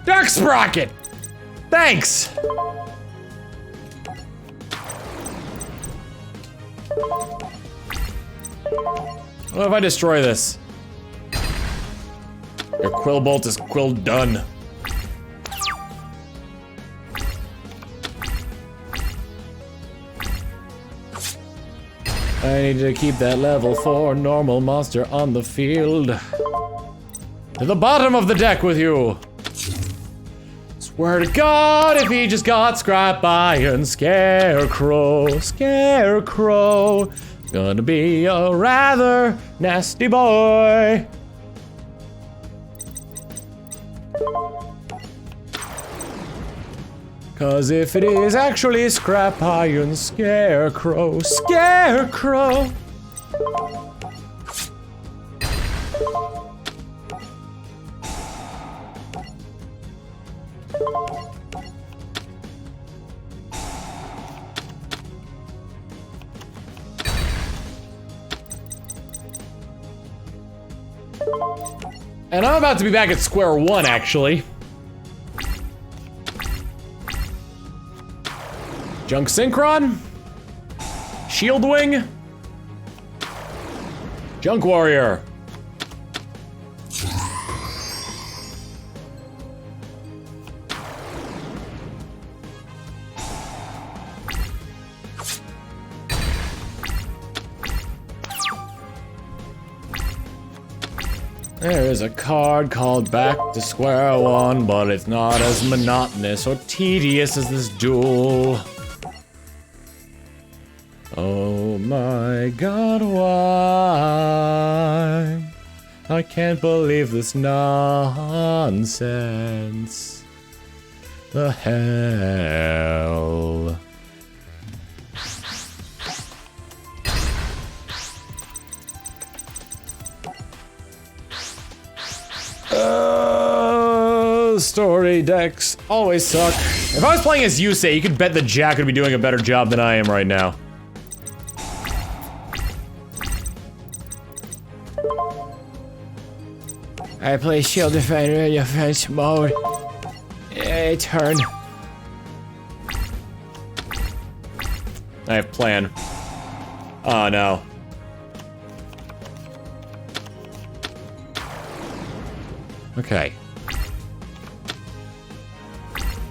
Dark Sprocket! Thanks! What if I destroy this? Your Quill Bolt is Quill done. I need to keep that level 4 normal monster on the field. To the bottom of the deck with you! Swear to God, if he just got Scrap Iron Scarecrow, Scarecrow, gonna be a rather nasty boy. Cause if it is actually Scrap Iron Scarecrow, Scarecrow. And I'm about to be back at square one, actually. Junk Synchron. Shield Wing. Junk Warrior. There is a card called Back to Square One, but it's not as monotonous or tedious as this duel. Oh my god, why? I can't believe this nonsense. The hell? Story decks always suck. If I was playing as Yusei, you could bet that Jack would be doing a better job than I am right now. I play Shield Defender in defense mode. A turn. I have plan. Oh no. Okay.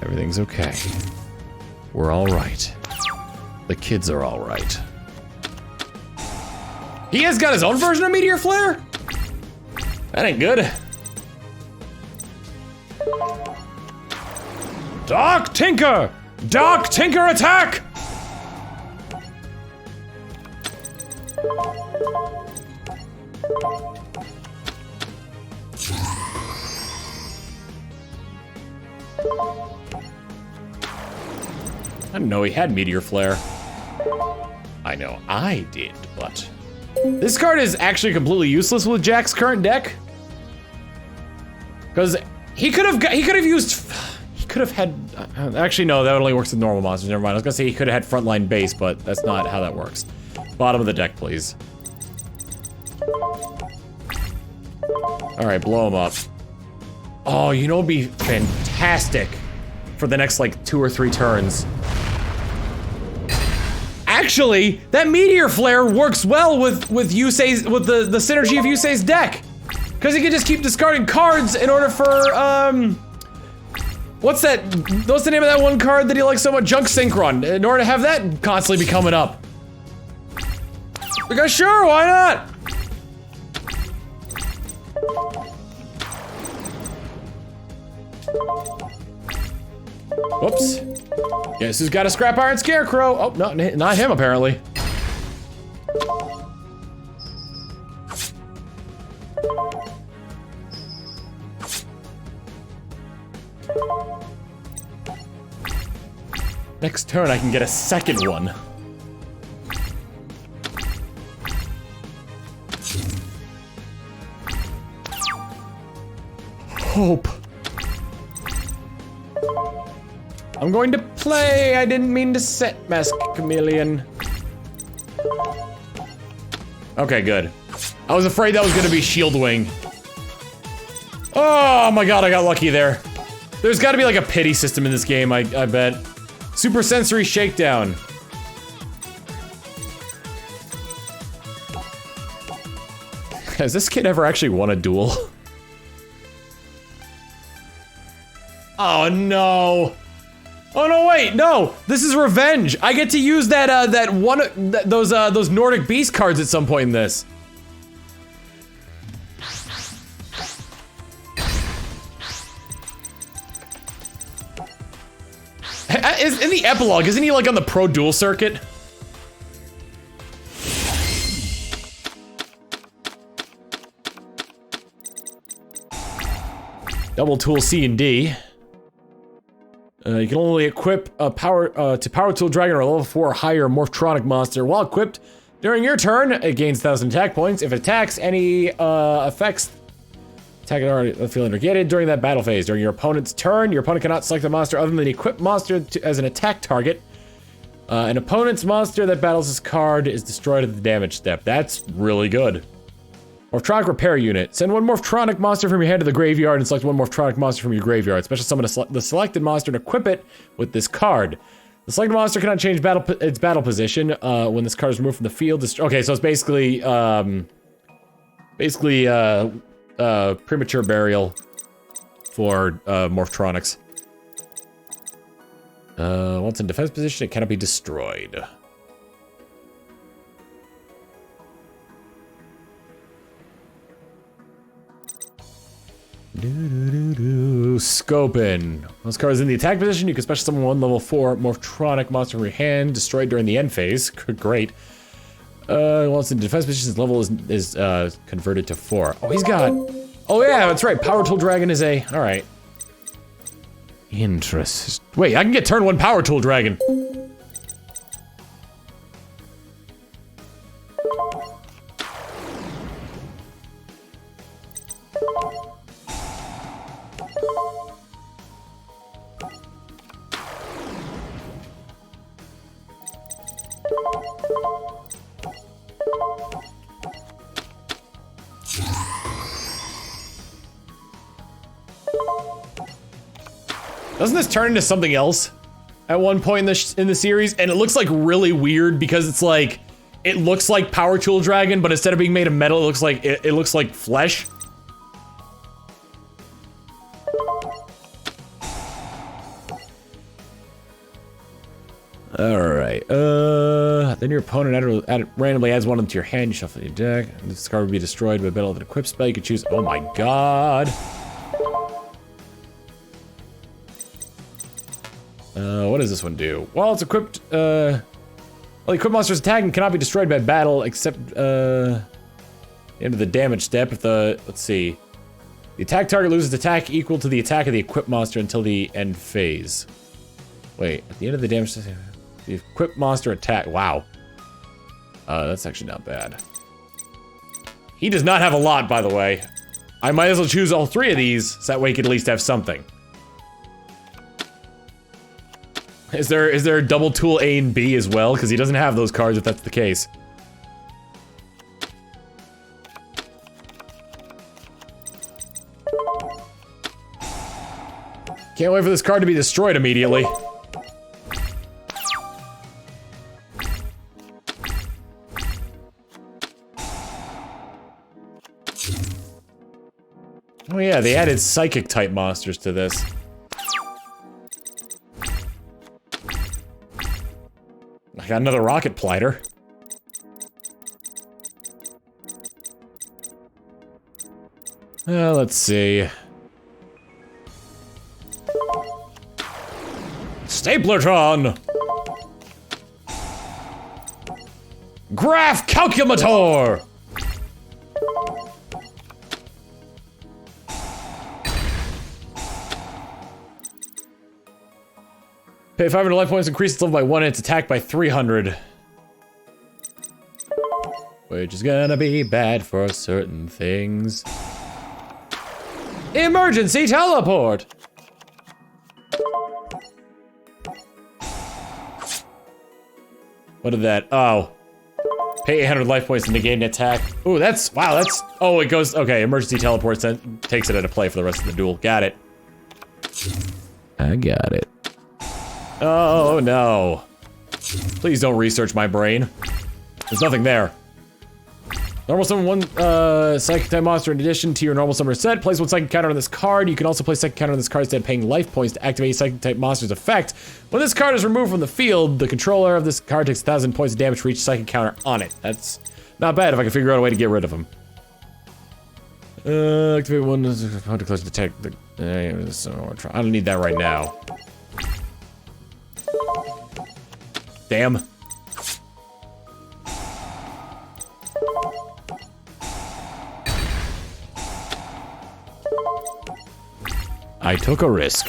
Everything's okay. We're all right. The kids are all right. He has got his own version of Meteor Flare? That ain't good. Dark Tinker! Dark Tinker attack! I didn't know he had Meteor Flare. I know I did, but... This card is actually completely useless with Jack's current deck. Because he could have had... actually, no, that only works with normal monsters, never mind. I was gonna say he could have had frontline base, but that's not how that works. Bottom of the deck, please. Alright, blow him up. Oh, you know what'd be fantastic for the next, like, 2 or 3 turns? Actually, that Meteor Flare works well with Yusei's, with the synergy of Yusei's deck. Because he can just keep discarding cards in order for, what's the name of that one card that he likes so much? Junk Synchron, in order to have that constantly be coming up. Because sure, why not? Whoops. Guess who's got a Scrap Iron Scarecrow? Oh, no, not him, apparently. Next turn, I can get a second one. Hope. I'm going to play. I didn't mean to set Mask Chameleon. Okay, good. I was afraid that was gonna be Shield Wing. Oh my god, I got lucky there. There's gotta be like a pity system in this game, I bet. Super Sensory Shakedown. Has this kid ever actually won a duel? Oh no. Oh no, wait, no! This is revenge! I get to use that, those Nordic Beast cards at some point in this. In the epilogue, isn't he like on the Pro Duel circuit? Double Tool C and D. You can only equip a Power Tool Dragon or level 4 or higher Morphtronic monster while equipped during your turn. It gains 1,000 attack points. If it attacks any effects attack already feel negated during that battle phase. During your opponent's turn, your opponent cannot select a monster other than the equipped monster as an attack target. An opponent's monster that battles this card is destroyed at the damage step. That's really good. Morphtronic Repair Unit. Send one Morphtronic monster from your hand to the graveyard and select one Morphtronic monster from your graveyard. Special summon the selected monster and equip it with this card. The selected monster cannot change its battle position when this card is removed from the field. Okay, so it's basically premature burial for Morphtronics. Once in defense position, it cannot be destroyed. Scopin. Once card is in the attack position, you can special summon one level 4 Morphtronic monster from your hand, destroyed during the end phase. Great. Once in defense position, his level is converted to 4. Oh, he's got... Oh yeah, that's right. Power Tool Dragon is a... Alright. Interest. Wait, I can get turn 1 Power Tool Dragon. Doesn't this turn into something else at one point in the series? And it looks like really weird because it's like, it looks like Power Tool Dragon, but instead of being made of metal, it looks like flesh. Alright, then your opponent randomly adds one of them to your hand, you shuffle your deck. This card will be destroyed by battle of an equipped spell. You can choose. Oh my god. What does this one do? Well, it's equipped, well, the equipped monster's attack and cannot be destroyed by battle except, the end of the damage step. If the, let's see. The attack target loses attack equal to the attack of the equipped monster until the end phase. Wait, at the end of the damage step, the equipped monster attack, wow. That's actually not bad. He does not have a lot, by the way. I might as well choose all 3 of these, so that way he could at least have something. Is there a double tool A and B as well? Because he doesn't have those cards if that's the case. Can't wait for this card to be destroyed immediately. Oh yeah, they added psychic type monsters to this. I got another rocket pliter. Let's see. Staplertron! Graph Calculator! Pay 500 life points, increase its level by 1 and its attack by 300. Which is gonna be bad for certain things. Emergency teleport! What did that? Oh. Pay 800 life points to negate an attack. Ooh, that's, wow, that's, oh, it goes, okay, emergency teleport takes it into play for the rest of the duel. Got it. I got it. Oh, no. Please don't research my brain. There's nothing there. Normal summon one psychic type monster in addition to your normal summoner set. Place 1 psychic counter on this card. You can also place psychic counter on this card instead of paying life points to activate psychic type monster's effect. When this card is removed from the field, the controller of this card takes 1,000 points of damage for each psychic counter on it. That's not bad if I can figure out a way to get rid of them. Activate one to close the tech. I don't need that right now. Damn. I took a risk.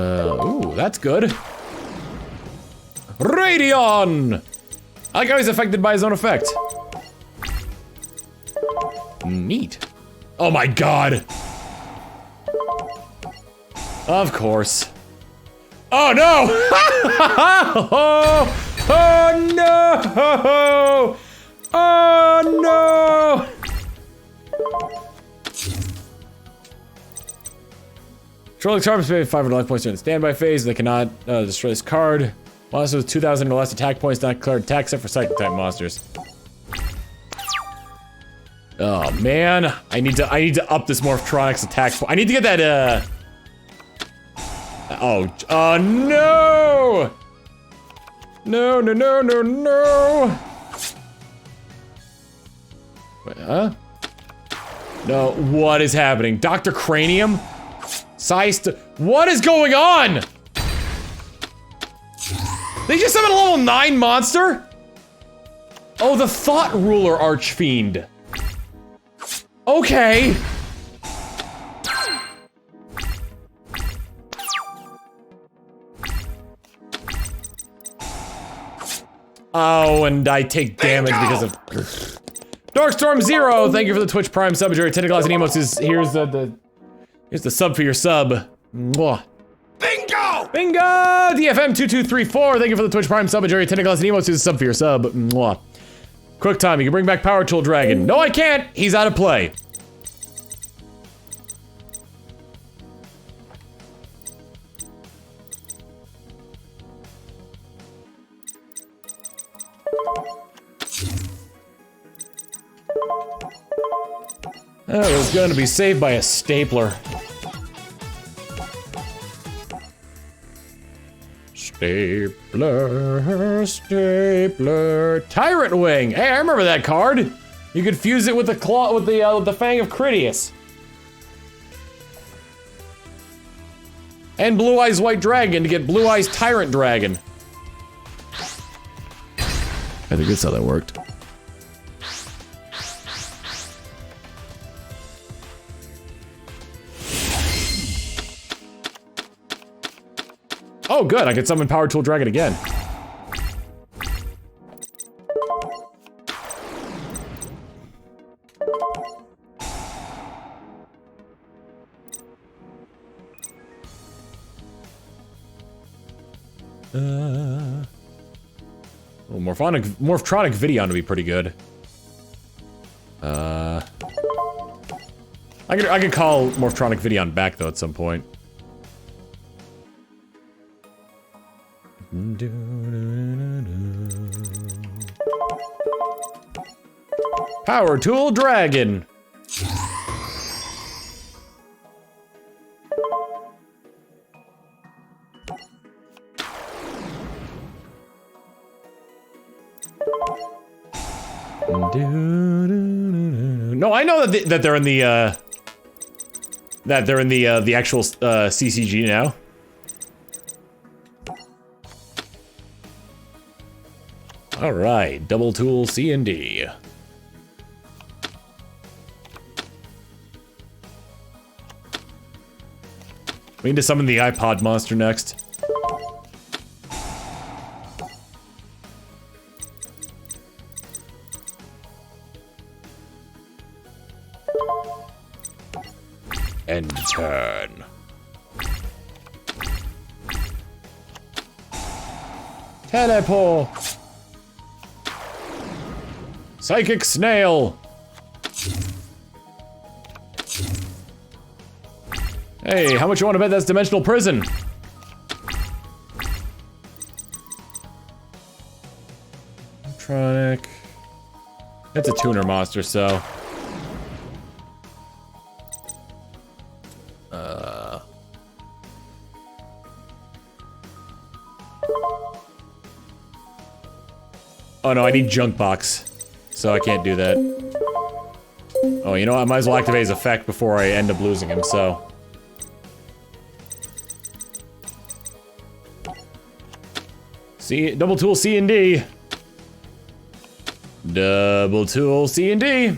Ooh, that's good. Radion! I like how he's affected by his own effect. Neat. Oh my god! Of course. Oh no! Oh no! Oh no! Controlling charms pay 500 life points during the standby phase. They cannot destroy this card. Monsters with 2,000 or less attack points not declared attack except for psychic type monsters. Oh man, I need to up this Morphtronics attack. I need to get that oh no! No, no, no, no, no! Wait, huh? No, what is happening? Dr. Cranium? What is going on? They just summoned a level 9 monster? Oh, the Thought Ruler Archfiend. Okay. Oh, and I take damage because of Darkstorm Zero. Thank you for the Twitch Prime sub. Enjoy 10 glass and emotes. Here's the sub for your sub. Mwah. Bingo! Bingo! DFM2234. Thank you for the Twitch Prime sub. Enjoy 10 glass and emotes. Here's a sub for your sub. Mwah. Quick time. You can bring back Power Tool Dragon. No, I can't. He's out of play. Oh, it was gonna be saved by a stapler. Stapler, stapler. Tyrant Wing! Hey, I remember that card! You could fuse it with the claw, with the Fang of Critias. And Blue Eyes White Dragon to get Blue Eyes Tyrant Dragon. I think that's how that worked. Oh, good, I can summon Power Tool Dragon again. Well, Morphtronic Videon would be pretty good. I could call Morphtronic Videon back though at some point. Power Tool Dragon. No, I know that they're in the the actual CCG now. All right, Double Tool C and D. We need to summon the iPod monster next. End turn. Teleport. Psychic Snail. Hey, how much you want to bet that's Dimensional Prison? Electronic. It's a tuner monster, so. Oh no, I need Junk Box, so I can't do that. Oh, you know what? I might as well activate his effect before I end up losing him, so. C, Double Tool C and D. Double Tool C and D.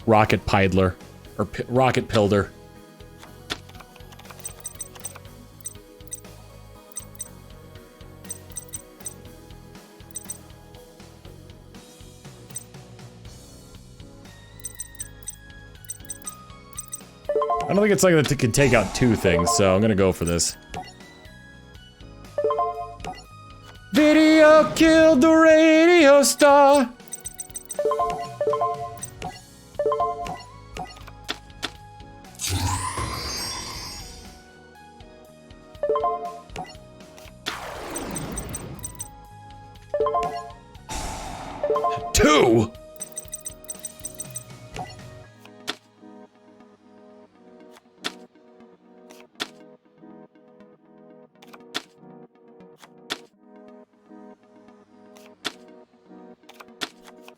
Rocket Pidler, or Rocket Pilder. I don't think it's something that can take out two things, so I'm gonna go for this. Video killed the radio star. Two.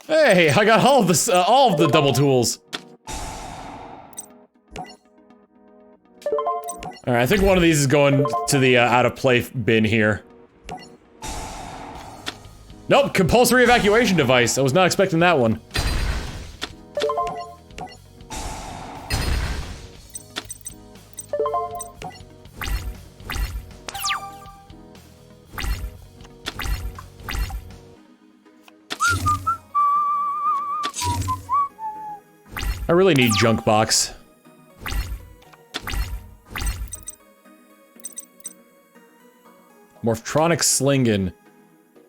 Hey, I got all of the double tools. All right, I think one of these is going to the out of play bin here. Nope, compulsory evacuation device. I was not expecting that one. I really need Junk Box. Morphtronic Slingen. In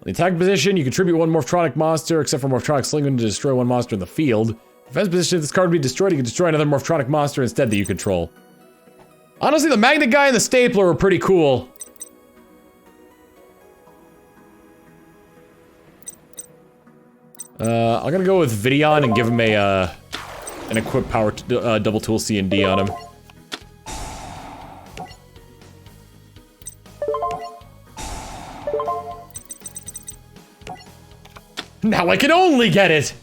the attack position, you contribute one Morphtronic monster, except for Morphtronic Slingen, to destroy one monster in the field. Defense position, if this card would be destroyed, you can destroy another Morphtronic monster instead that you control. Honestly, the Magnet Guy and the Stapler are pretty cool. I'm gonna go with Vidion and give him a, an equip power, double tool C and D on him. Now I can only get it!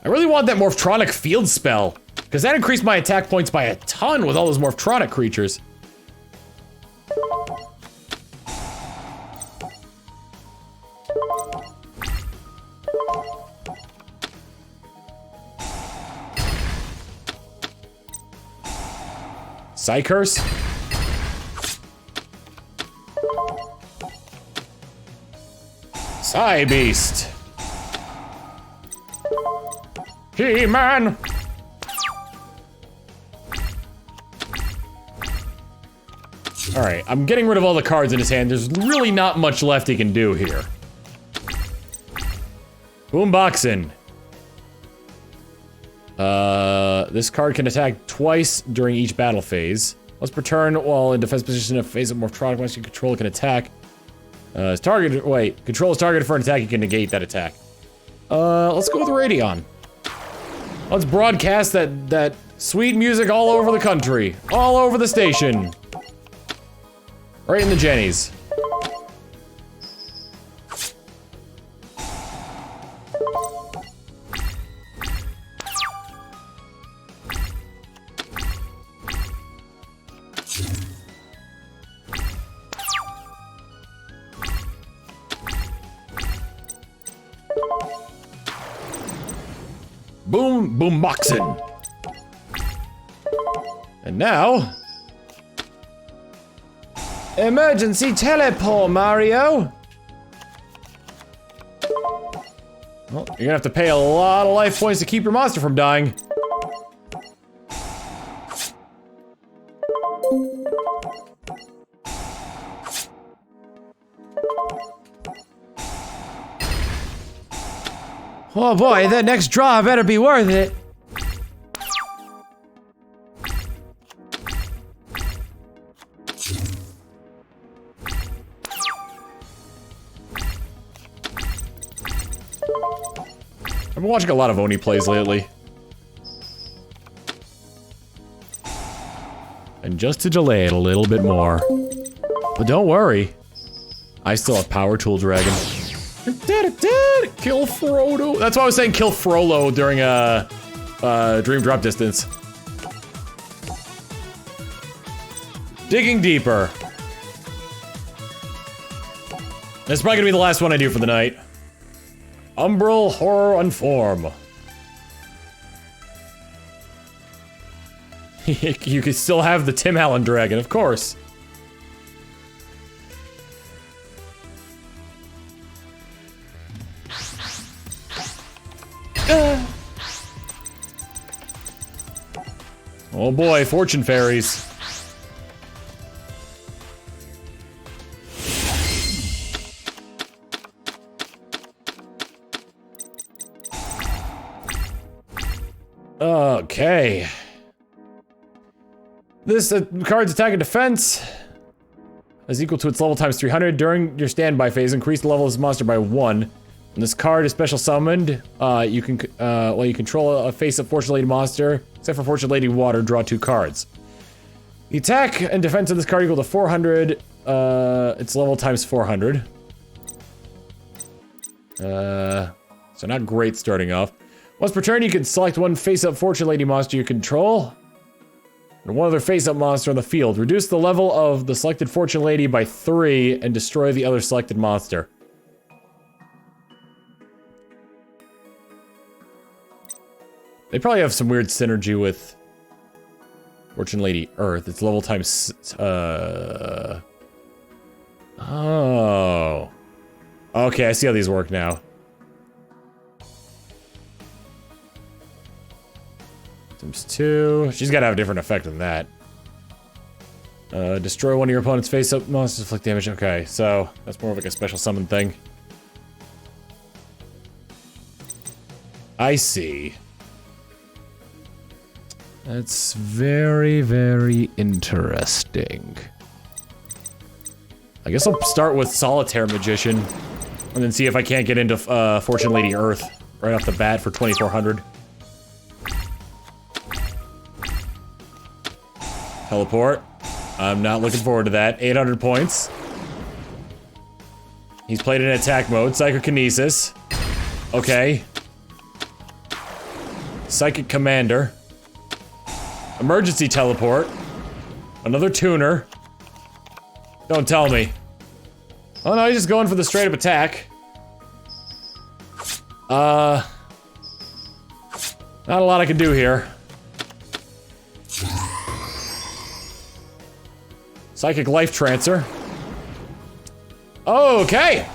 I really want that Morphtronic field spell, because that increased my attack points by a ton with all those Morphtronic creatures. Psycurse? Psybeast! He-Man! Alright, I'm getting rid of all the cards in his hand. There's really not much left he can do here. Boomboxin. This card can attack twice during each battle phase. Once per turn, while in defense position, a phase of Morphtronic once you control it can attack. Control is targeted for an attack, you can negate that attack. Let's go with Radion. Let's broadcast that sweet music all over the country. All over the station. Right in the Jennies. Boomboxin. And now... Emergency teleport, Mario! Well, you're gonna have to pay a lot of life points to keep your monster from dying. Oh boy, that next draw better be worth it. I've been watching a lot of Oni plays lately. And just to delay it a little bit more. But don't worry. I still have Power Tool Dragon. Kill Frodo. That's why I was saying kill Frollo during Dream Drop Distance. Digging deeper. This is probably gonna be the last one I do for the night. Umbral Horror Unform. You can still have the Tim Allen Dragon, of course. Oh boy, Fortune Fairies. Okay. This card's attack and defense is equal to its level times 300. During your standby phase, increase the level of this monster by 1. When this card is special summoned, you can, while you control a face-up Fortune Lady monster, except for Fortune Lady Water, draw 2 cards. The attack and defense of this card equal to 400, its level times 400. So not great starting off. Once per turn, you can select one face-up Fortune Lady monster you control, and one other face-up monster on the field. Reduce the level of the selected Fortune Lady by 3 and destroy the other selected monster. They probably have some weird synergy with Fortune Lady Earth. It's level times... Oh. Okay, I see how these work now. Times 2. She's gotta have a different effect than that. Destroy one of your opponent's face-up monsters, inflict damage. Okay, so that's more of like a special summon thing. I see. That's very, very interesting. I guess I'll start with Solitaire Magician, and then see if I can't get into Fortune Lady Earth right off the bat for 2400. Teleport. I'm not looking forward to that. 800 points. He's played in attack mode. Psychokinesis. Okay. Psychic Commander. Emergency Teleport. Another tuner. Don't tell me. Oh no, he's just going for the straight up attack. Not a lot I can do here. Psychic Life Transfer. Okay!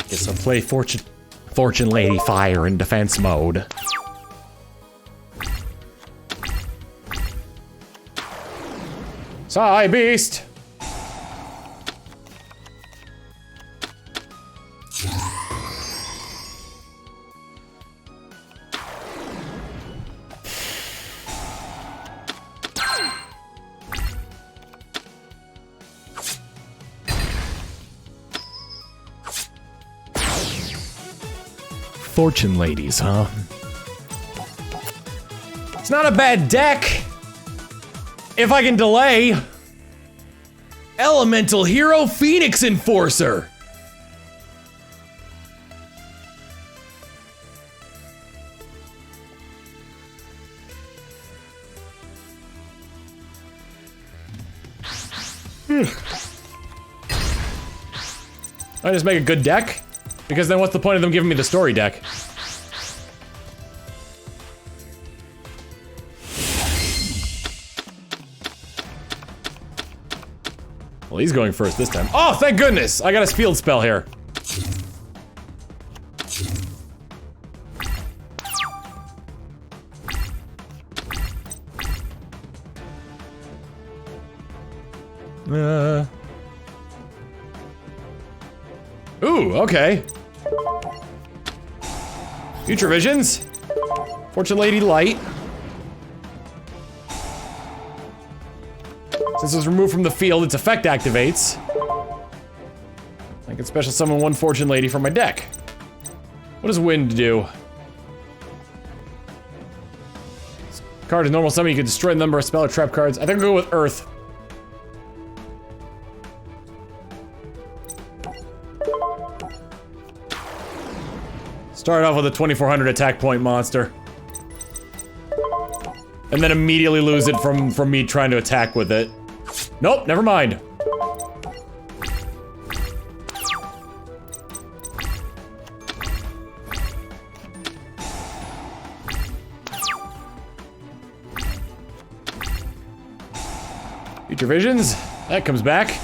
Guess I'll play Fortune Lady Fire in defense mode. Psy Beast! Fortune ladies, huh? It's not a bad deck! If I can delay. Elemental Hero Phoenix Enforcer! I just make a good deck? Because then what's the point of them giving me the story deck? Well, he's going first this time. Oh, thank goodness! I got a field spell here. Ooh, okay. Future Visions. Fortune Lady Light. Since it was removed from the field, its effect activates. I can special summon one Fortune Lady from my deck. What does Wind do? This card is normal summon, you can destroy the number of spell or trap cards. I think I'll go with Earth. Start off with a 2400 attack point monster. And then immediately lose it from me trying to attack with it. Nope, never mind. Future Visions, that comes back.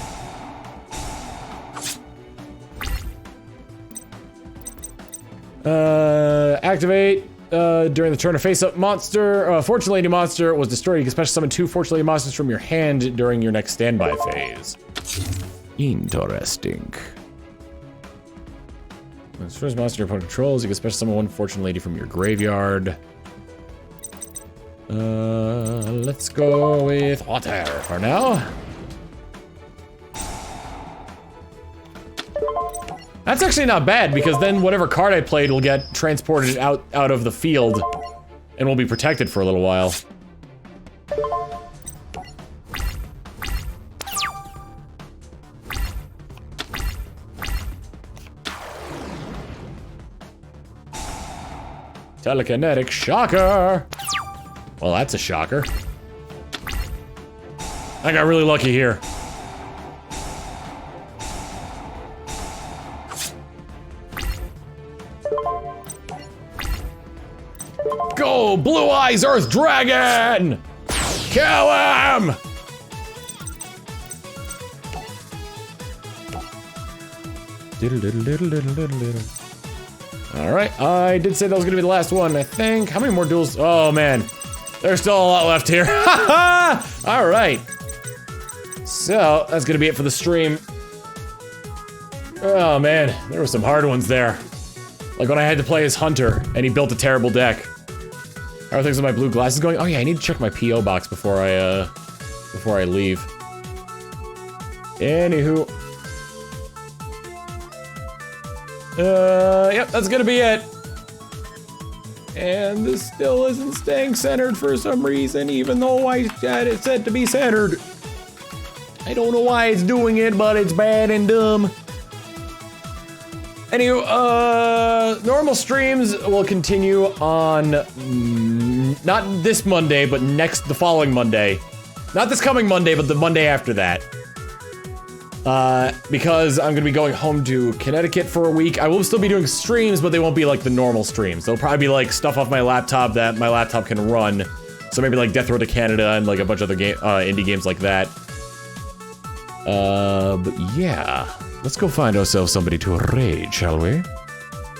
Activate during the turn of face-up monster. Fortune Lady monster was destroyed. You can special summon 2 Fortune Lady monsters from your hand during your next standby phase. Interesting. When this first monster your opponent controls, you can special summon 1 Fortune Lady from your graveyard. Let's go with Otter for now. That's actually not bad, because then whatever card I played will get transported out of the field and will be protected for a little while. Telekinetic Shocker! Well, that's a shocker. I got really lucky here. Go, Blue Eyes Earth Dragon! Kill him! Alright, I did say that was gonna be the last one, I think. How many more duels? Oh man, there's still a lot left here. Alright. So, that's gonna be it for the stream. Oh man, there were some hard ones there. Like when I had to play as Hunter, and he built a terrible deck. How are things with my blue glasses going? Oh yeah, I need to check my P.O. box before I leave. Anywho. Yep, that's gonna be it. And this still isn't staying centered for some reason, even though I had it set to be centered. I don't know why it's doing it, but it's bad and dumb. Anywho, normal streams will continue on, not this Monday, but the following Monday. Not this coming Monday, but the Monday after that. Because I'm gonna be going home to Connecticut for a week. I will still be doing streams, but they won't be like the normal streams. They'll probably be like stuff off my laptop that my laptop can run. So maybe like Death Road to Canada and like a bunch of other indie games like that. But yeah, let's go find ourselves somebody to raid, shall we?